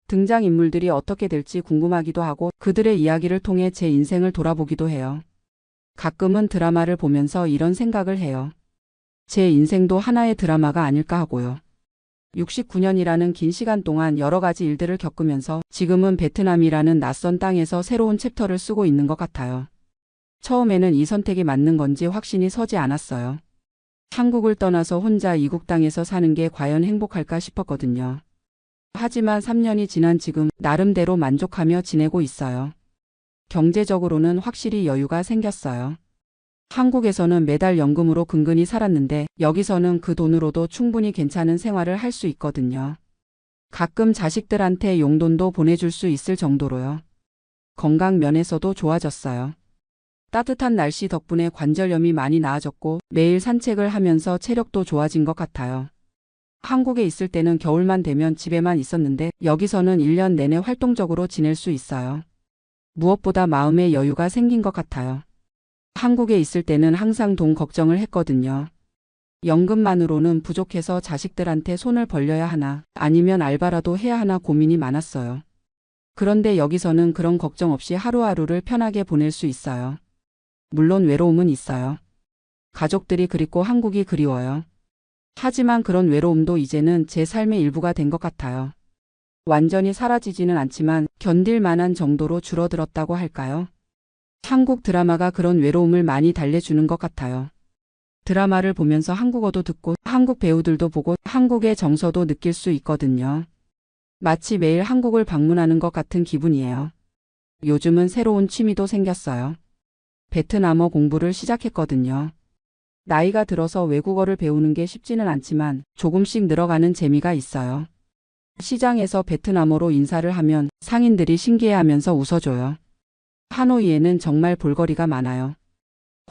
등장인물들이 어떻게 될지 궁금하기도 하고 그들의 이야기를 통해 제 인생을 돌아보기도 해요. 가끔은 드라마를 보면서 이런 생각을 해요. 제 인생도 하나의 드라마가 아닐까 하고요. 69년이라는 긴 시간 동안 여러 가지 일들을 겪으면서 지금은 베트남이라는 낯선 땅에서 새로운 챕터를 쓰고 있는 것 같아요. 처음에는 이 선택이 맞는 건지 확신이 서지 않았어요. 한국을 떠나서 혼자 이국 땅에서 사는 게 과연 행복할까 싶었거든요. 하지만 3년이 지난 지금 나름대로 만족하며 지내고 있어요. 경제적으로는 확실히 여유가 생겼어요. 한국에서는 매달 연금으로 근근히 살았는데 여기서는 그 돈으로도 충분히 괜찮은 생활을 할 수 있거든요. 가끔 자식들한테 용돈도 보내줄 수 있을 정도로요. 건강 면에서도 좋아졌어요. 따뜻한 날씨 덕분에 관절염이 많이 나아졌고 매일 산책을 하면서 체력도 좋아진 것 같아요. 한국에 있을 때는 겨울만 되면 집에만 있었는데 여기서는 1년 내내 활동적으로 지낼 수 있어요. 무엇보다 마음의 여유가 생긴 것 같아요. 한국에 있을 때는 항상 돈 걱정을 했거든요. 연금만으로는 부족해서 자식들한테 손을 벌려야 하나 아니면 알바라도 해야 하나 고민이 많았어요. 그런데 여기서는 그런 걱정 없이 하루하루를 편하게 보낼 수 있어요. 물론 외로움은 있어요. 가족들이 그립고 한국이 그리워요. 하지만 그런 외로움도 이제는 제 삶의 일부가 된 것 같아요. 완전히 사라지지는 않지만 견딜 만한 정도로 줄어들었다고 할까요? 한국 드라마가 그런 외로움을 많이 달래주는 것 같아요. 드라마를 보면서 한국어도 듣고 한국 배우들도 보고 한국의 정서도 느낄 수 있거든요. 마치 매일 한국을 방문하는 것 같은 기분이에요. 요즘은 새로운 취미도 생겼어요. 베트남어 공부를 시작했거든요. 나이가 들어서 외국어를 배우는 게 쉽지는 않지만 조금씩 늘어가는 재미가 있어요. 시장에서 베트남어로 인사를 하면 상인들이 신기해하면서 웃어줘요. 하노이에는 정말 볼거리가 많아요.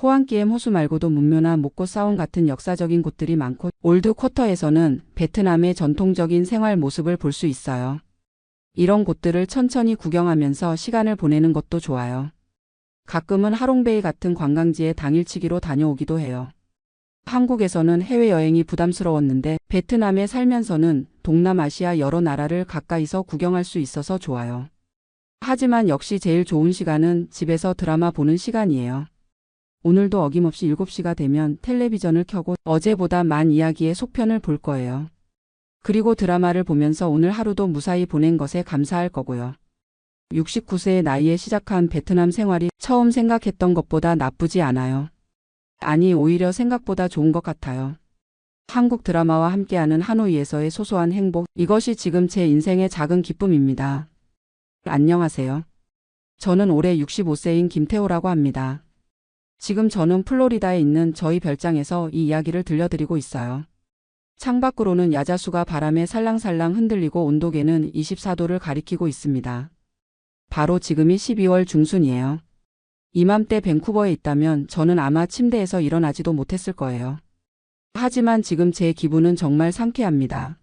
호안기엠 호수 말고도 문묘나 목고 사원 같은 역사적인 곳들이 많고 올드 쿼터에서는 베트남의 전통적인 생활 모습을 볼 수 있어요. 이런 곳들을 천천히 구경하면서 시간을 보내는 것도 좋아요. 가끔은 하롱베이 같은 관광지에 당일치기로 다녀오기도 해요. 한국에서는 해외여행이 부담스러웠는데 베트남에 살면서는 동남아시아 여러 나라를 가까이서 구경할 수 있어서 좋아요. 하지만 역시 제일 좋은 시간은 집에서 드라마 보는 시간이에요. 오늘도 어김없이 7시가 되면 텔레비전을 켜고 어제보다 만 이야기의 속편을 볼 거예요. 그리고 드라마를 보면서 오늘 하루도 무사히 보낸 것에 감사할 거고요. 69세의 나이에 시작한 베트남 생활이 처음 생각했던 것보다 나쁘지 않아요. 아니, 오히려 생각보다 좋은 것 같아요. 한국 드라마와 함께하는 하노이에서의 소소한 행복, 이것이 지금 제 인생의 작은 기쁨입니다. 안녕하세요. 저는 올해 65세인 김태호라고 합니다. 지금 저는 플로리다에 있는 저희 별장에서 이 이야기를 들려드리고 있어요. 창밖으로는 야자수가 바람에 살랑살랑 흔들리고 온도계는 24도를 가리키고 있습니다. 바로 지금이 12월 중순이에요. 이맘때 밴쿠버에 있다면 저는 아마 침대에서 일어나지도 못했을 거예요. 하지만 지금 제 기분은 정말 상쾌합니다.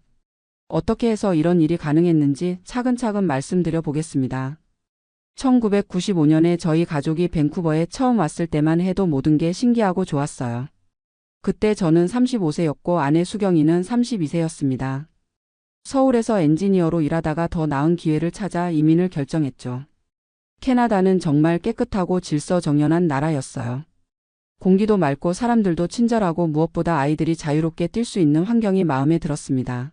어떻게 해서 이런 일이 가능했는지 차근차근 말씀드려 보겠습니다. 1995년에 저희 가족이 밴쿠버에 처음 왔을 때만 해도 모든 게 신기하고 좋았어요. 그때 저는 35세였고 아내 수경이는 32세였습니다. 서울에서 엔지니어로 일하다가 더 나은 기회를 찾아 이민을 결정했죠. 캐나다는 정말 깨끗하고 질서정연한 나라였어요. 공기도 맑고 사람들도 친절하고 무엇보다 아이들이 자유롭게 뛸 수 있는 환경이 마음에 들었습니다.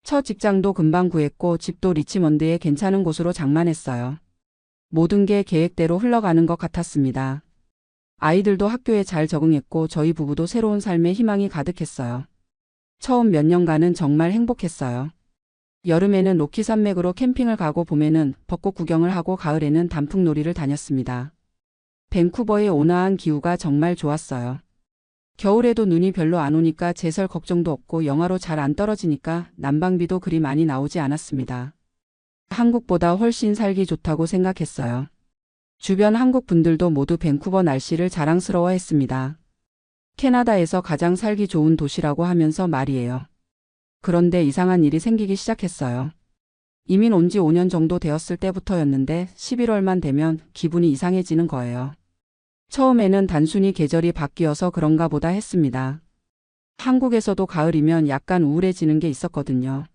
첫 직장도 금방 구했고 집도 리치먼드에 괜찮은 곳으로 장만했어요. 모든 게 계획대로 흘러가는 것 같았습니다. 아이들도 학교에 잘 적응했고 저희 부부도 새로운 삶에 희망이 가득했어요. 처음 몇 년간은 정말 행복했어요. 여름에는 로키 산맥으로 캠핑을 가고 봄에는 벚꽃 구경을 하고 가을에는 단풍놀이를 다녔습니다. 밴쿠버의 온화한 기후가 정말 좋았어요. 겨울에도 눈이 별로 안 오니까 제설 걱정도 없고 영하로 잘 안 떨어지니까 난방비도 그리 많이 나오지 않았습니다. 한국보다 훨씬 살기 좋다고 생각했어요. 주변 한국 분들도 모두 밴쿠버 날씨를 자랑스러워했습니다. 캐나다에서 가장 살기 좋은 도시라고 하면서 말이에요. 그런데 이상한 일이 생기기 시작했어요. 이민 온 지 5년 정도 되었을 때부터였는데 11월만 되면 기분이 이상해지는 거예요. 처음에는 단순히 계절이 바뀌어서 그런가 보다 했습니다. 한국에서도 가을이면 약간 우울해지는 게 있었거든요.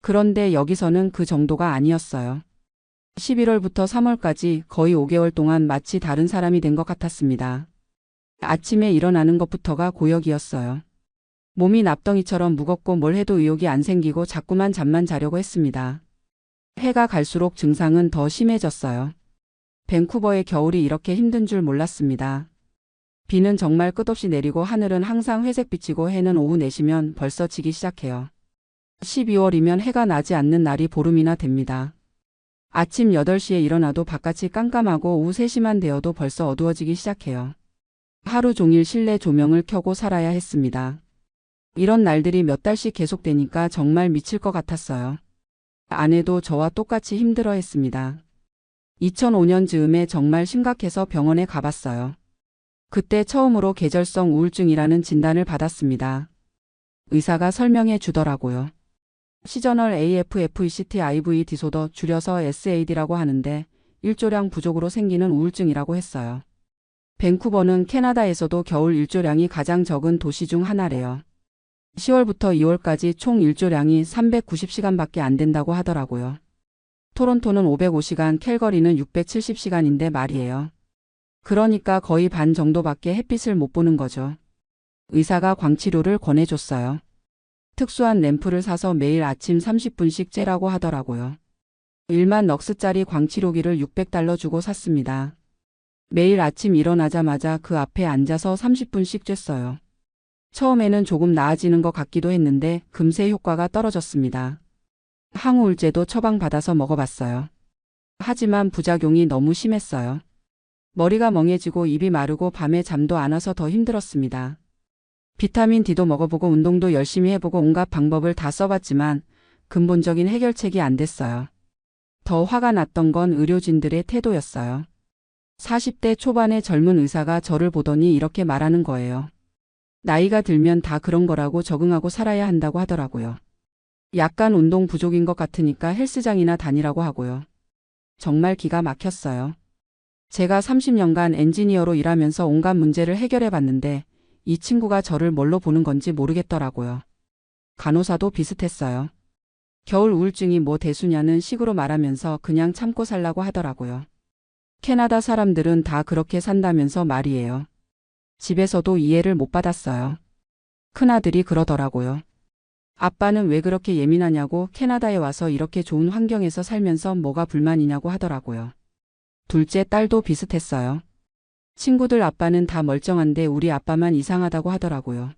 그런데 여기서는 그 정도가 아니었어요. 11월부터 3월까지 거의 5개월 동안 마치 다른 사람이 된 것 같았습니다. 아침에 일어나는 것부터가 고역이었어요. 몸이 납덩이처럼 무겁고 뭘 해도 의욕이 안 생기고 자꾸만 잠만 자려고 했습니다. 해가 갈수록 증상은 더 심해졌어요. 밴쿠버의 겨울이 이렇게 힘든 줄 몰랐습니다. 비는 정말 끝없이 내리고 하늘은 항상 회색빛이고 해는 오후 4시면 벌써 지기 시작해요. 12월이면 해가 나지 않는 날이 보름이나 됩니다. 아침 8시에 일어나도 바깥이 깜깜하고 오후 3시만 되어도 벌써 어두워지기 시작해요. 하루 종일 실내 조명을 켜고 살아야 했습니다. 이런 날들이 몇 달씩 계속되니까 정말 미칠 것 같았어요. 아내도 저와 똑같이 힘들어했습니다. 2005년 즈음에 정말 심각해서 병원에 가봤어요. 그때 처음으로 계절성 우울증이라는 진단을 받았습니다. 의사가 설명해 주더라고요. 시저널 AFFECT IV 디소더 줄여서 SAD라고 하는데 일조량 부족으로 생기는 우울증이라고 했어요. 밴쿠버는 캐나다에서도 겨울 일조량이 가장 적은 도시 중 하나래요. 10월부터 2월까지 총 일조량이 390시간밖에 안 된다고 하더라고요. 토론토는 505시간, 캘거리는 670시간인데 말이에요. 그러니까 거의 반 정도밖에 햇빛을 못 보는 거죠. 의사가 광치료를 권해줬어요. 특수한 램프를 사서 매일 아침 30분씩 쬐라고 하더라고요. 1만 럭스짜리 광치료기를 $600 주고 샀습니다. 매일 아침 일어나자마자 그 앞에 앉아서 30분씩 쬐어요. 처음에는 조금 나아지는 것 같기도 했는데 금세 효과가 떨어졌습니다. 항우울제도 처방받아서 먹어봤어요. 하지만 부작용이 너무 심했어요. 머리가 멍해지고 입이 마르고 밤에 잠도 안 와서 더 힘들었습니다. 비타민 D도 먹어보고 운동도 열심히 해보고 온갖 방법을 다 써봤지만 근본적인 해결책이 안 됐어요. 더 화가 났던 건 의료진들의 태도였어요. 40대 초반의 젊은 의사가 저를 보더니 이렇게 말하는 거예요. 나이가 들면 다 그런 거라고 적응하고 살아야 한다고 하더라고요. 약간 운동 부족인 것 같으니까 헬스장이나 다니라고 하고요. 정말 기가 막혔어요. 제가 30년간 엔지니어로 일하면서 온갖 문제를 해결해 봤는데 이 친구가 저를 뭘로 보는 건지 모르겠더라고요. 간호사도 비슷했어요. 겨울 우울증이 뭐 대수냐는 식으로 말하면서 그냥 참고 살라고 하더라고요. 캐나다 사람들은 다 그렇게 산다면서 말이에요. 집에서도 이해를 못 받았어요. 큰아들이 그러더라고요. 아빠는 왜 그렇게 예민하냐고, 캐나다에 와서 이렇게 좋은 환경에서 살면서 뭐가 불만이냐고 하더라고요. 둘째 딸도 비슷했어요. 친구들 아빠는 다 멀쩡한데 우리 아빠만 이상하다고 하더라고요.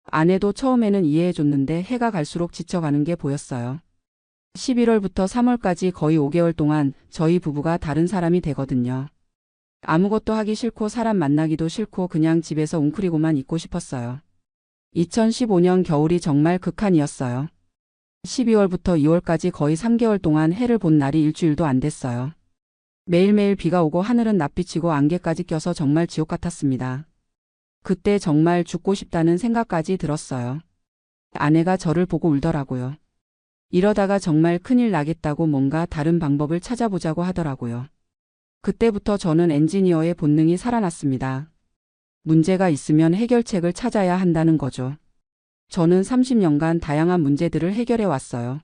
아내도 처음에는 이해해줬는데 해가 갈수록 지쳐가는 게 보였어요. 11월부터 3월까지 거의 5개월 동안 저희 부부가 다른 사람이 되거든요. 아무것도 하기 싫고 사람 만나기도 싫고 그냥 집에서 웅크리고만 있고 싶었어요. 2015년 겨울이 정말 극한이었어요. 12월부터 2월까지 거의 3개월 동안 해를 본 날이 일주일도 안 됐어요. 매일매일 비가 오고 하늘은 낯비치고 안개까지 껴서 정말 지옥 같았습니다. 그때 정말 죽고 싶다는 생각까지 들었어요. 아내가 저를 보고 울더라고요. 이러다가 정말 큰일 나겠다고 뭔가 다른 방법을 찾아보자고 하더라고요. 그때부터 저는 엔지니어의 본능이 살아났습니다. 문제가 있으면 해결책을 찾아야 한다는 거죠. 저는 30년간 다양한 문제들을 해결해 왔어요.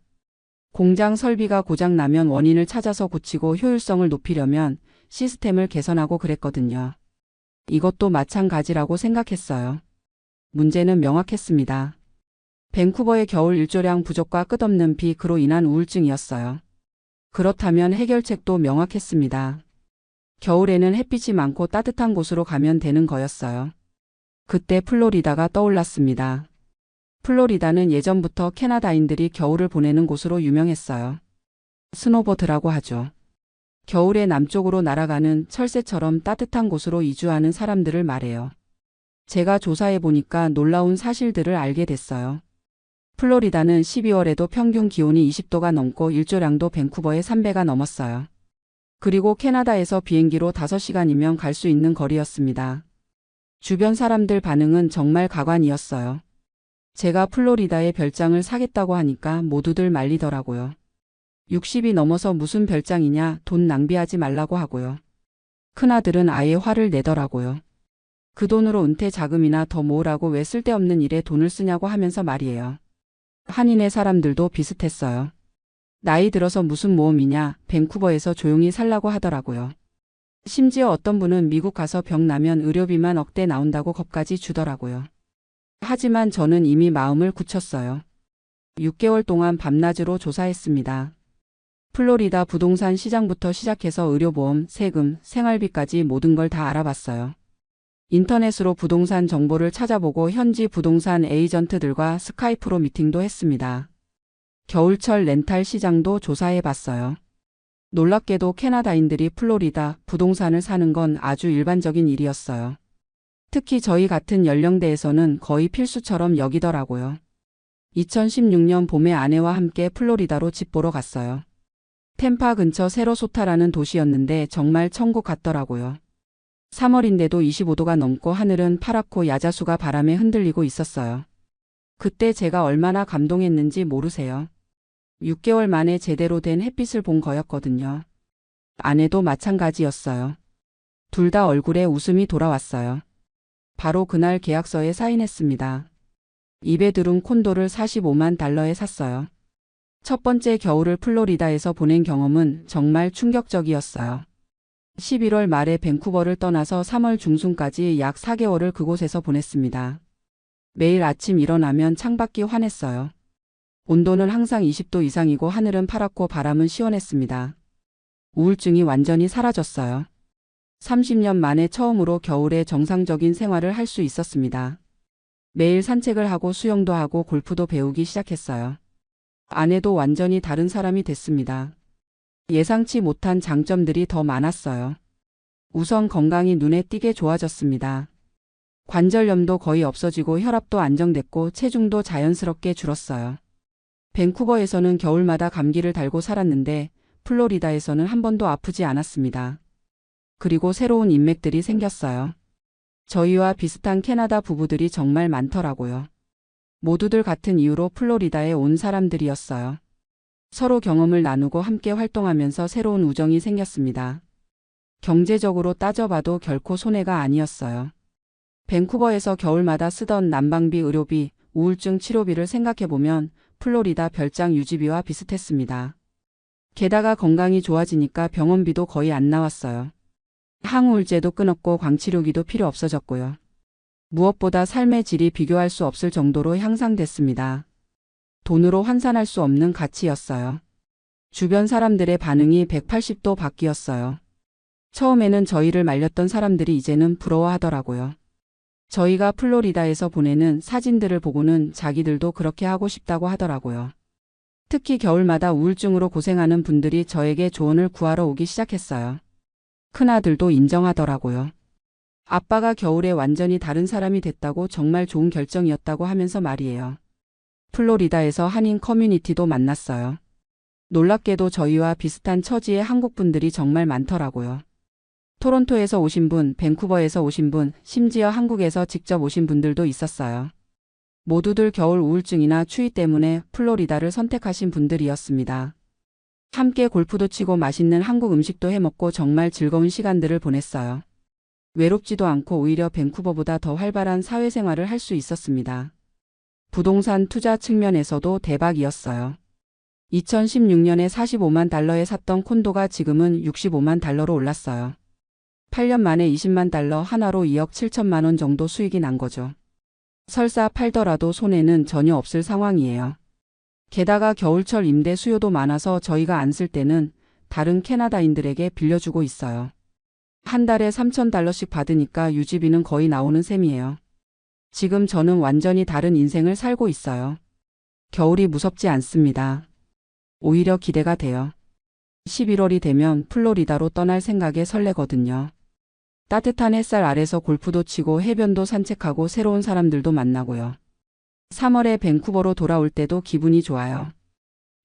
공장 설비가 고장나면 원인을 찾아서 고치고 효율성을 높이려면 시스템을 개선하고 그랬거든요. 이것도 마찬가지라고 생각했어요. 문제는 명확했습니다. 밴쿠버의 겨울 일조량 부족과 끝없는 비, 그로 인한 우울증이었어요. 그렇다면 해결책도 명확했습니다. 겨울에는 햇빛이 많고 따뜻한 곳으로 가면 되는 거였어요. 그때 플로리다가 떠올랐습니다. 플로리다는 예전부터 캐나다인들이 겨울을 보내는 곳으로 유명했어요. 스노보드라고 하죠. 겨울에 남쪽으로 날아가는 철새처럼 따뜻한 곳으로 이주하는 사람들을 말해요. 제가 조사해 보니까 놀라운 사실들을 알게 됐어요. 플로리다는 12월에도 평균 기온이 20도가 넘고 일조량도 밴쿠버의 3배가 넘었어요. 그리고 캐나다에서 비행기로 5시간이면 갈 수 있는 거리였습니다. 주변 사람들 반응은 정말 가관이었어요. 제가 플로리다에 별장을 사겠다고 하니까 모두들 말리더라고요. 60이 넘어서 무슨 별장이냐, 돈 낭비하지 말라고 하고요. 큰아들은 아예 화를 내더라고요. 그 돈으로 은퇴 자금이나 더 모으라고 왜 쓸데없는 일에 돈을 쓰냐고 하면서 말이에요. 한인의 사람들도 비슷했어요. 나이 들어서 무슨 모험이냐, 밴쿠버에서 조용히 살라고 하더라고요. 심지어 어떤 분은 미국 가서 병 나면 의료비만 억대 나온다고 겁까지 주더라고요. 하지만 저는 이미 마음을 굳혔어요. 6개월 동안 밤낮으로 조사했습니다. 플로리다 부동산 시장부터 시작해서 의료보험, 세금, 생활비까지 모든 걸 다 알아봤어요. 인터넷으로 부동산 정보를 찾아보고 현지 부동산 에이전트들과 스카이프로 미팅도 했습니다. 겨울철 렌탈 시장도 조사해 봤어요. 놀랍게도 캐나다인들이 플로리다 부동산을 사는 건 아주 일반적인 일이었어요. 특히 저희 같은 연령대에서는 거의 필수처럼 여기더라고요. 2016년 봄에 아내와 함께 플로리다로 집 보러 갔어요. 템파 근처 세러소타라는 도시였는데 정말 천국 같더라고요. 3월인데도 25도가 넘고 하늘은 파랗고 야자수가 바람에 흔들리고 있었어요. 그때 제가 얼마나 감동했는지 모르세요. 6개월 만에 제대로 된 햇빛을 본 거였거든요. 아내도 마찬가지였어요. 둘 다 얼굴에 웃음이 돌아왔어요. 바로 그날 계약서에 사인했습니다. 입에 두른 콘도를 45만 달러에 샀어요. 첫 번째 겨울을 플로리다에서 보낸 경험은 정말 충격적이었어요. 11월 말에 밴쿠버를 떠나서 3월 중순까지 약 4개월을 그곳에서 보냈습니다. 매일 아침 일어나면 창밖이 환했어요. 온도는 항상 20도 이상이고 하늘은 파랗고 바람은 시원했습니다. 우울증이 완전히 사라졌어요. 30년 만에 처음으로 겨울에 정상적인 생활을 할 수 있었습니다. 매일 산책을 하고 수영도 하고 골프도 배우기 시작했어요. 아내도 완전히 다른 사람이 됐습니다. 예상치 못한 장점들이 더 많았어요. 우선 건강이 눈에 띄게 좋아졌습니다. 관절염도 거의 없어지고 혈압도 안정됐고 체중도 자연스럽게 줄었어요. 밴쿠버에서는 겨울마다 감기를 달고 살았는데 플로리다에서는 한 번도 아프지 않았습니다. 그리고 새로운 인맥들이 생겼어요. 저희와 비슷한 캐나다 부부들이 정말 많더라고요. 모두들 같은 이유로 플로리다에 온 사람들이었어요. 서로 경험을 나누고 함께 활동하면서 새로운 우정이 생겼습니다. 경제적으로 따져봐도 결코 손해가 아니었어요. 밴쿠버에서 겨울마다 쓰던 난방비, 의료비, 우울증 치료비를 생각해보면 플로리다 별장 유지비와 비슷했습니다. 게다가 건강이 좋아지니까 병원비도 거의 안 나왔어요. 항우울제도 끊었고 광치료기도 필요 없어졌고요. 무엇보다 삶의 질이 비교할 수 없을 정도로 향상됐습니다. 돈으로 환산할 수 없는 가치였어요. 주변 사람들의 반응이 180도 바뀌었어요. 처음에는 저희를 말렸던 사람들이 이제는 부러워하더라고요. 저희가 플로리다에서 보내는 사진들을 보고는 자기들도 그렇게 하고 싶다고 하더라고요. 특히 겨울마다 우울증으로 고생하는 분들이 저에게 조언을 구하러 오기 시작했어요. 큰아들도 인정하더라고요. 아빠가 겨울에 완전히 다른 사람이 됐다고 정말 좋은 결정이었다고 하면서 말이에요. 플로리다에서 한인 커뮤니티도 만났어요. 놀랍게도 저희와 비슷한 처지의 한국분들이 정말 많더라고요. 토론토에서 오신 분, 밴쿠버에서 오신 분, 심지어 한국에서 직접 오신 분들도 있었어요. 모두들 겨울 우울증이나 추위 때문에 플로리다를 선택하신 분들이었습니다. 함께 골프도 치고 맛있는 한국 음식도 해먹고 정말 즐거운 시간들을 보냈어요. 외롭지도 않고 오히려 밴쿠버보다 더 활발한 사회생활을 할 수 있었습니다. 부동산 투자 측면에서도 대박이었어요. 2016년에 45만 달러에 샀던 콘도가 지금은 65만 달러로 올랐어요. 8년 만에 20만 달러 하나로 2억 7천만 원 정도 수익이 난 거죠. 설사 팔더라도 손해는 전혀 없을 상황이에요. 게다가 겨울철 임대 수요도 많아서 저희가 안 쓸 때는 다른 캐나다인들에게 빌려주고 있어요. 한 달에 3,000달러씩 받으니까 유지비는 거의 나오는 셈이에요. 지금 저는 완전히 다른 인생을 살고 있어요. 겨울이 무섭지 않습니다. 오히려 기대가 돼요. 11월이 되면 플로리다로 떠날 생각에 설레거든요. 따뜻한 햇살 아래서 골프도 치고 해변도 산책하고 새로운 사람들도 만나고요. 3월에 밴쿠버로 돌아올 때도 기분이 좋아요.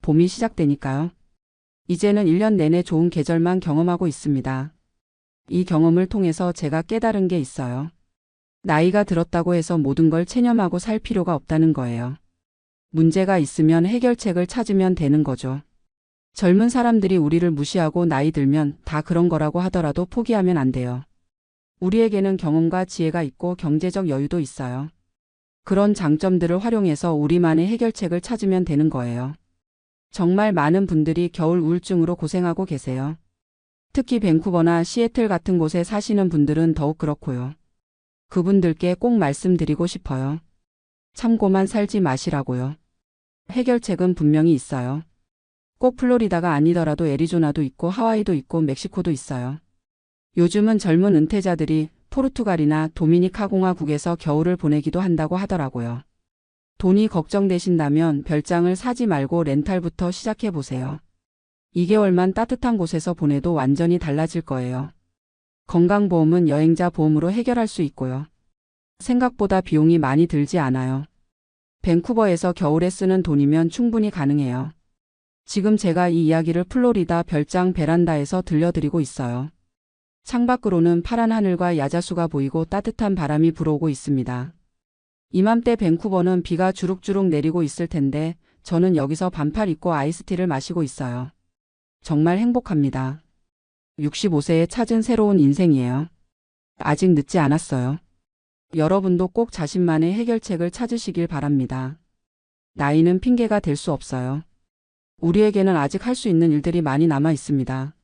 봄이 시작되니까요. 이제는 1년 내내 좋은 계절만 경험하고 있습니다. 이 경험을 통해서 제가 깨달은 게 있어요. 나이가 들었다고 해서 모든 걸 체념하고 살 필요가 없다는 거예요. 문제가 있으면 해결책을 찾으면 되는 거죠. 젊은 사람들이 우리를 무시하고 나이 들면 다 그런 거라고 하더라도 포기하면 안 돼요. 우리에게는 경험과 지혜가 있고 경제적 여유도 있어요. 그런 장점들을 활용해서 우리만의 해결책을 찾으면 되는 거예요. 정말 많은 분들이 겨울 우울증으로 고생하고 계세요. 특히 밴쿠버나 시애틀 같은 곳에 사시는 분들은 더욱 그렇고요. 그분들께 꼭 말씀드리고 싶어요. 참고만 살지 마시라고요. 해결책은 분명히 있어요. 꼭 플로리다가 아니더라도 애리조나도 있고 하와이도 있고 멕시코도 있어요. 요즘은 젊은 은퇴자들이 포르투갈이나 도미니카 공화국에서 겨울을 보내기도 한다고 하더라고요. 돈이 걱정되신다면 별장을 사지 말고 렌탈부터 시작해 보세요. 2개월만 따뜻한 곳에서 보내도 완전히 달라질 거예요. 건강보험은 여행자 보험으로 해결할 수 있고요. 생각보다 비용이 많이 들지 않아요. 밴쿠버에서 겨울에 쓰는 돈이면 충분히 가능해요. 지금 제가 이 이야기를 플로리다 별장 베란다에서 들려드리고 있어요. 창밖으로는 파란 하늘과 야자수가 보이고 따뜻한 바람이 불어오고 있습니다. 이맘때 밴쿠버는 비가 주룩주룩 내리고 있을 텐데 저는 여기서 반팔 입고 아이스티를 마시고 있어요. 정말 행복합니다. 65세에 찾은 새로운 인생이에요. 아직 늦지 않았어요. 여러분도 꼭 자신만의 해결책을 찾으시길 바랍니다. 나이는 핑계가 될 수 없어요. 우리에게는 아직 할 수 있는 일들이 많이 남아 있습니다.